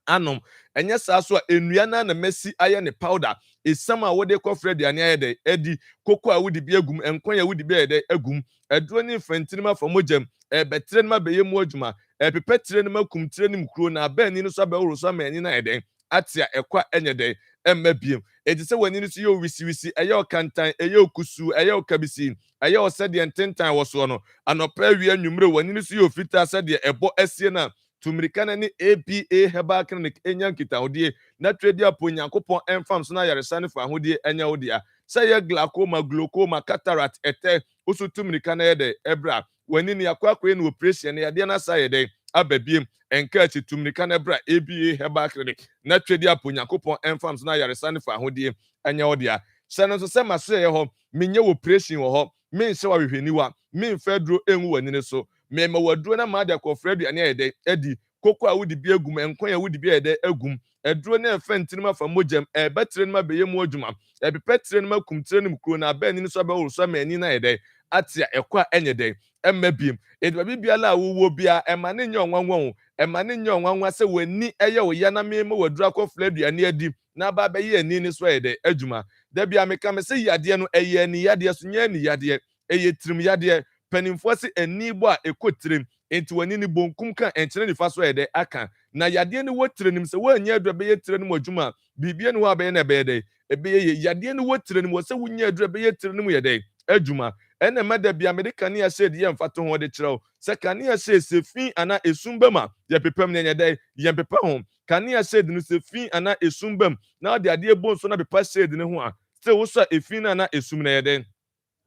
anom enye saa so a enua na mesi aye ne powder esam a wode kɔfrɛ de ane aye de edi koko a wodi bi agum enkwan a wodi bi aye de agum aduro ne mfantinima fa mogam betre ne ma beye mu adwuma pepetire ne makum tire ne mkuro na abani no so abɛworo so amani na aye de atia ekwa enye de emma biem edi sɛ wani no so yɛ wisi ɛyɛ okantan ɛyɛ okusu ɛyɛ okabisi ɛyɛ osɛde ententan wɔ so no anɔpa wi anwumre wani no so yɛ ofita sɛde ɛbɔ asie na tumirikana ni APA Herbal Clinic enyankita odie na trade apo nyankopon enfam so na yaresa ne fa hodie enya odia say glaucoma cataract ete osu tumirikana ye de ebra wani ni akwakwe na operation ya de na say de ababiem enka achi tumirikana ebra APA Herbal Clinic na trade apo nyankopon enfam so na yaresa ne fa hodie enya odia sene so se maso ye ho menye operation wo ho menhye wa hwehweniwa menfadro enwu wani ne so mema waduro na ma de akofra duane ayede edi koko a wodi bi agum enkon a wodi bi ayede agum eduro na efantinima fa mogam betre nima beye mu adwuma epepetre nima kumtire nim kuro na abani ni so abɛworo so mani na ayede atia ekwa enyede emma biem edba bibiala a wowo bia ema ne nye onwanwan ema ne nye onwanwan se wani eye wo ya na mema waduro akofra duane adi na ba beye ani ni so ayede adwuma da bia meka me se yade no eye ani yade so nya ani yade eye tirim yade penimfo se anibo a ekotirem enti wani ni bonkum kan enkyene ni fa so yede aka na yade ni wotirenim se wanya adura beye tirenim adwuma bibie ni wa beye na beye de ebeye yade ni wotirenim wo se wunya adura beye tirenim yede adwuma ene mada bia medikani ya shade ye mfato ho de kyerɛw se kani ya shade se fi ana esumbama ye pepam ne nyede ye pepa ho kani ya shade no se fi ana esumbam na de ade bonso na pepa shade ne ho a se wo so efi na esum na yede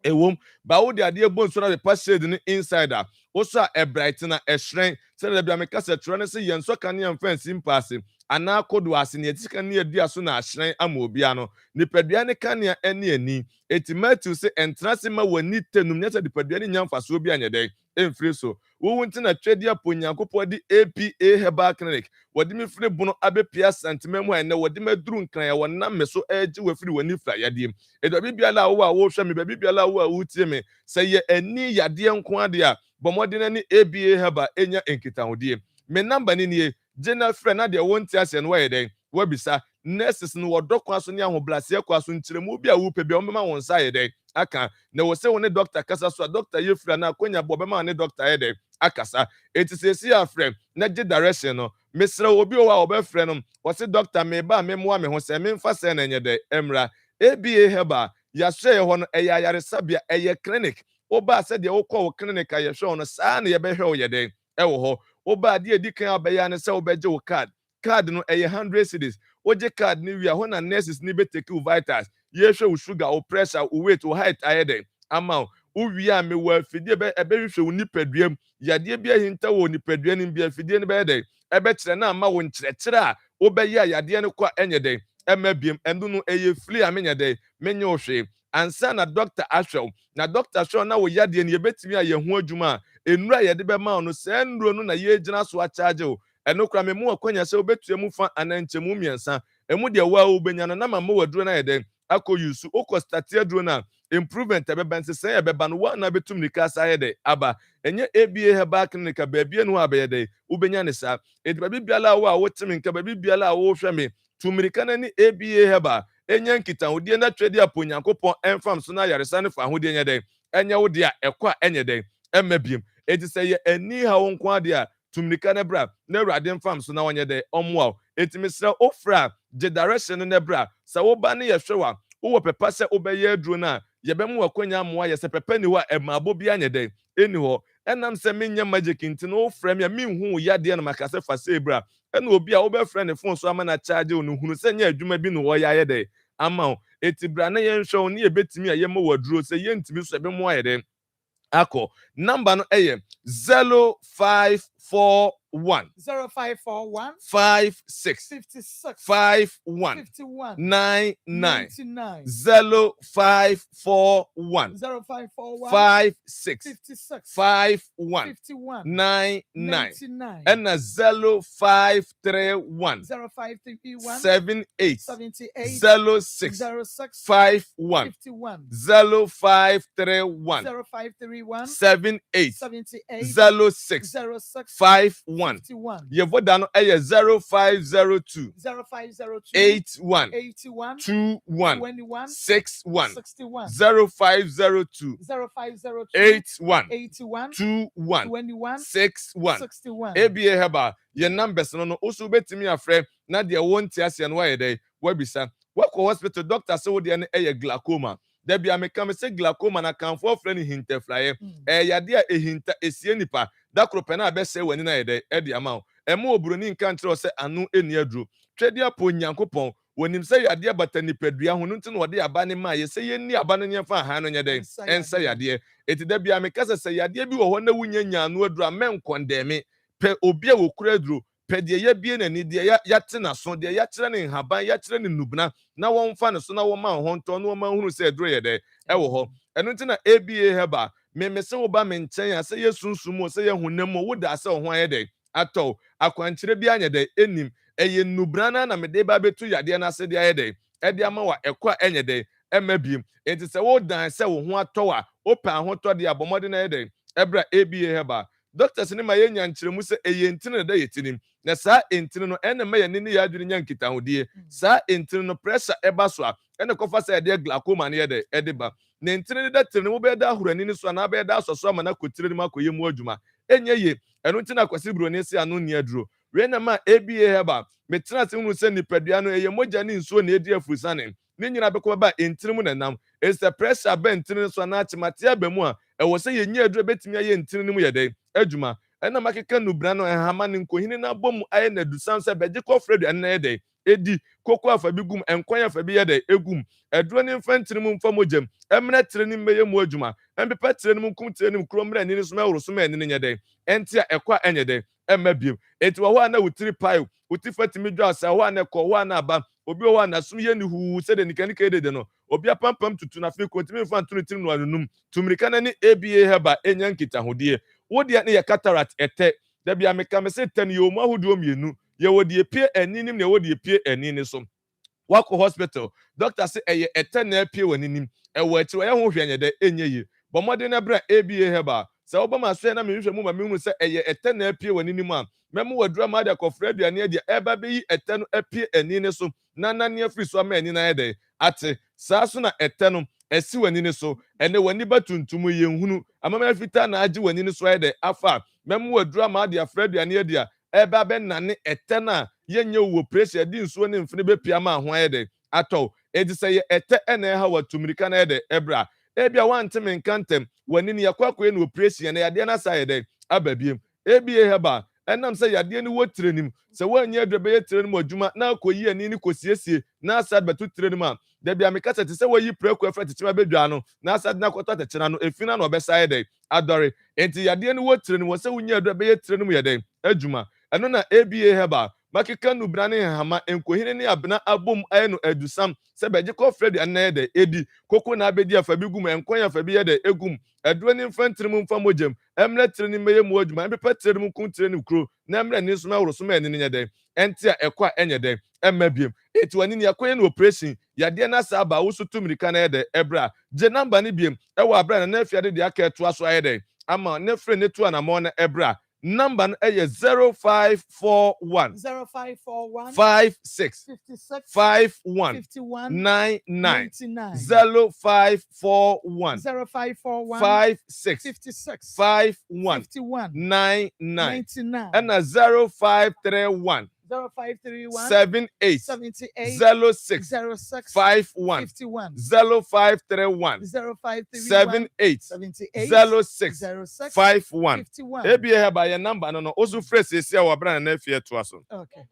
ewom ba wo de ade bonso na pepa shade ne insider wo so a bright na ehren se de bia meka se tro ne se yenso kani ya mfansi mpase ana kodo ase ne etika ne adua so na ahren ama obia no nipadua ne kania ene ani eti Matthew se entrase ma wani tenum ne se nipadua ne nyamfa so obi anyede emfiri so wo wunti na twedi aponyankopɔ di APA Herbal Clinic wodi me firi bono abepia santimemu ene wodi maduru nkran ya wona me so agi wafiri wani fra yade edo bibiala wo a wo hwɛ me bibiala wo a wo tie me se ye ani yade nko ade a bomode na ni APA Herbal enya enkitahudie me number ni nie general friend na de wonti ase no wayede wabisa nurses no wodokwa so ne ahoblase kwa so nkyeremu bi a wo pɛ bi o mema won sa yede aka na wo se woni doctor kasa so doctor yefra na akonya bo bema ne doctor yede akasa etisesi a friend na je direction no mesra obi o wa obefre no wo se doctor me ba me moa me ho se me mfa se na nyede emra ABA Herbal ya hwe ho no eya yaresabia eye clinic oba se de wo kɔ wo clinic a ye hwe no saa na ye behwe wo yede ewo ho oba de edikan abɛya ne se wo beje wo card no eye 100 cedis oje card ni wi a ho na nurses ni betake wo vitals ye hwe wo sugar wo pressure wo weight wo height ayede ama uwi a me wa fidie be hwe wo nipaduam yade bia hinta wo nipadua nim bia fidie ne be de ebe kyerɛ na ama wo nkyerɛkyerɛ a wo be ya yade ne kwa enye de ema biem endo no eye fli a menye de menye wo hwe ansa na doctor ahwew na doctor show na wo yade ne yebetimi a ye ho adwuma enura yede be ma no se nduro no na ye gyina so a charge wo eno kra me mu akwanya se obetuamu fa ananchemu miensa emu de wa obenya no na ma waduro na yede akoyusu okostatia duro na improvement ebeba nsese ebeba no wa na betum ni kasa yede aba enye ABA Herbal Clinic baabie no abeyede ubenya ne sa ediba bibiala wo a wotimi nka bibiala wo hwɛ me tumirika na ni ABA Herbal enya nkita hodie na twedi aponyankopɔn enfam so na yaresa ne fa hodie nyede enya wo de a ekwa enyede emabiem edise ye ani ha wo nko ade a tumirika na bra na awurade mfam so na wonyede omwa etimisra ofra je direction na bra sa wo ba ne ye hwewa wo pepa se obeye aduro na yebemu akonya moa ye se pepa ni wa emabo bia nyede eni ho enam se menya magic nti no frame ya minhu ya de na makase fa se bra ena obi a wo be frame ne phone so ama na charge no hunu se nya adwuma bi no wo ya ye de ama eti bra na ye nhwe ne ye betimi aye mo waduro se ye ntimi so be mo aye de ako number no 0541 0541 56 56 51 51 99 99 0541 0541 56 56 51 51 99 99 and 0531 0531 78 78 06 06 51 51 0531 0531 78 78 06 06 51 51 Yevoda no 0502 0502 81 81 21 21 61 61 0502 0502 81 81 21 21 61 61 ABA heba ye numbers no also betimi afre na de wonti ase no waye dey wabisa wako hospital doctor say wo de ne glaucoma da bia me kam say glaucoma na kan for friend hinteflaye yade a ehinta esie nipa da krope na abese wani na yede e de ama ema obroni nka ntre say anu eni aduro twede apo nyankopon wonim say yade bata nipadua ho nti no de aba ne ma ye say ye ni aba no nyefa ha no nyede ensa yade eti da bia me kasa say yade bi wo ho na wunya nyaanu aduro amen kondeme pe obi a wokura aduro pe de ye bie nani de ya te na so de ya kire ne haban ya kire ne nubna na won fa ne so na won ma ho nto na won ma hunu say aduro ye de e wo ho eno nti na ABA heba me se wo ba me nchen ya say yesunsum say ye hunam wo da say ho aye de atọ akwankyere bi anya de enim eye nubra na me de ba betu yade na se de aye de e de ama wa ekwa enye de emabiem enti se wo dan se wo ho atọ wa opa ho tọ de abomode na aye de ebra ABA heba doctors ni ma ye nyankyeremu se eye ntine da yetinim na saa entine no ene ma ye ne ya adwene nyankita hodie saa entine no pressure eba so a ene kofa se de glaucoma na ye de edeba na entine da tire mo be da ahurani ni so na be da asoso ama na kotire ni makoye mu adwuma enye ye eno ntina kwasi broni se anu ni aduro we na ma ABA heba metra se hunu se nipadua no eye moja ni nsuo na edi afusane ne nyina be ko ba entine mu nanam is the pressure be entine so na achimate abemu a ewo se ye nya aduro betimi aye entine mu ye de adwuma ena makeka nubra no hama ne nkohini na bom aye na dusan se beje ko fredu ena ye de edi koko afa bi gum enkwan afa bi ye de egum eduro ne mfantiri mu mfa mogem emre tire ne meye mu adwuma empepa tire ne mu kum tire ne kromra ni so ma woro so ma ni nye de entia ekwa enye de emabiem eti wo ho na wutiri pai wuti fatimi dwa sa ho na ko ho na aba obi ho na sum ye ni hu se de nikanika de no obi apampam tutu na fe kontimi mfa ntunu tiri no anunum tumrika na ni ABA heba enya nkita hodie wodi ne ye cataract ete da bia meka me se ten yo mu ahodo mienu ye wodi epie aninim ne wodi epie anini so wako hospital doctor say eye ete na epie waninim ewo echi ye ho hwanye de enye yi bomode na bra ABA heba se obama so na me hwehwe mu ma me hu se eye ete na epie waninim a memu wadura ma de kofra aduane ade eba be yi ete no epie anini so na ne afri so ama ani na ede ate saa so na ete no esi wanini so ene wani batuntum ye nhunu amama fita na agi wanini so ede afa memu wadura ma de afra aduane ade a eba be nane ete na yenye wo pressure di nsuo ne mfene be pia ma ho ede atọ edi se ye ete ene ha watumrika na ede ebra ebia wanteme nkantem wanini yakwakwe na operation na yade na sa ede ababiem ebia heba enam se yade ni wotrenim se wanye adrebe ye trenim adwuma na akoyi ani ni kosiesie na asad betu trenim a da bia mekasa te se wayi preko afra tetima bedwa no na asad na kwota techena no efina na obesa ede adore enti yade ni wotrenim wo se wanye adrebe ye trenim yede adwuma eno na ABA heba makika nubra ne hama enkohine ne abna abom aye no adusam se beje ko fredi anede edi koko na abedi afa bi gum enkwan afa bi yede egum aduro ne mfantiri mu mfa mogem emre tiri ne meye mu adwuma empepa tiri mu kun tiri ne kro na emre ne soma woro soma ene ne nyede entia ekwa enyede emmabiem eti wani ne yakoye no operation yade na sa ba wo so tumirika na yede ebra je number ne biem ewa abra na afiade de aka eto aso ayede ama ne fre ne to na mo na ebra number is 0541 0541 56 56 51 51 99 99 0541 0541 56 56 51 51 99 99 and 0531 0531 78 78 06 06 51 51 0531 0531 78 78 06 06 51 51. ebi here by your number no also phrase esi a wabra na afie to aso. Okay.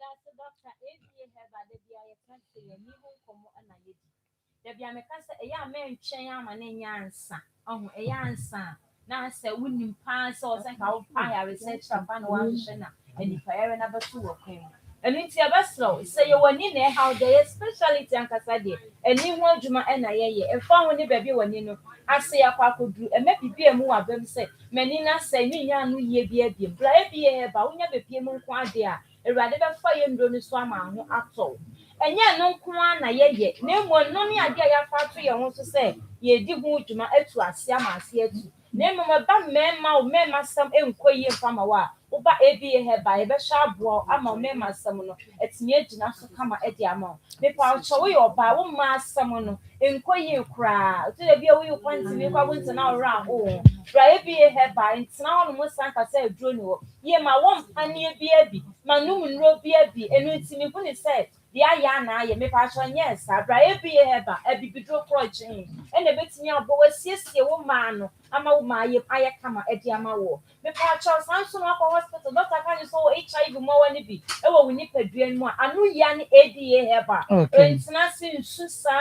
Na se wunim pa se o se ka wo pa ya research pa na wa hwe na anipa yare na beto wo kwen enu nti abeslo se ye wani na how the speciality ankasa de eni ho adwuma na ye efa ho ne baabi wani no ase ya kwa koduru emepipi emu wa bam se mani na se nyinya anu ye bia bia bra e bia he ba wonya bepie mu nko ade a ewrade be fa ye ndro ni so ama ho ato enye no nko na ye na emo no ne ade a ya fa to ye ho so se ye di ho adwuma atu ase ama ase atu na mama ba mema o mema sam enkoyie fama wa uba ebi he ba e be sha bo ama mema sam no etinye gina so kama e di ama me pa cho we oba wo ma sam no enkoyie kra to de bia we kwanti me kwa bunti na ora o ra ebi he ba ntina ono mo san ka se aduro ni wo ye ma wo mpane ebi abi ma num nro bi abi enu ntimi ku ni se dia ya na ye me pa cho yes abra ebi he ba abibidro project ene betimi abo wasiesie wo ma no ama wo ma ye aye kama edi ama wo me pa cho sanso no akọ hospital doctor kan so HIV mo wani bi e wo wini padua mu anu ya ni edi he ba entina sin susa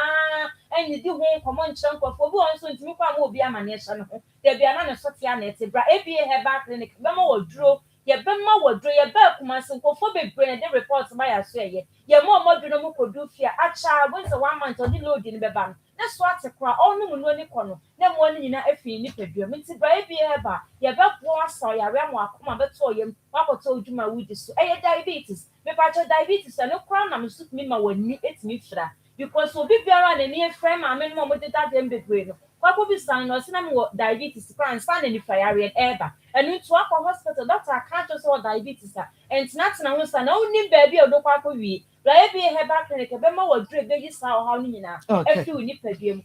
enyi di ho komo nkyerɛ nkɔfo bi won so ntimi kwa ma obi ama ne hye no de bia na ne so tia na eti bra ebi he ba clinic be ma wo duro ye be ma wo duro ye ba kuma sin nkɔfo bebre na de report ma ya so ye mo duro mo kodu fia acha bo se 1 month odi load ni be ba no na so atekwa onu mu no ni kono na mo ni nyina afi ni padua mti bra ebi he ba ye be bo aso ya we mo akoma be to ye wakoto odwuma wudi so diabetes me pa cho diabetes no kra na me so mi ma wani etimi fra because obi biara na ni frame ma me no mo de that dem bebre no kwako bi san no sina me diabetes kran san na ni fire eba enu to akọ hospital doctor ka cho so diabetes a entina ho san na oni baabi o do kwako wi ra ebi he ba clinic be ma wo dure be yi sa o ha no nyina afi oni padua mu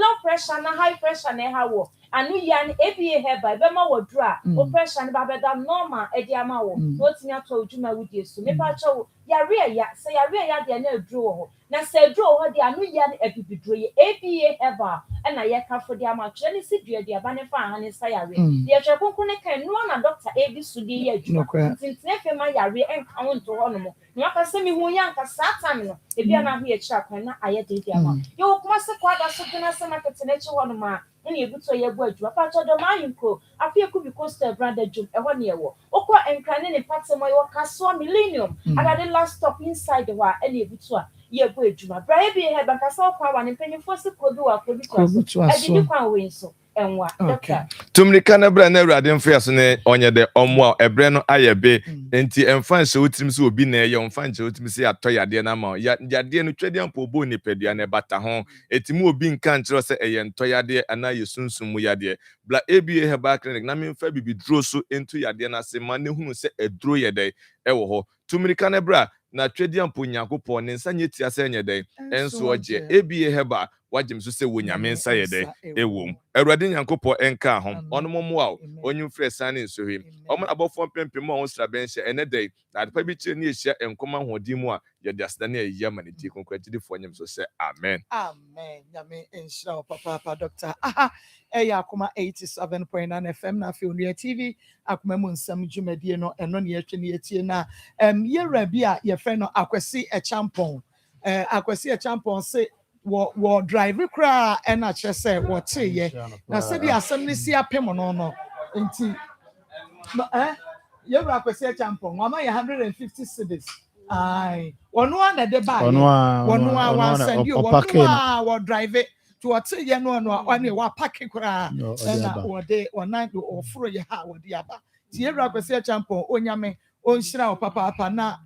low pressure na high pressure na ha wo anu ya ni ebi he ba be ma wo dure a o pressure ni ba be da normal e di ama wo no tinya to odwuma wudi esu me pa cho yare ya se yare ya de na aduro wo na se aduro wo de anu ya ni abibiduro ye ebi he ba na ye ka fo de ama tire ni si dua de aba ne fa ha ne sa yare ye twa konkon ne kan no na doctor ebi su de ye adwuma tintine fe ma yare enka won to ho no mo na ka se mi hu ya nka satan no ebi na ho ye kira kwan na aye de ama yo kuma se kwa da so de na se market na chi ho no ma na ebuto ye bu adwuma pa cho do ma yinko afie ku bi coastal brother jum e ho ne ye wo okwa enkane ne patem yo kaso millennium aga the last stop inside the wa na ebuto a ye bu adwuma bra e bi he ba kasa kwa wa ne mpanyimfo se kobi wa kobi to e di kwa we so enwa doctor tumrika na bra na awurade mfa yaso ne onye de omo a ebre no ayebe enti emfa nse otirim se obi na ye emfa nse otirim se ato yade na ma yade no twede ampo bo ni padua na bata ho etimu obi nka nkyero se eye nto yade ana ye sunsum mu yade bla ebie heba clinic na memfa bibidro so ento yade na se ma ne hunu se edro yede ewo ho tumrika na bra na twede ampo nyankopɔ ne nsa nyetia se nyede enso oje ebie heba wagem so se wonyame nsa yede ewom awurade nyankopɔ enka ho ono momoa onyum frɛ sane nsohwe omo abɔfo mpempem a on sra benhye ene dai na adepa bi kire ne ehia enkoma hodi mu a yede asda na eyiya maniti konkwatidifo nyem so se amen nyame enhira papa doctor eya Akoma 87.9 FM na Afionia TV Akoma mu nsam dwumadie no eno ne yɛhwe ne yɛtie na yɛwra bi a yɛfrɛ no Akwasi Echampon Akwasi Echampon se wo drive kra na kyerɛ sɛ wo teye na sɛ bi asɛm ne si apem no nti yɛwra Akwasi Echampon wama yɛ 150 cedis ai wono na de ba wono a wansan di wono wo drive to what ye no one wa pack kra na wo de onan do ofuro ye ha wo de aba ti Yewura Akwasi Echampon onyame onhyira wo papa na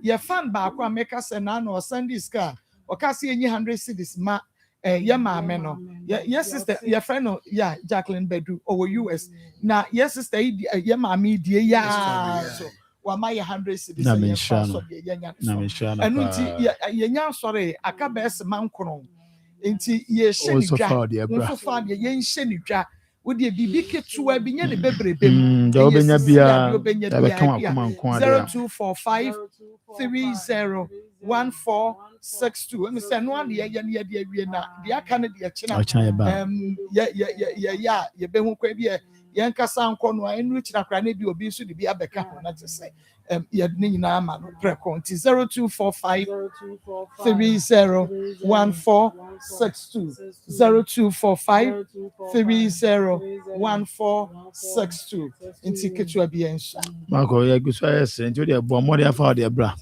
ye fan ba akwa meka se na no Sunday ska o ka se enyi 100 cedis ma ye maame no ye sister ye friend no ya Jacqueline Bedu o US na ye sister ye maame die ya so wa ma ye 100 cedis ye fa so ye nya so enu ti ye nya sore aka be se mankron enti ye hye ni dwa mfofa de ye nhye ni dwa Wodi bibi ketua bi nye ne bebrebe da obenya bia da be kan akoma nko ade 0245 301462 and say no ade ye ne de awie na de aka ne de china ye be hu kwa bi ye nkasa nko no enu china kra na bi obi nso de bi abeka ho na te say ye ne nyina ama no preko nti 0245 301462 0245 301462 nti ketua bi enso Marco ya gusa yes nti de bo mo de afa de bra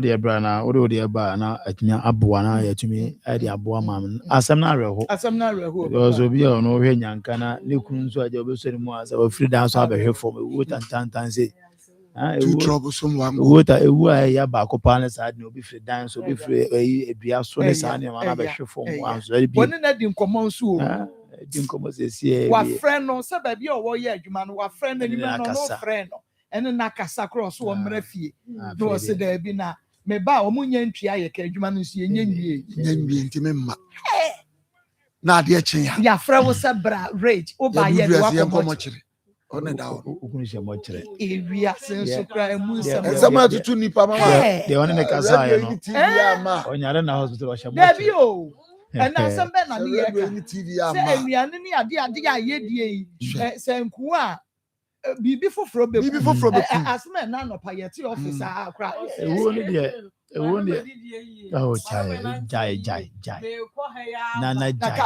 de bra na o de ba na atumi aboa na ya tumi e de aboa mam asem na reho because obi o no hwe nyanka na ne kunu nso aje obesori mu asa o free dance abehwe fom ewu tantan say two troublesome one ewu ya ba ko pa na sa de obi free dance obi free edua so ne sa ne ma na behwe fom anso ari bi woni na di nkomo nso o di nkomo se sie wa friend no se ba bi o wo ye adwuma no wa friend ni no friend no ene na kasa cross wo mra fie no se da bi na me ba o munya ntwia ye ka adwuma no so ye nwie nti me ma na ade chen ya fra wo se bra rage o ba ye wa ko chire one da okunu se mo chire ewia senso kra emu sama tutu nipa mama de one ne kasa ye no onyare na hospital o she mo chire o ena sembe na ni ye ka TV ama se enuane ni ade a ye die se nku a bibi foforo be asma na no pa ye ti office a kra ewo ni de oh jai nana jai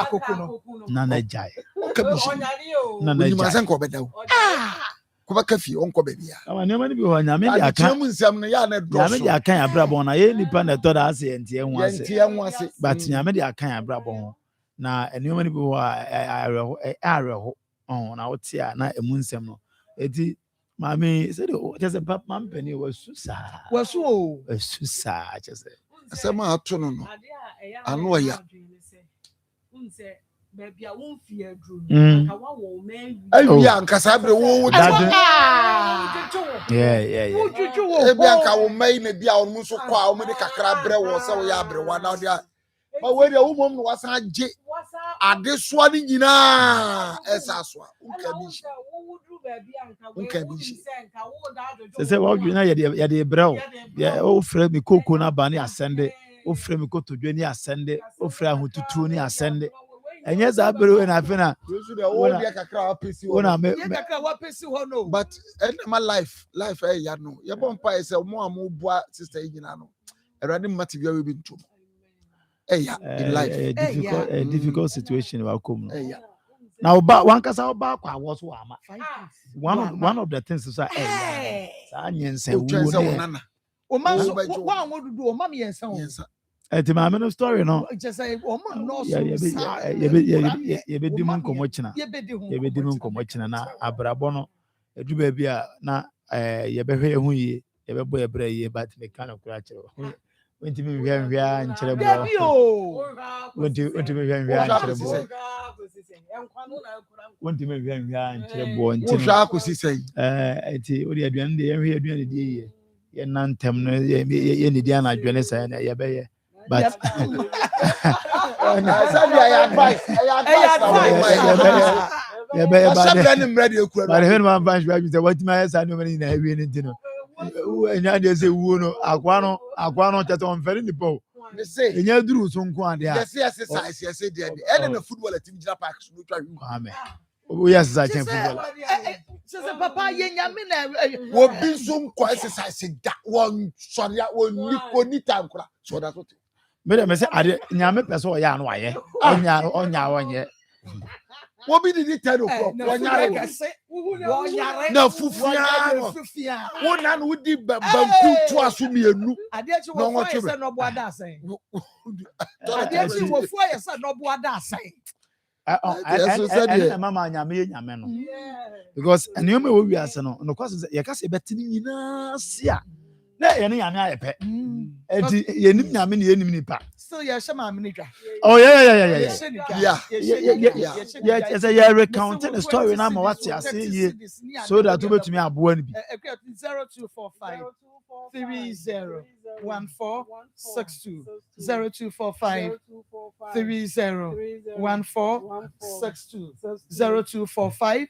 nana jai san ko bedaw ko ba kafi on ko be bia ama ne mani bi ho nya me de aka mu nsam no ya na do so nya me de aka ya bra bon na ye nipa na to da ase entie ho ase but nya me de aka ya bra bon na ene mani bi ho areho na wote a na emu nsam no eti mami said there's a pap man penny was susa just asema ato no no ano ya baby a won fear drum aka wa wo man awia nkasa bre wo ebi aka wo mai na bia wo mu so kwa wo de kakra bre wo se wo ya bre wa na dia ma we de wo mom no wasan je ade soa ni nyina esa soa se wa dwena ya de brɛ ya o frɛ mi koko na ba ne asende o frɛ mi kotodwe ni asende o frɛ ahotutu ni asende enye za bere na afina but my life ya no ye bompa ese mo amobua sister nyina no erade mati bia we bi ntom in life a difficult situation wa kom no now one kasa oba kwa was ama one of the things is sa nyense wo ne o ma wa wodudu o ma me yensa wo eti ma me story no just say o ma no so ye be di mun komo china na abrabo no edu ba bi a na ye be hwe hu ye ye be bo ye bra ye but me kind of kura chero wenti me hwehwea nkyere bo wenti me hwehwea nkyere bo wenti me hwehwea nkyere bo wo hwa akosi sei eti odi aduane de ye hwe aduane de ye nantem no ye ne di anadwene sai na ye be ye but advice but when man find you say what my say no many na ewie ni ntino enya de say wuo no akwa no tete on feri ni po me say enya duru so nko ade a yes de and the football team jira park so no twa hu amen o yes za chen football se papa ye nyame na wo bi so nko exercise da won soria won ni tankura so da so me say ade nyame pese o ya no aye onya wonye wo bi di 10 o'clock wonyare na fufia wo na no di banku to aso mienu ade chi wo fo yesa no bo ada asen ade chi wo fo yesa no bo ada asen mama nyame no because ene me wo wiase no no kwase ye kase betini nyina sia Na ye ne nyame ayepe. Edi yenim nyame ne yenim nipa. Still yeah, shama minidra. Oh yeah. Yeah. Yeah, recounting the story now what you say ye. So that you to me aboa ni bi. 0245 301462 0245 301462 0245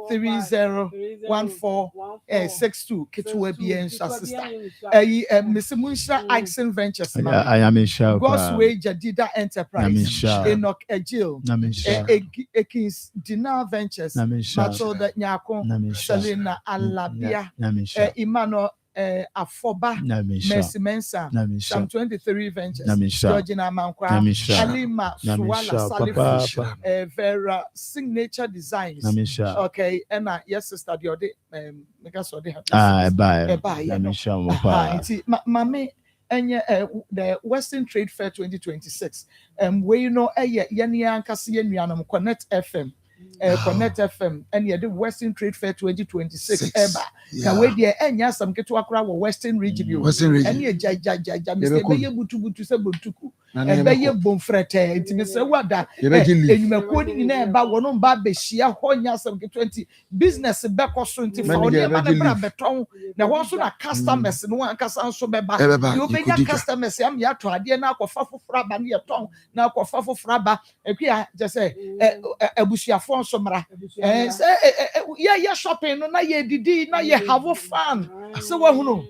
301462 Ketua bien sister. Mr. Munsha Action Ventures. I am in shout. God's Way Jadida Enterprise. Enoch Ejil. Ekins Dinar Ventures. Matilda Nyako. Selena Alabia. Emmanuel Afoba. Mercy Mensa. Psalm 23 Ventures. Georgina Mankwa. Halima Suwala Salifu. Vera Signature Designs. Okay, and yes, sister, the other because of the Mami. And the Western Trade Fair 2026. Where you know, Yanian Cassian Connect FM. Connect FM and the Western Trade Fair 2026 ever. Can we there and yes, some get to Accra Western region. And ye Butuku. And be ye bonfrete. It means what that you may quoting in about one baby shia honya some 20 business back or so into beton. Now also a customers no one can so beba. You be your customers. I'm here to idea now for fraba near tongue now for fraba. Just say a bushia phone somra. Yeah, shopping no ye didi na ye have fun. So what who know?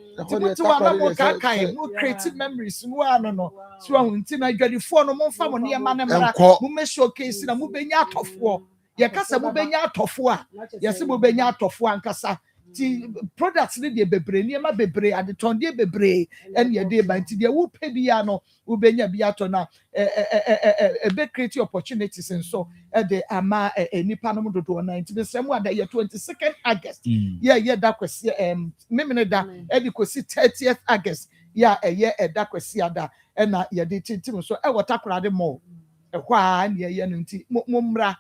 Creative memories. No. So I got the phone no phone near man and showcase na mubenya tofo. Yakasa mubenya tofo. Yes, mubenya tofo and kasa. Products need ye bebre, near my bebre, and the tondia bebre, and ye day by the whoop piano, ubenya biato na a big creative opportunities and so at the ama a nipano to 90 the same one that year 22nd August. Yeah, that was Mimina, and 30th August. Yeah, a year at that was Siada, and ya did so I will tackle the more. A while, yeah, Mumbra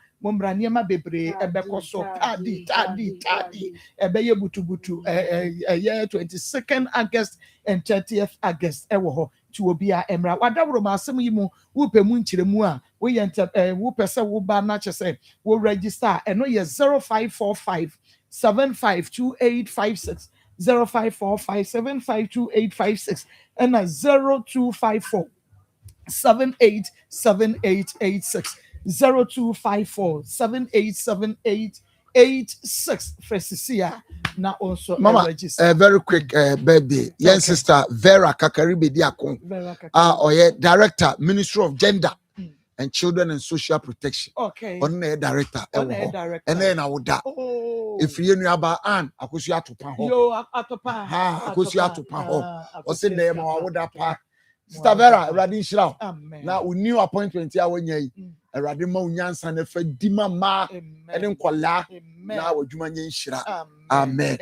Niama Bebre, a Becoso, Tadi, a Baye Butu, a year 22nd August and 30th August, Ewo, to Obia Emra. Whatever Massimo, Whooper Munchiremua, we enter Whooper Wuba Natchez, will register and no year 0545 752856. 0545 752856 and a 0254 787886 0254 787886 Fresicia now also Mama very quick birthday yes sister Vera Kakaribe Diakon director Ministry of Gender and Children and Social Protection. Okay. On the director. And then I would that. If you knew about Anne, I could see how to pan. Yo, atopa. I could see how to pan. Or send them I would that part. Sister Vera, Radin Shroud. Now we new appointment here when you a Radimo Yansan if a Dima Ma and then Kola. Now would you man Shra. Amen.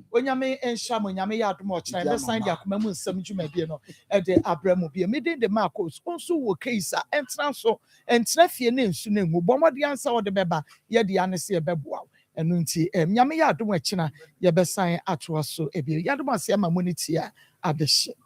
When you may and Shamu Yami out much, and the sign Yakumamu some Jumadiano at the Abramo be a midday the Marcos also will case and transfer and Sneffy name soon who bomber the answer of the Beba, yet the Annecy Bebwa. And Nunti, Yami Yaduachina, Yabesai at was so a beer Yadumasia Mamunitia at the ship.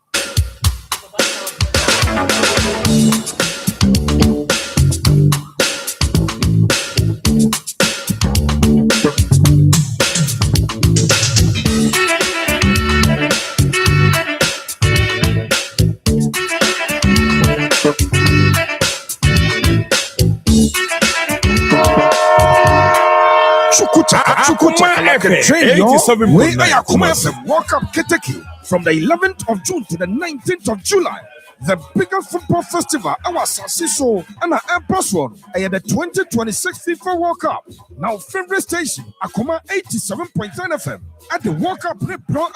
Akoma like a train, 87. We are Akoma Walk Up Keteki from the 11th of June to the 19th of July. The biggest football festival, our Sasiso and our Empress one, and the 2026 FIFA World Cup. Now, favorite station, Akoma 87.9 FM. At the World Cup,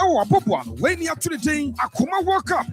our Bob one, way near to the day, Akoma World Cup.